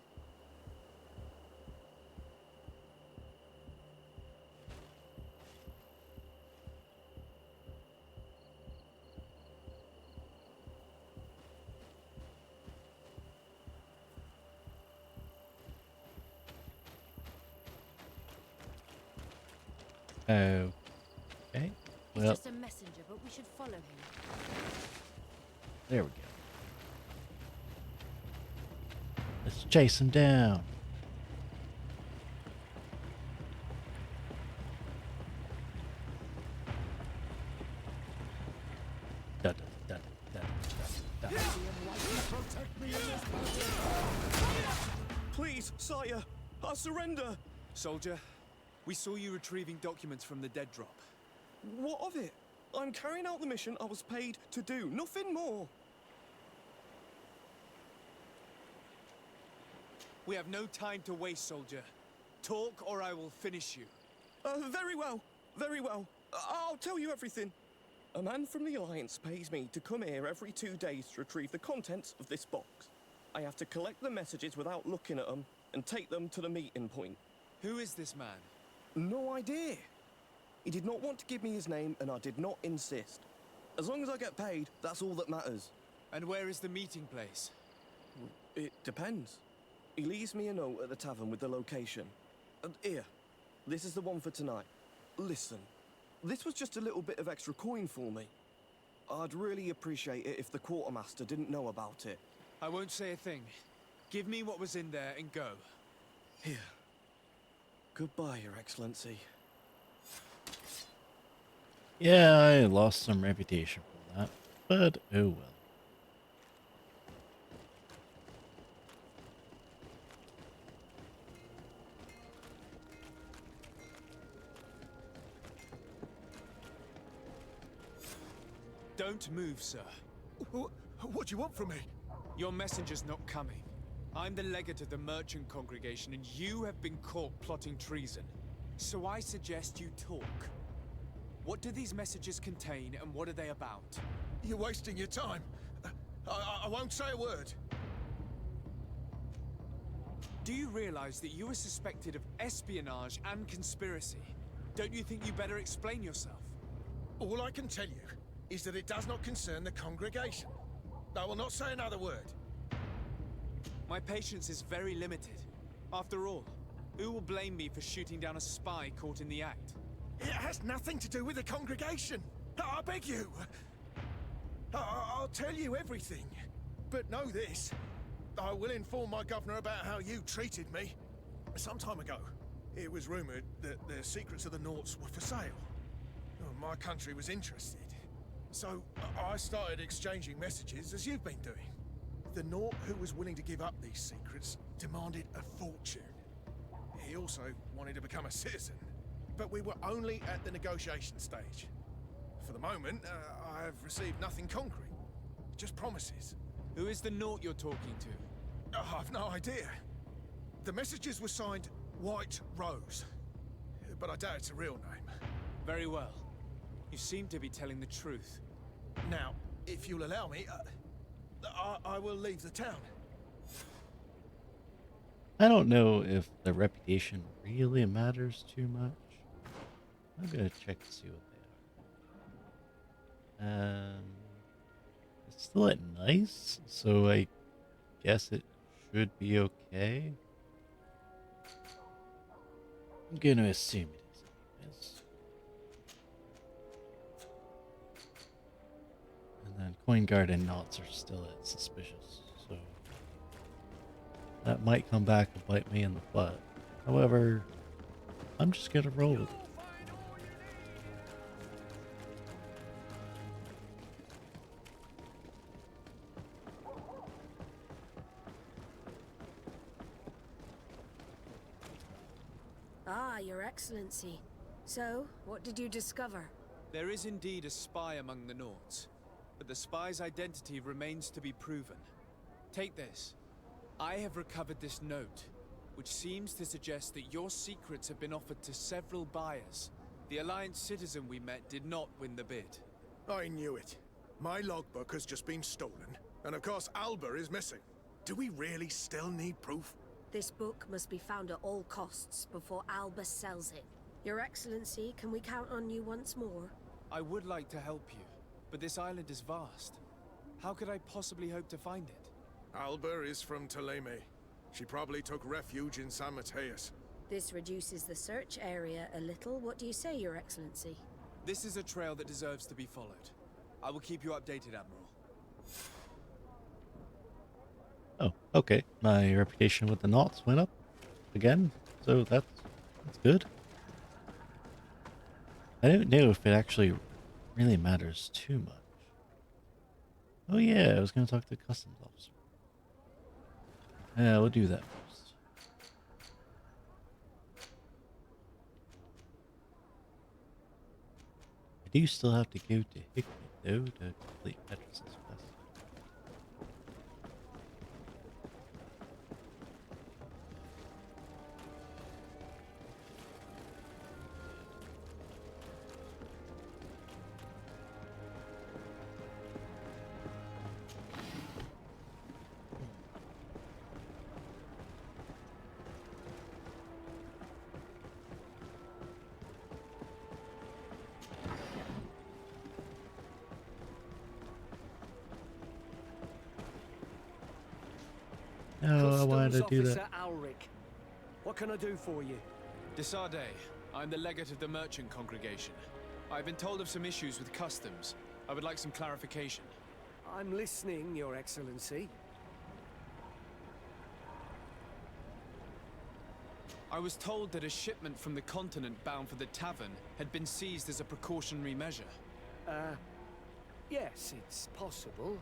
Okay. He's Well, just a messenger, but we should follow him. there we go. Let's chase him down. Da, da, da, da, da, da. Please, sire, I surrender. Soldier, we saw you retrieving documents from the dead drop. What of it? I'm carrying out the mission I was paid to do, nothing more. We have no time to waste, soldier. Talk or I will finish you. Very well, very well. I'll tell you everything. A man from the Alliance pays me to come here every 2 days to retrieve the contents of this box. I have to collect the messages without looking at them and take them to the meeting point. Who is this man? No idea. He did not want to give me his name, and I did not insist. As long as I get paid, that's all that matters. And where is the meeting place? It depends. He leaves me a note at the tavern with the location. And here, this is the one for tonight. Listen, this was just a little bit of extra coin for me. I'd really appreciate it if the quartermaster didn't know about it. I won't say a thing. Give me what was in there and go. Here. Goodbye, Your Excellency. Yeah, I lost some reputation from that, but oh well. Don't move, sir. What do you want from me? Your messenger's not coming. I'm the legate of the merchant congregation, and you have been caught plotting treason. So I suggest you talk. What do these messages contain, and what are they about? You're wasting your time. I won't say a word. Do you realize that you are suspected of espionage and conspiracy? Don't you think you better explain yourself? All I can tell you is that it does not concern the congregation. I will not say another word. My patience is very limited. After all, who will blame me for shooting down a spy caught in the act? It has nothing to do with the congregation. I beg you. I'll tell you everything. But know this. I will inform my governor about how you treated me. Some time ago, it was rumored that the secrets of the Nauts were for sale. My country was interested. So I started exchanging messages as you've been doing. The Naut who was willing to give up these secrets demanded a fortune. He also wanted to become a citizen. But we were only at the negotiation stage. For the moment, I have received nothing concrete. Just promises. Who is the Naut you're talking to? I've no idea. The messages were signed White Rose. But I doubt it's a real name. Very well. You seem to be telling the truth. Now, if you'll allow me, I will leave the town. I don't know if the reputation really matters too much. I'm gonna check to see what they are. It's still at nice, so I guess it should be okay. I'm gonna assume it is. Anyways. And then Coin Guard and Knots are still at suspicious, so that might come back and bite me in the butt. However, I'm just gonna roll with it. Ah, Your Excellency. So, what did you discover? There is indeed a spy among the Nauts, but the spy's identity remains to be proven. Take this. I have recovered this note, which seems to suggest that your secrets have been offered to several buyers. The Alliance citizen we met did not win the bid. I knew it. My logbook has just been stolen, and of course Alba is missing. Do we really still need proof? This book must be found at all costs before Albus sells it. Your Excellency, can we count on you once more? I would like to help you, but this island is vast. How could I possibly hope to find it? Alba is from Thélème. She probably took refuge in San Mateus. This reduces the search area a little. What do you say, Your Excellency? This is a trail that deserves to be followed. I will keep you updated, Admiral. Oh, okay. My reputation with the knots went up again, so that's good. I don't know if it actually really matters too much. Oh yeah, I was going to talk to the customs officer. Yeah, we'll do that first. I do still have to go to Hickman though to complete Petrus's quest. No, I wanted to do that. Alric. What can I do for you? Desarde, I'm the legate of the merchant congregation. I've been told of some issues with customs. I would like some clarification. I'm listening, Your Excellency. I was told that a shipment from the continent bound for the tavern had been seized as a precautionary measure. Yes, it's possible.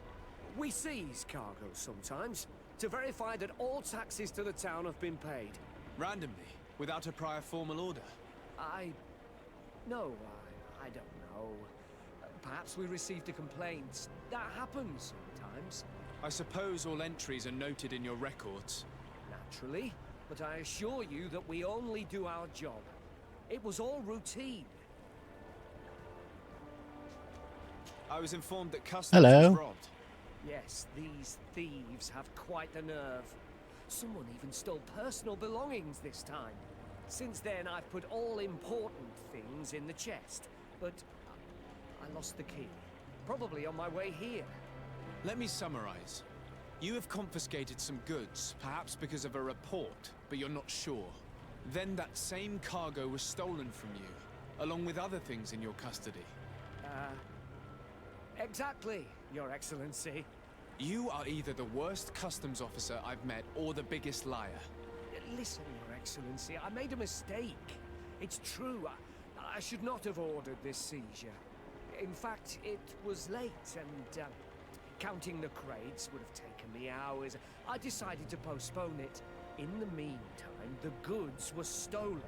We seize cargo sometimes, to verify that all taxes to the town have been paid. Randomly, without a prior formal order? No, I don't know. Perhaps we received a complaint. That happens sometimes. I suppose all entries are noted in your records. Naturally, but I assure you that we only do our job. It was all routine. I was informed that customs was robbed. Yes, these thieves have quite the nerve. Someone even stole personal belongings this time. Since then, I've put all important things in the chest, but I lost the key. Probably on my way here. Let me summarize. You have confiscated some goods, perhaps because of a report, but you're not sure. Then that same cargo was stolen from you, along with other things in your custody. Exactly, Your Excellency. You are either the worst customs officer I've met or the biggest liar. Listen, Your Excellency, I made a mistake. It's true. I should not have ordered this seizure. In fact, it was late and counting the crates would have taken me hours. I decided to postpone it. In the meantime, the goods were stolen.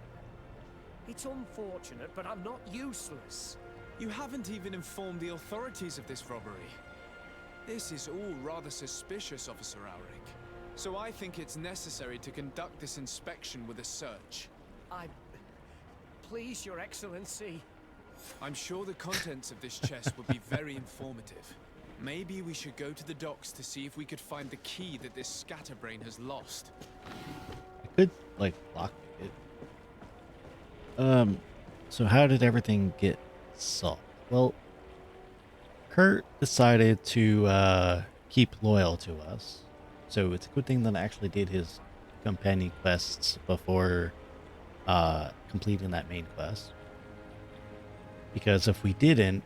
It's unfortunate, but I'm not useless. You haven't even informed the authorities of this robbery. This is all rather suspicious, Officer Alric. So I think it's necessary to conduct this inspection with a search. Please, Your Excellency. I'm sure the contents of this chest would be very informative. Maybe we should go to the docks to see if we could find the key that this scatterbrain has lost. I could, like, lock it. So how did everything get solved? Well, Kurt decided to keep loyal to us. So it's a good thing that I actually did his companion quests before completing that main quest. Because if we didn't,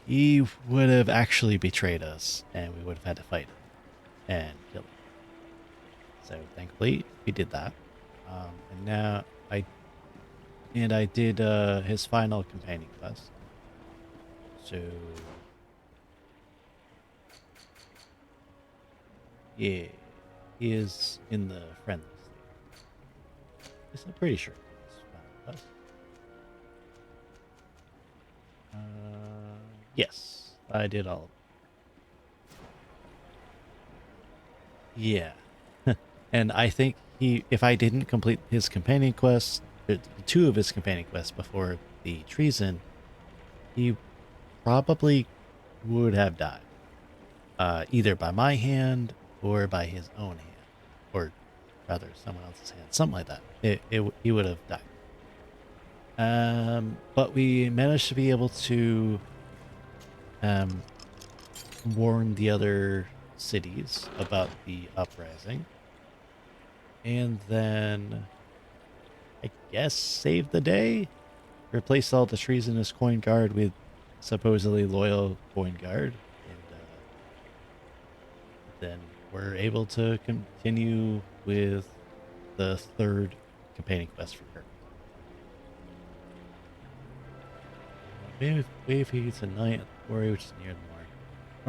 he would have actually betrayed us, and we would have had to fight him and kill him. So thankfully, we did that. And now I did his final companion quest. So yeah, he is in the friend list. Yes, I'm pretty sure it's final quest. Yes, I did all of them. Yeah. And I think if I didn't complete his companion quest, two of his companion quests before the treason, he probably would have died. Either by my hand or by his own hand, or rather someone else's hand, something like that. He would have died. But we managed to be able to warn the other cities about the uprising, and then I guess save the day. Replace all the treasonous coin guard with supposedly loyal coin guard, and then we're able to continue with the third companion quest for her. Wave here tonight at the quarry, which is near the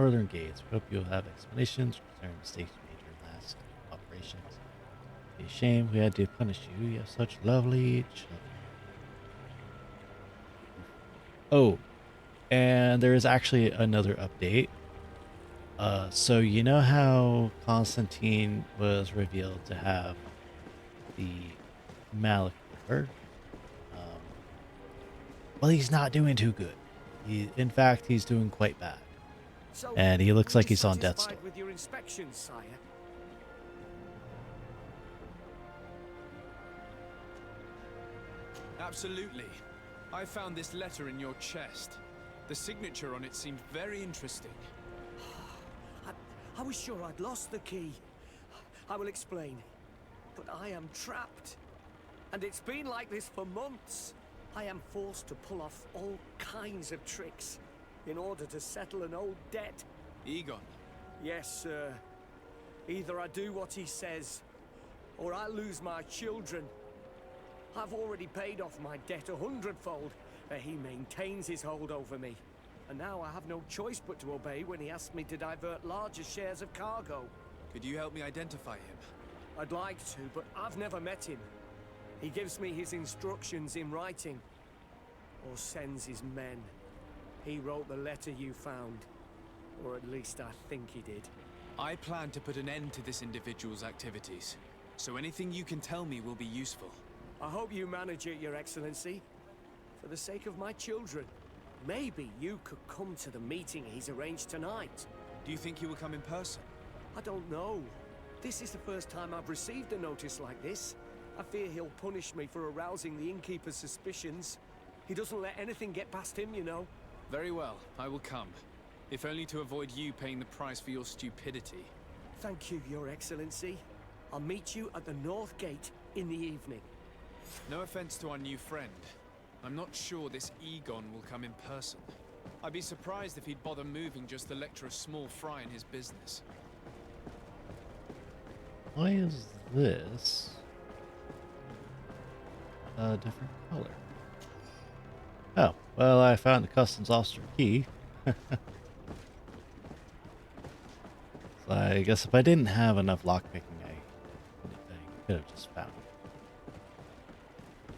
northern gates. We hope you'll have explanations concerning mistakes you made during last operations. It's a shame we had to punish you. You have such lovely children. Oh, and there is actually another update. So you know how Constantine was revealed to have the Malachor? Well, he's not doing too good. In fact, he's doing quite bad. So, And he looks like are you he's on death's satisfied door. with your inspection, sire? Absolutely. I found this letter in your chest. The signature on it seemed very interesting. I was sure I'd lost the key. I will explain. But I am trapped. And it's been like this for months. I am forced to pull off all kinds of tricks in order to settle an old debt. Egon. Yes, sir. Either I do what he says, or I lose my children. I've already paid off my debt 100-fold, but he maintains his hold over me. And now I have no choice but to obey when he asks me to divert larger shares of cargo. Could you help me identify him? I'd like to, but I've never met him. He gives me his instructions in writing, or sends his men. He wrote the letter you found, or at least I think he did. I plan to put an end to this individual's activities, so anything you can tell me will be useful. I hope you manage it, Your Excellency. For the sake of my children, maybe you could come to the meeting he's arranged tonight. Do you think he will come in person? I don't know. This is the first time I've received a notice like this. I fear he'll punish me for arousing the innkeeper's suspicions. He doesn't let anything get past him, you know. Very well, I will come. If only to avoid you paying the price for your stupidity. Thank you, Your Excellency. I'll meet you at the North Gate in the evening. No offense to our new friend. I'm not sure this Egon will come in person. I'd be surprised if he'd bother moving just to lecture a small fry in his business. Why is this a different color? Oh, well, I found the customs officer key. So I guess if I didn't have enough lockpicking, I could have just found it.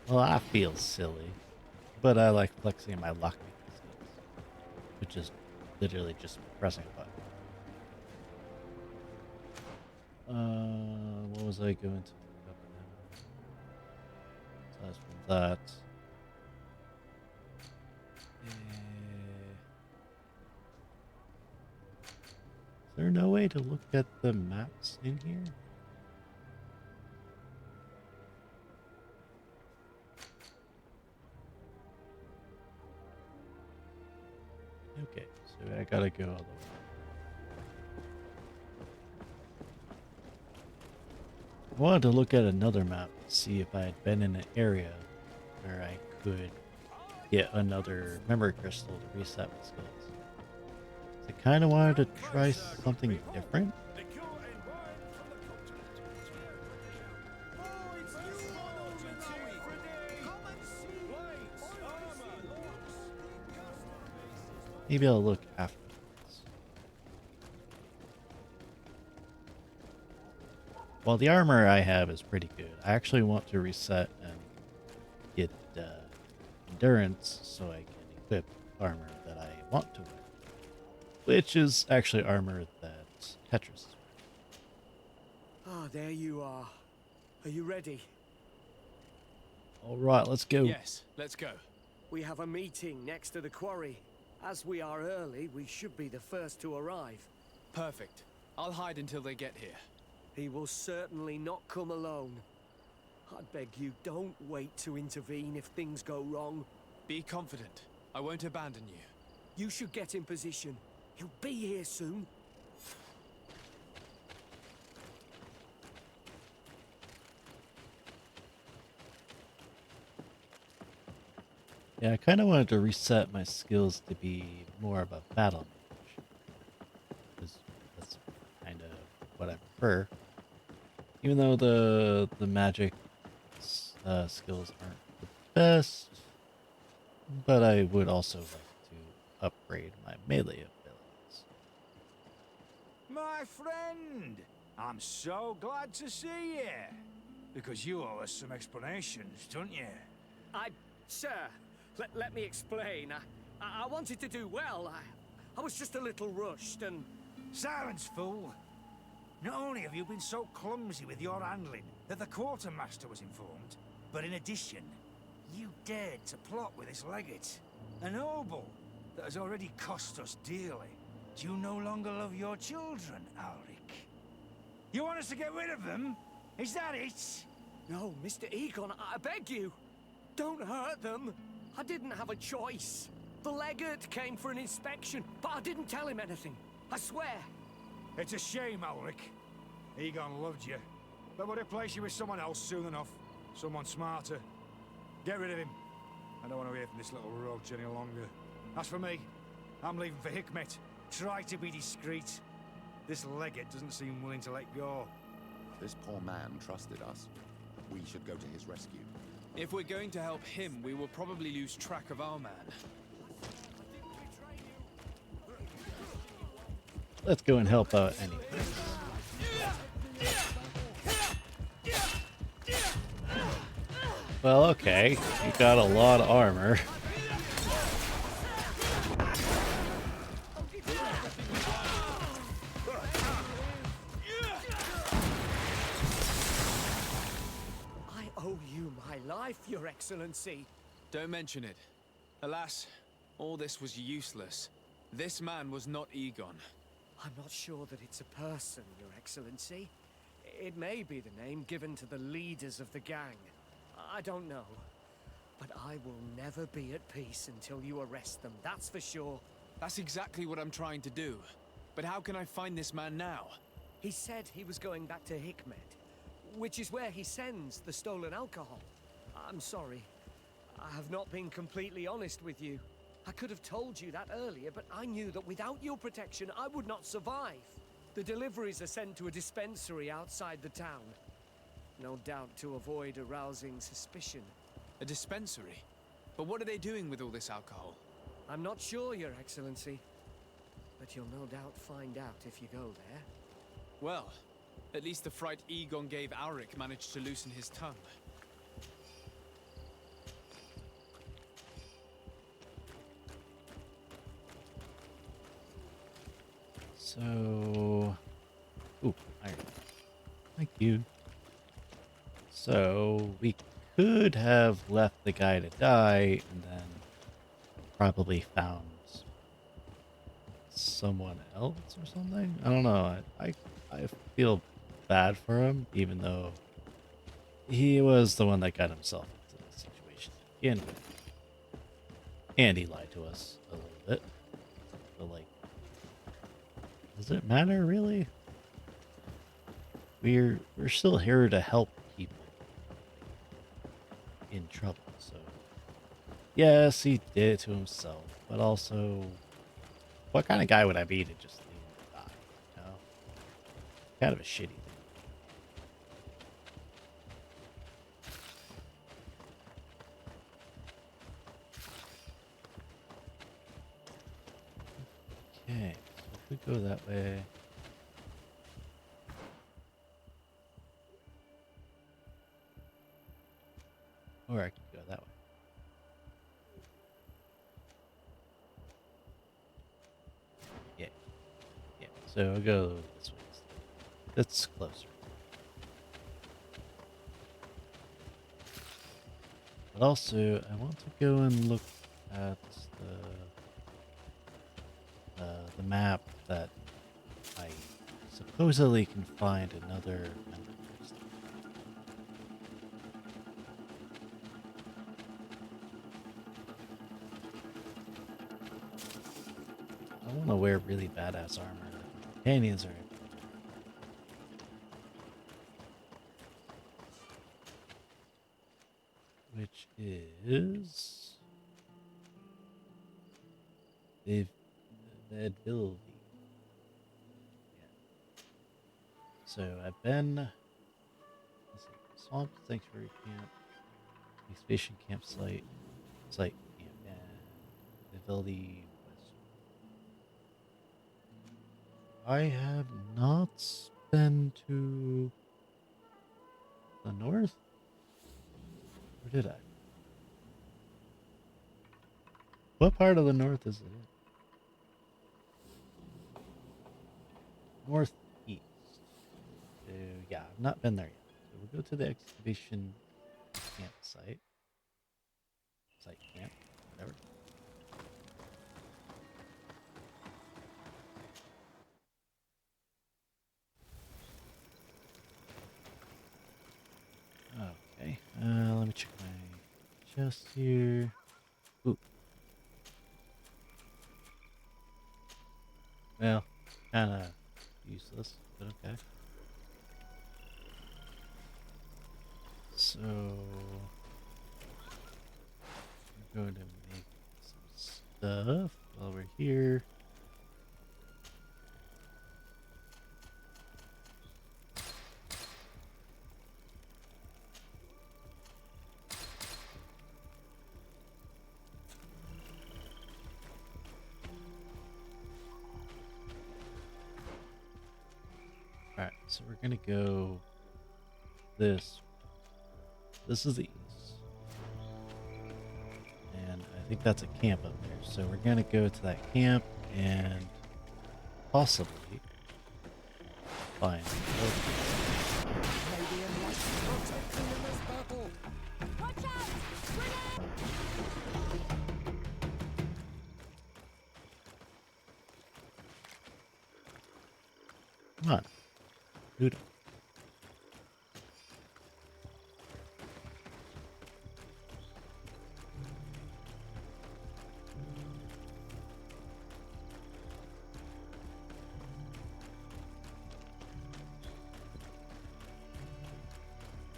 Well, I feel silly, but I like flexing my lockpicking skills, which is literally just pressing a button. What was I going to look up now? Aside from that. Is there no way to look at the maps in here? Okay, so I gotta go all the way. I wanted to look at another map to see if I had been in an area where I could get another memory crystal to reset my skills. I kind of wanted to try something different. Maybe I'll look afterwards. Well, the armor I have is pretty good. I actually want to reset and get endurance so I can equip armor that I want to wear. Which is actually armor that Tetris is wearing. Ah, there you are. Are you ready? Alright, let's go. Yes, let's go. We have a meeting next to the quarry. As we are early, we should be the first to arrive. Perfect. I'll hide until they get here. He will certainly not come alone. I beg you, don't wait to intervene if things go wrong. Be confident. I won't abandon you. You should get in position. He'll be here soon. Yeah, I kind of wanted to reset my skills to be more of a battle mage. Because that's kind of what I prefer. Even though the magic skills aren't the best, but I would also like to upgrade my melee abilities. My friend, I'm so glad to see you. Because you owe us some explanations, don't you? Sir, let me explain. I wanted to do well. I was just a little rushed and... Silence, fool. Not only have you been so clumsy with your handling that the quartermaster was informed, but in addition, you dared to plot with this legate. A noble that has already cost us dearly. Do you no longer love your children, Alric? You want us to get rid of them? Is that it? No, Mr. Egon, I beg you. Don't hurt them. I didn't have a choice. The legate came for an inspection, but I didn't tell him anything. I swear. It's a shame, Alric. Egon loved you, but would replace you with someone else soon enough. Someone smarter. Get rid of him. I don't want to hear from this little roach any longer. As for me, I'm leaving for Hikmet. Try to be discreet. This legate doesn't seem willing to let go. This poor man trusted us. We should go to his rescue. If we're going to help him, we will probably lose track of our man. Let's go and help out anyway. Well, okay. You got a lot of armor. I owe you my life, Your Excellency. Don't mention it. Alas, all this was useless. This man was not Egon. I'm not sure that it's a person, Your Excellency. It may be the name given to the leaders of the gang. I don't know. But I will never be at peace until you arrest them, that's for sure. That's exactly what I'm trying to do. But how can I find this man now? He said he was going back to Hikmet, which is where he sends the stolen alcohol. I'm sorry. I have not been completely honest with you. I could have told you that earlier, but I knew that without your protection, I would not survive. The deliveries are sent to a dispensary outside the town. No doubt to avoid arousing suspicion. A dispensary? But what are they doing with all this alcohol? I'm not sure, Your Excellency. But you'll no doubt find out if you go there. Well, at least the fright Egon gave Auric managed to loosen his tongue. So... Ooh, iron. Thank you. So, we could have left the guy to die and then probably found someone else or something. I don't know. I feel bad for him, even though he was the one that got himself into the situation to begin with. And he lied to us a little bit. But, like, does it matter, really? We're still here to help people in trouble, so... Yes, he did it to himself, but also... What kind of guy would I be to just leave him to die, you know? Kind of a shitty thing. Okay, so if we go that way... Or I could go that way. Yeah. Yeah, so I'll go this way. That's closer. But also, I want to go and look at the map that I supposedly can find another member first. I want to wear really badass armor. Companions are. Which is Vtuber. Yeah. So I've been. Let's see, Swamp Sanctuary Camp, Expedition Campsite, Site Camp, and Vtuber West. I have not been to the north. Or did I? What part of the north is it in? Northeast. So yeah, I've not been there yet. So we'll go to the excavation campsite. Site camp, whatever. Okay, let me check my chest here. Ooh. Well, kind of useless, but okay. So, we're going to make some stuff while we're here. Alright, so we're gonna go this. This is the east. And I think that's a camp up there. So we're gonna go to that camp and possibly find Come on. Dude.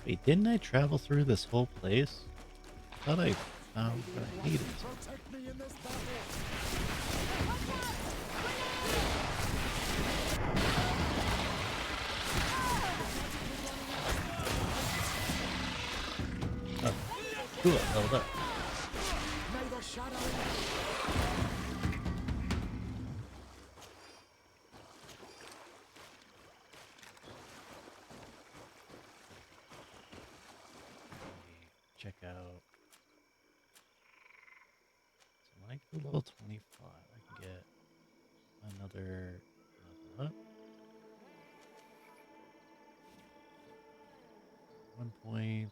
Wait, didn't I travel through this whole place? I thought I found what I needed. Oh, cool, held up. Check out. So when I go level 25, I can get another level up. 1 point.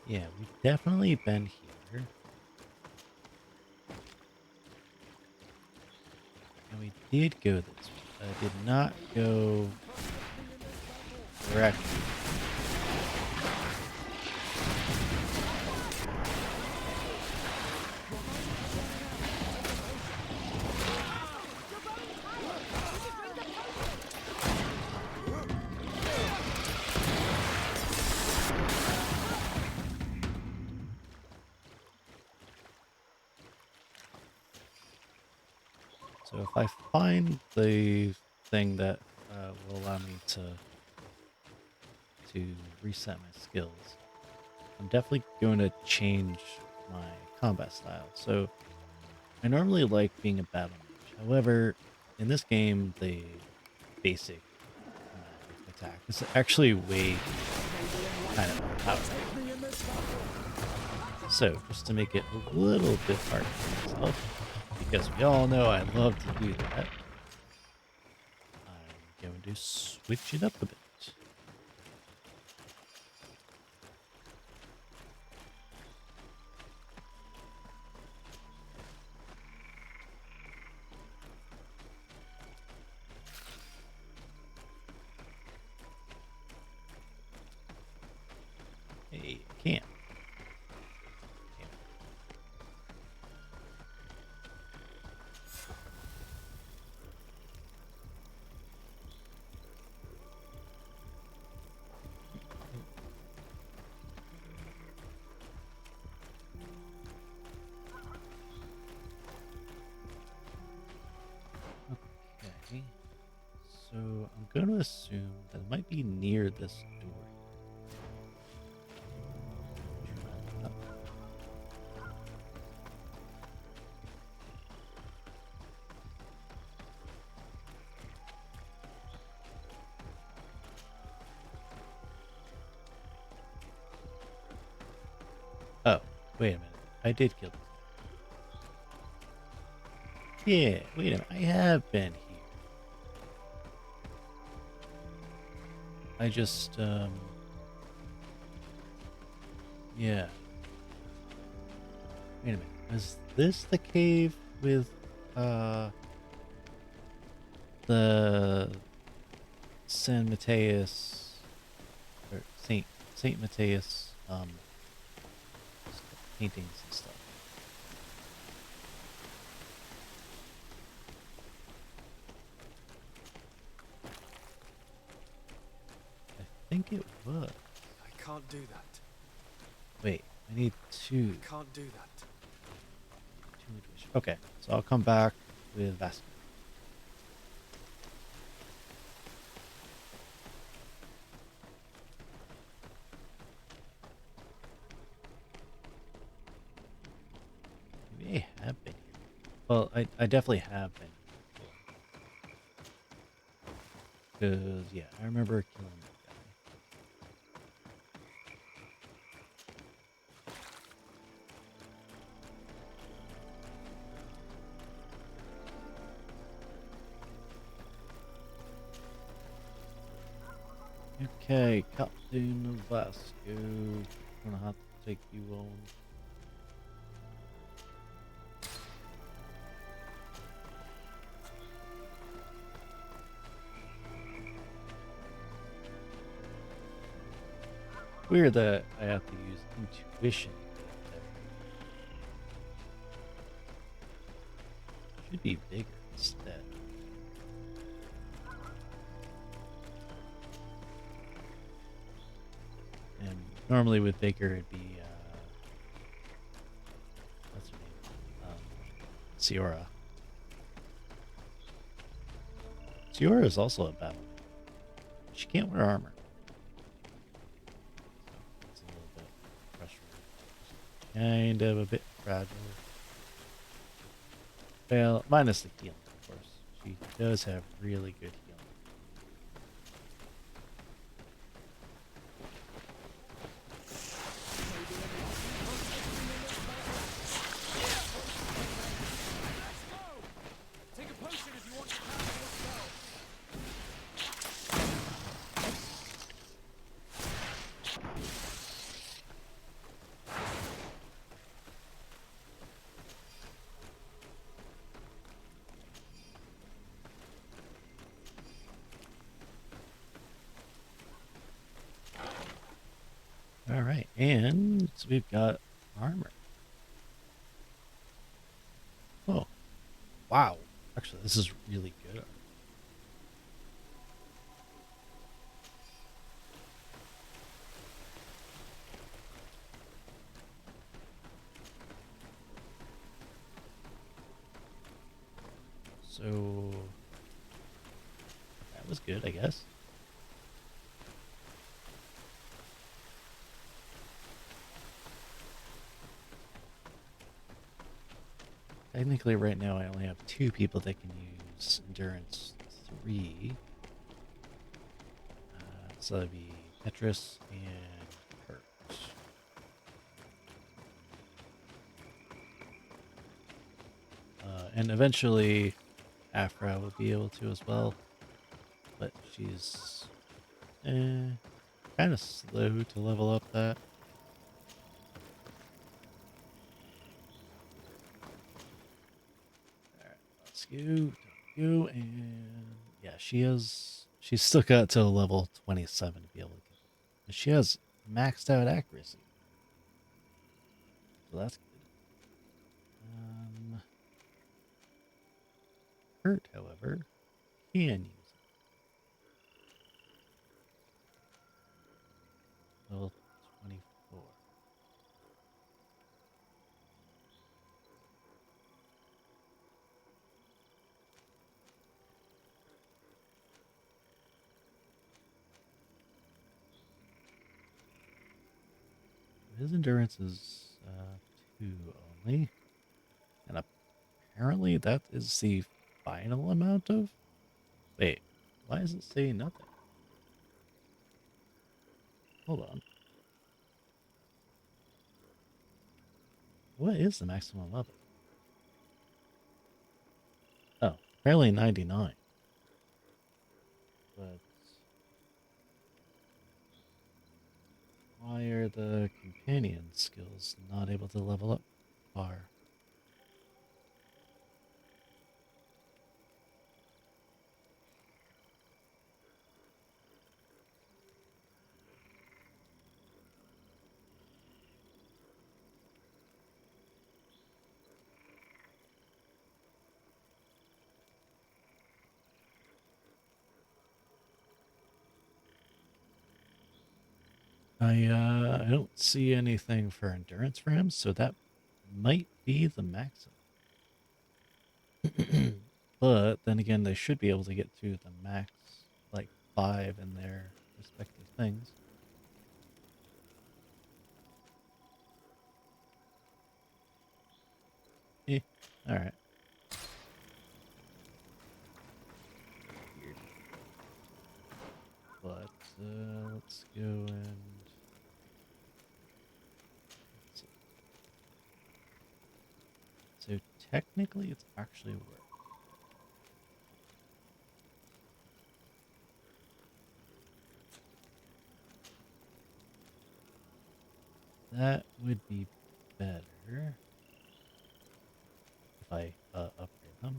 Yeah, we've definitely been here. And we did go this way. I did not go correctly. So if I find the thing that will allow me to reset my skills, I'm definitely going to change my combat style. So I normally like being a battle mage. However, in this game, the basic attack is actually way kind of powerful. So, just to make it a little bit harder for myself, because we all know I love to do that, I'm going to switch it up a bit. Hey, I can't. Okay. So I'm going to assume that it might be near this door. Oh, wait a minute. I did kill this. Yeah, wait a minute. I have been here. I just, yeah. Wait a minute. Is this the cave with, the San Mateus, or Saint Mateus, paintings and stuff? I think it was. I can't do that. Wait, I need two. I can't do that. Two intuition. Okay, so I'll come back with Vasco. We may have been here. Well, I definitely have been here. Because, yeah, I remember killing that guy. Okay, Captain Vasco. Gonna have to take you on. Weird that I have to use intuition. Should be bigger instead. And normally with bigger it'd be what's her name? Ciora. Ciora is also a battle. She can't wear armor. It's a little bit frustrating. Kind of a bit fragile. Well, minus the healing, of course. She does have really good healing. Take a potion if you want to power yourself. All right, and we've got armor. Oh, wow. Actually, this is really good. So that was good, I guess. Technically, right now, I only have 2 people that can use Endurance 3. So that'd be Petrus and Kurt. and eventually Afra will be able to as well. But she's kind of slow to level up that. Alright, let's go, and yeah, she's still got to level 27 to be able to get it. And she has maxed out accuracy. So that's good. Hurt, however, can use it. Level 24. His endurance is 2 only. And apparently that is the final amount of... Wait, why does it say nothing? Hold on. What is the maximum level? Oh, apparently 99. But why are the companion skills not able to level up far? I don't see anything for endurance for him, so that might be the maximum. But then again, they should be able to get to the max, like 5 in their respective things. Eh, alright. Weird. But, let's go and... Let's see. So technically, it's actually worked. That would be better if I upgrade them.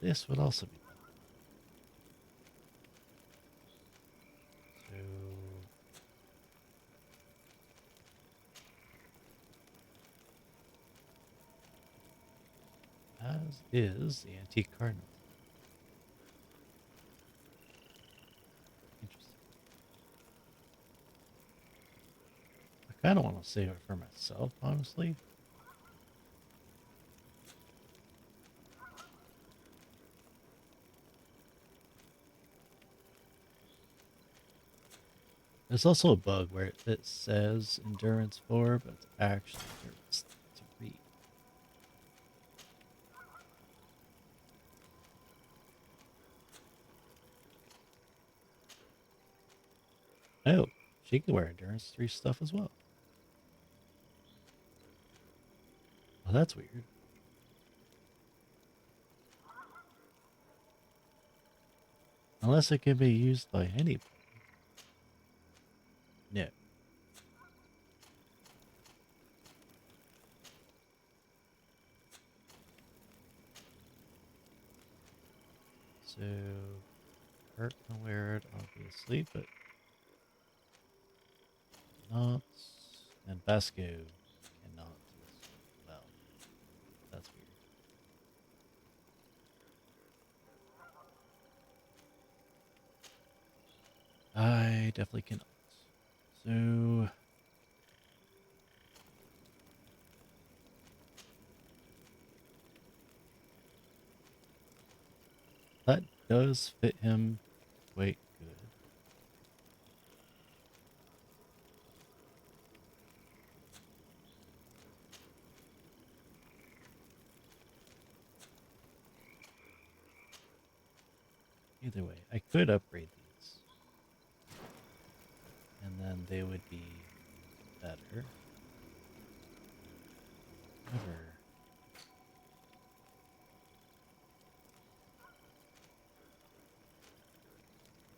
This would also be better. So as is the antique cardinal. Interesting. I kind of want to save it for myself, honestly. There's also a bug where it says endurance 4, but it's actually endurance 3. Oh, she can wear endurance 3 stuff as well. Oh, that's weird. Unless it can be used by anybody. No. So, Hurt can wear it, obviously, but not. And Basco cannot as well. That's weird. I definitely cannot. So, that does fit him quite good. Either way, I could upgrade these. And then they would be better. However,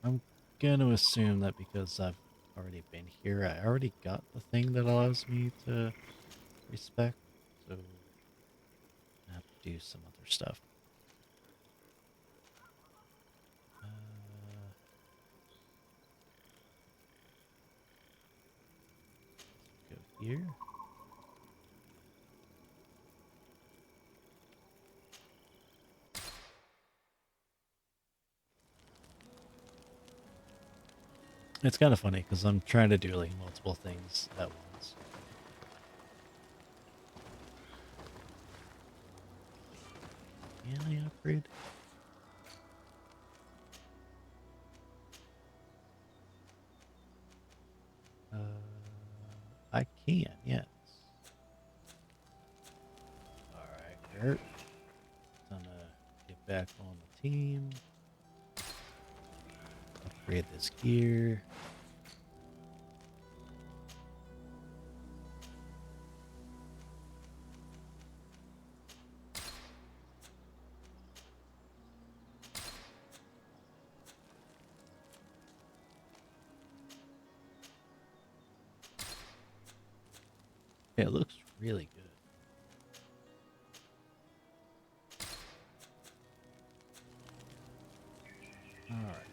I'm gonna assume that because I've already been here, I already got the thing that allows me to respect, so I have to do some other stuff. Go here. It's kind of funny because I'm trying to do like multiple things at once. Can I upgrade? I can, yes. Alright, Kurt. Gonna get back on the team. Upgrade this gear. Yeah, it looks really good. Alright.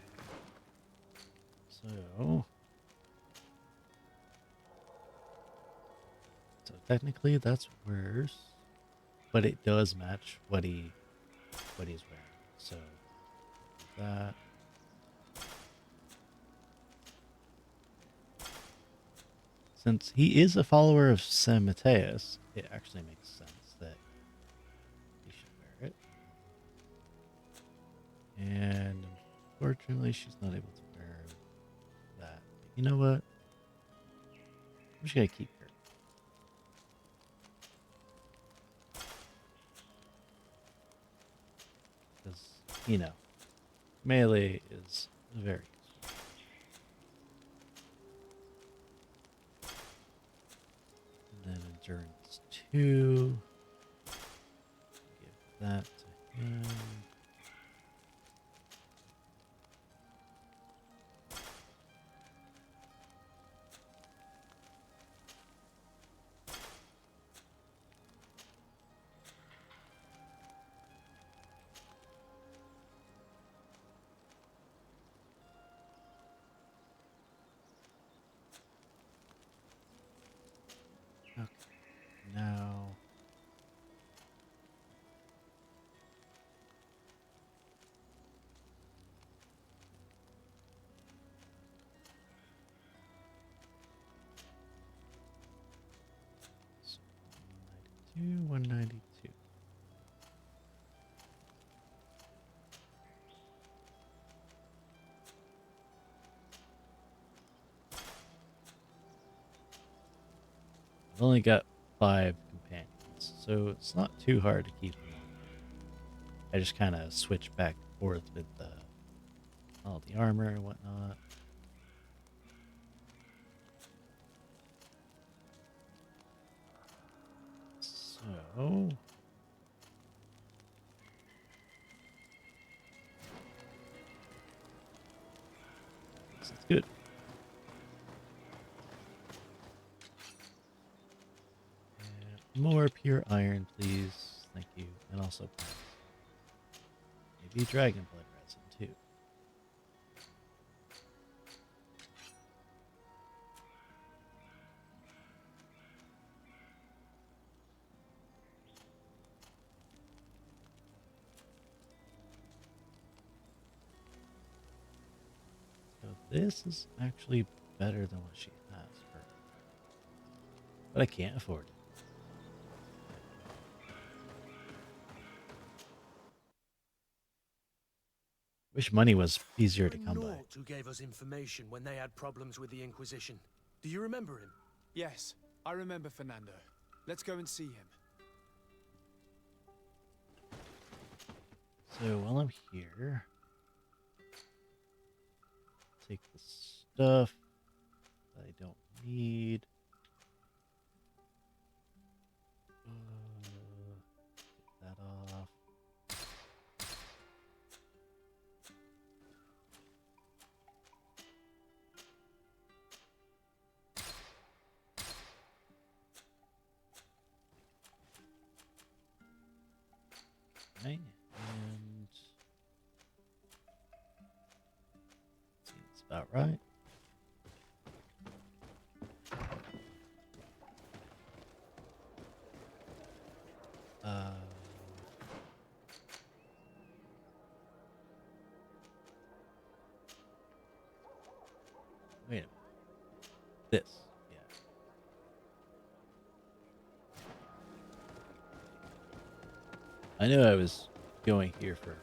So technically that's worse, but it does match what he's wearing. So that. Since he is a follower of San Mateus, it actually makes sense that he should wear it. And unfortunately, she's not able to wear that. But you know what? I'm just gonna keep her. Because, you know, melee is very useful. And then endurance 2. Give that to him. Okay, now so 192. I've only got 5 companions, so it's not too hard to keep them on. I just kind of switch back and forth with all the armor and whatnot. So this is good. And more pure iron, please. Thank you. And also maybe dragon blood resin too. So this is actually better than what she has for her. But I can't afford it. Wish money was easier to come by. Nort who gave us information when they had problems with the Inquisition. Do you remember him? Yes, I remember Fernando. Let's go and see him. So while I'm here, take the stuff that I don't need. Get that off. about right. Uh, Wait a minute. This, yeah. I knew I was going here for,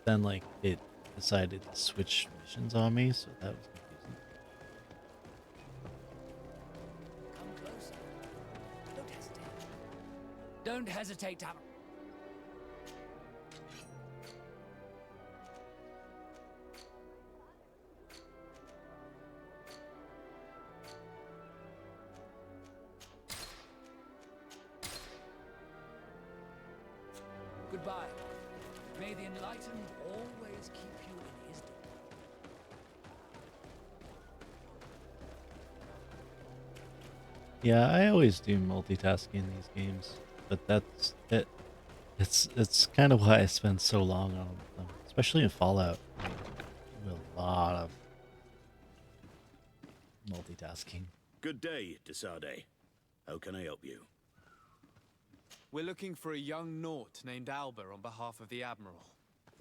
then like it decided to switch missions on me, so that was confusing. Come closer. Don't hesitate. Don't hesitate, Tavern. Goodbye. May the Enlightened always keep you in his door. Yeah, I always do multitasking in these games, but that's it. It's kind of why I spend so long on them, especially in Fallout. I do a lot of multitasking. Good day, Desade. How can I help you? We're looking for a young Naut named Alba on behalf of the Admiral.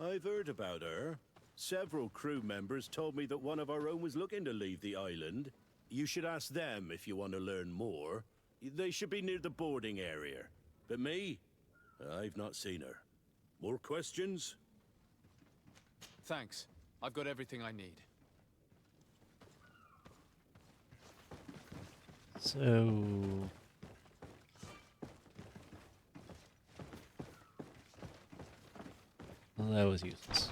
I've heard about her. Several crew members told me that one of our own was looking to leave the island. You should ask them if you want to learn more. They should be near the boarding area. But me? I've not seen her. More questions? Thanks. I've got everything I need. So well, that was useless.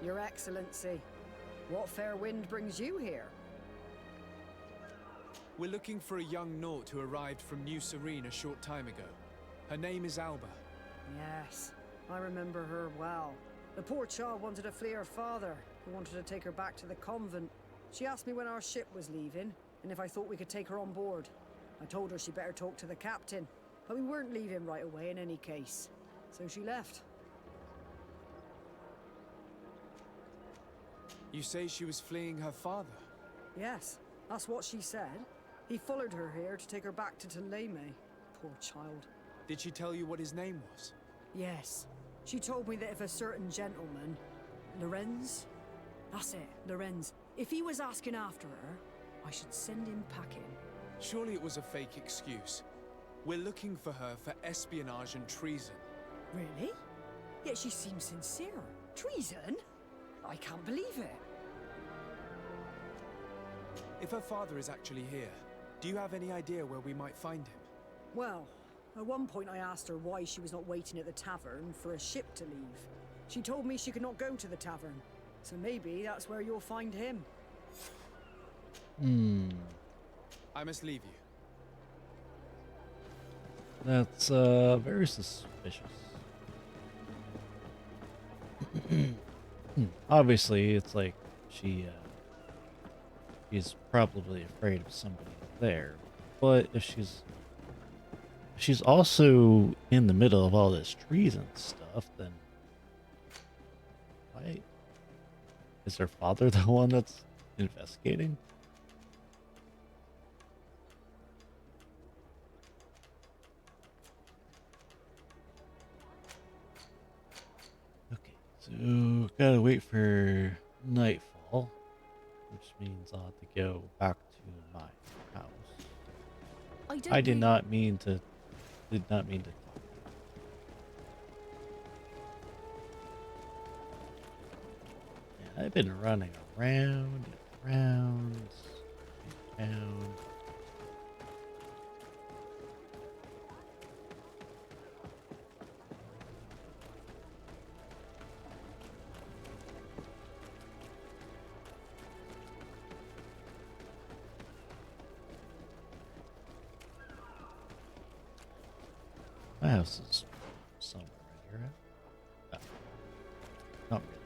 Your Excellency, what fair wind brings you here? We're looking for a young Naut who arrived from New Serene a short time ago. Her name is Alba. Yes, I remember her well. The poor child wanted to flee her father, who wanted to take her back to the convent. She asked me when our ship was leaving, and if I thought we could take her on board. I told her she better talk to the captain, but we weren't leaving right away in any case. So she left. You say she was fleeing her father? Yes, that's what she said. He followed her here to take her back to Thélème. Poor child. Did she tell you what his name was? Yes. She told me that if a certain gentleman, Lorenz? That's it, Lorenz. If he was asking after her, I should send him packing. Surely it was a fake excuse. We're looking for her for espionage and treason. Really? Yet she seems sincere. Treason? I can't believe it. If her father is actually here, do you have any idea where we might find him? Well, at one point I asked her why she was not waiting at the tavern for a ship to leave. She told me she could not go to the tavern, so maybe that's where you'll find him. I must leave you. That's very suspicious. Obviously, it's like she's probably afraid of somebody there. But if she's also in the middle of all this treason stuff, then why is her father the one that's investigating? Okay, so gotta wait for nightfall, which means I'll have to go back to my house. I did not mean to. Did not mean to. Yeah, I've been running around and around, down. house is somewhere right here. Oh, not really.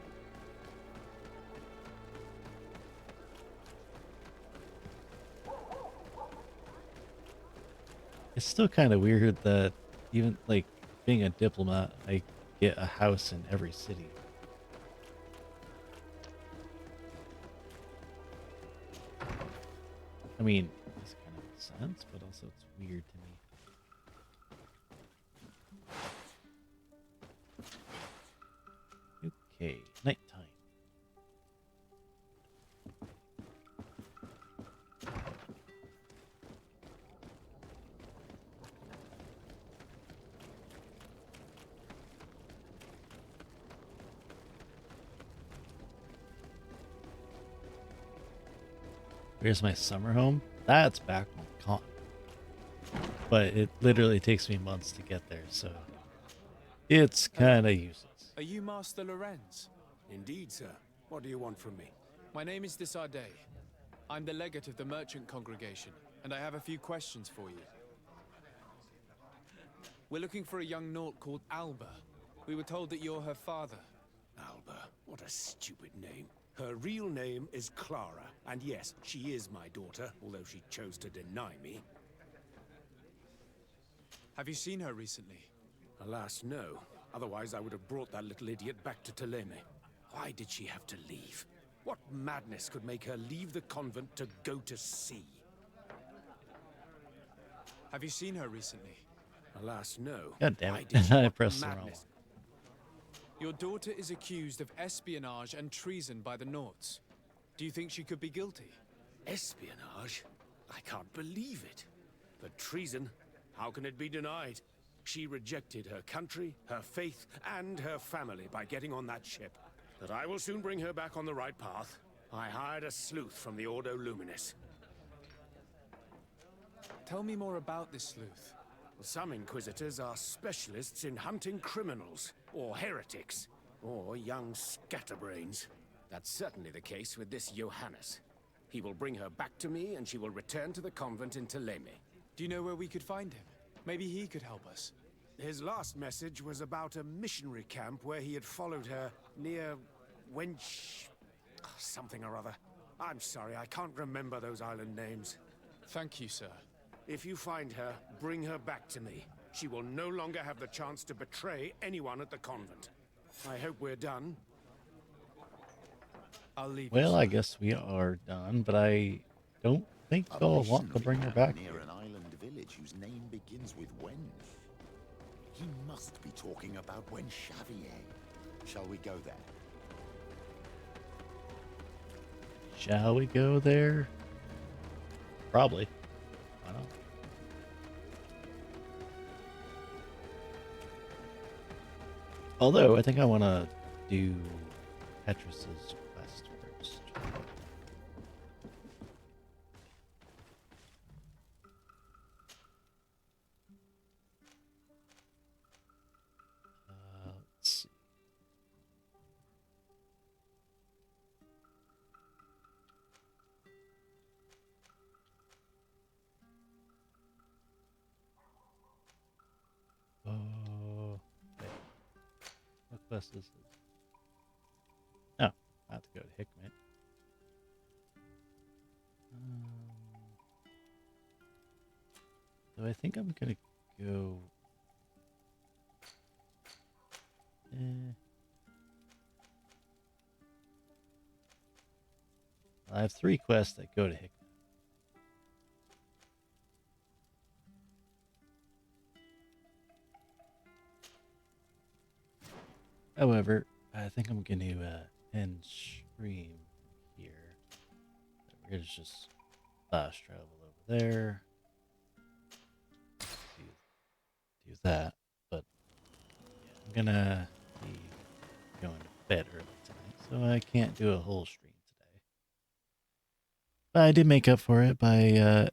It's still kind of weird that even like being a diplomat, I get a house in every city. I mean, this kind of makes sense, but also it's weird to me. Okay, nighttime. Where's my summer home? That's back on the continent. But it literally takes me months to get there, so it's kind of useless. Are you Master Lorenz? Indeed, sir. What do you want from me? My name is Desardet. I'm the legate of the merchant congregation, and I have a few questions for you. We're looking for a young Naut called Alba. We were told that you're her father. Alba. What a stupid name. Her real name is Clara, and yes, she is my daughter, although she chose to deny me. Have you seen her recently? Alas, no. Otherwise, I would have brought that little idiot back to Thélème. Why did she have to leave? What madness could make her leave the convent to go to sea? Have you seen her recently? Alas, no. God damn Why it. did she? I What pressed the wrong one. madness? Your daughter is accused of espionage and treason by the Nauts. Do you think she could be guilty? Espionage? I can't believe it. But treason? How can it be denied? She rejected her country, her faith, and her family by getting on that ship. But I will soon bring her back on the right path. I hired a sleuth from the Ordo Luminis. Tell me more about this sleuth. Some Inquisitors are specialists in hunting criminals, or heretics, or young scatterbrains. That's certainly the case with this Johannes. He will bring her back to me, and she will return to the convent in Thélème. Do you know where we could find him? Maybe he could help us. His last message was about a missionary camp where he had followed her near Wench... something or other. I'm sorry, I can't remember those island names. Thank you, sir. If you find her, bring her back to me. She will no longer have the chance to betray anyone at the convent. I hope we're done. I'll leave Well, you, I guess we are done, but I don't think I'll want to bring her back near here. an island village whose name begins with Wench. He must be talking about Wench Xavier. Shall we go there? Shall we go there? Probably. Why not? Although, I think I want to do Petrus's quest first. Let's see. Oh, wait. What quest is this? Oh, I have to go to Hickman. So I think I'm gonna go. I have 3 quests that go to Hickman. However, I think I'm going to end stream here. We're going to just fast travel over there. Do that. But yeah, I'm going to be going to bed early tonight, so I can't do a whole stream today. But I did make up for it by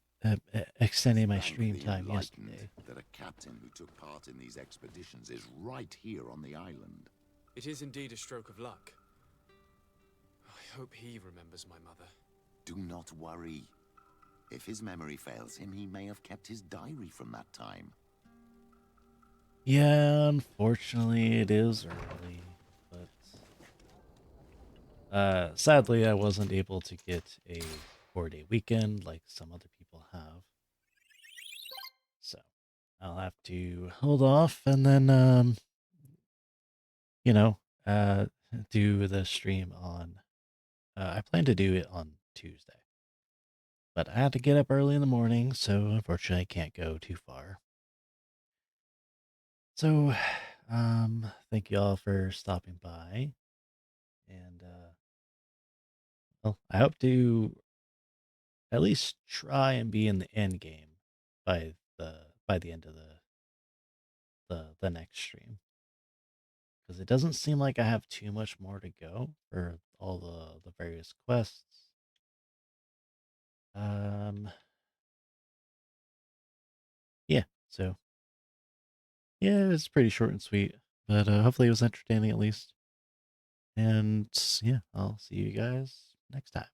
extending my stream time yesterday. That a captain who took part in these expeditions is right here on the island. It is indeed a stroke of luck. I hope he remembers my mother. Do not worry. If his memory fails him, he may have kept his diary from that time. Yeah, unfortunately it is early, but sadly I wasn't able to get a 4-day weekend like some other people have. So I'll have to hold off and then you know, uh do the stream on I plan to do it on Tuesday. But I had to get up early in the morning, so unfortunately I can't go too far. So thank you all for stopping by and well, I hope to at least try and be in the end game by the end of the next stream. Because it doesn't seem like I have too much more to go for all the various quests. Um yeah, so yeah, it's pretty short and sweet. But hopefully it was entertaining at least. And yeah, I'll see you guys next time.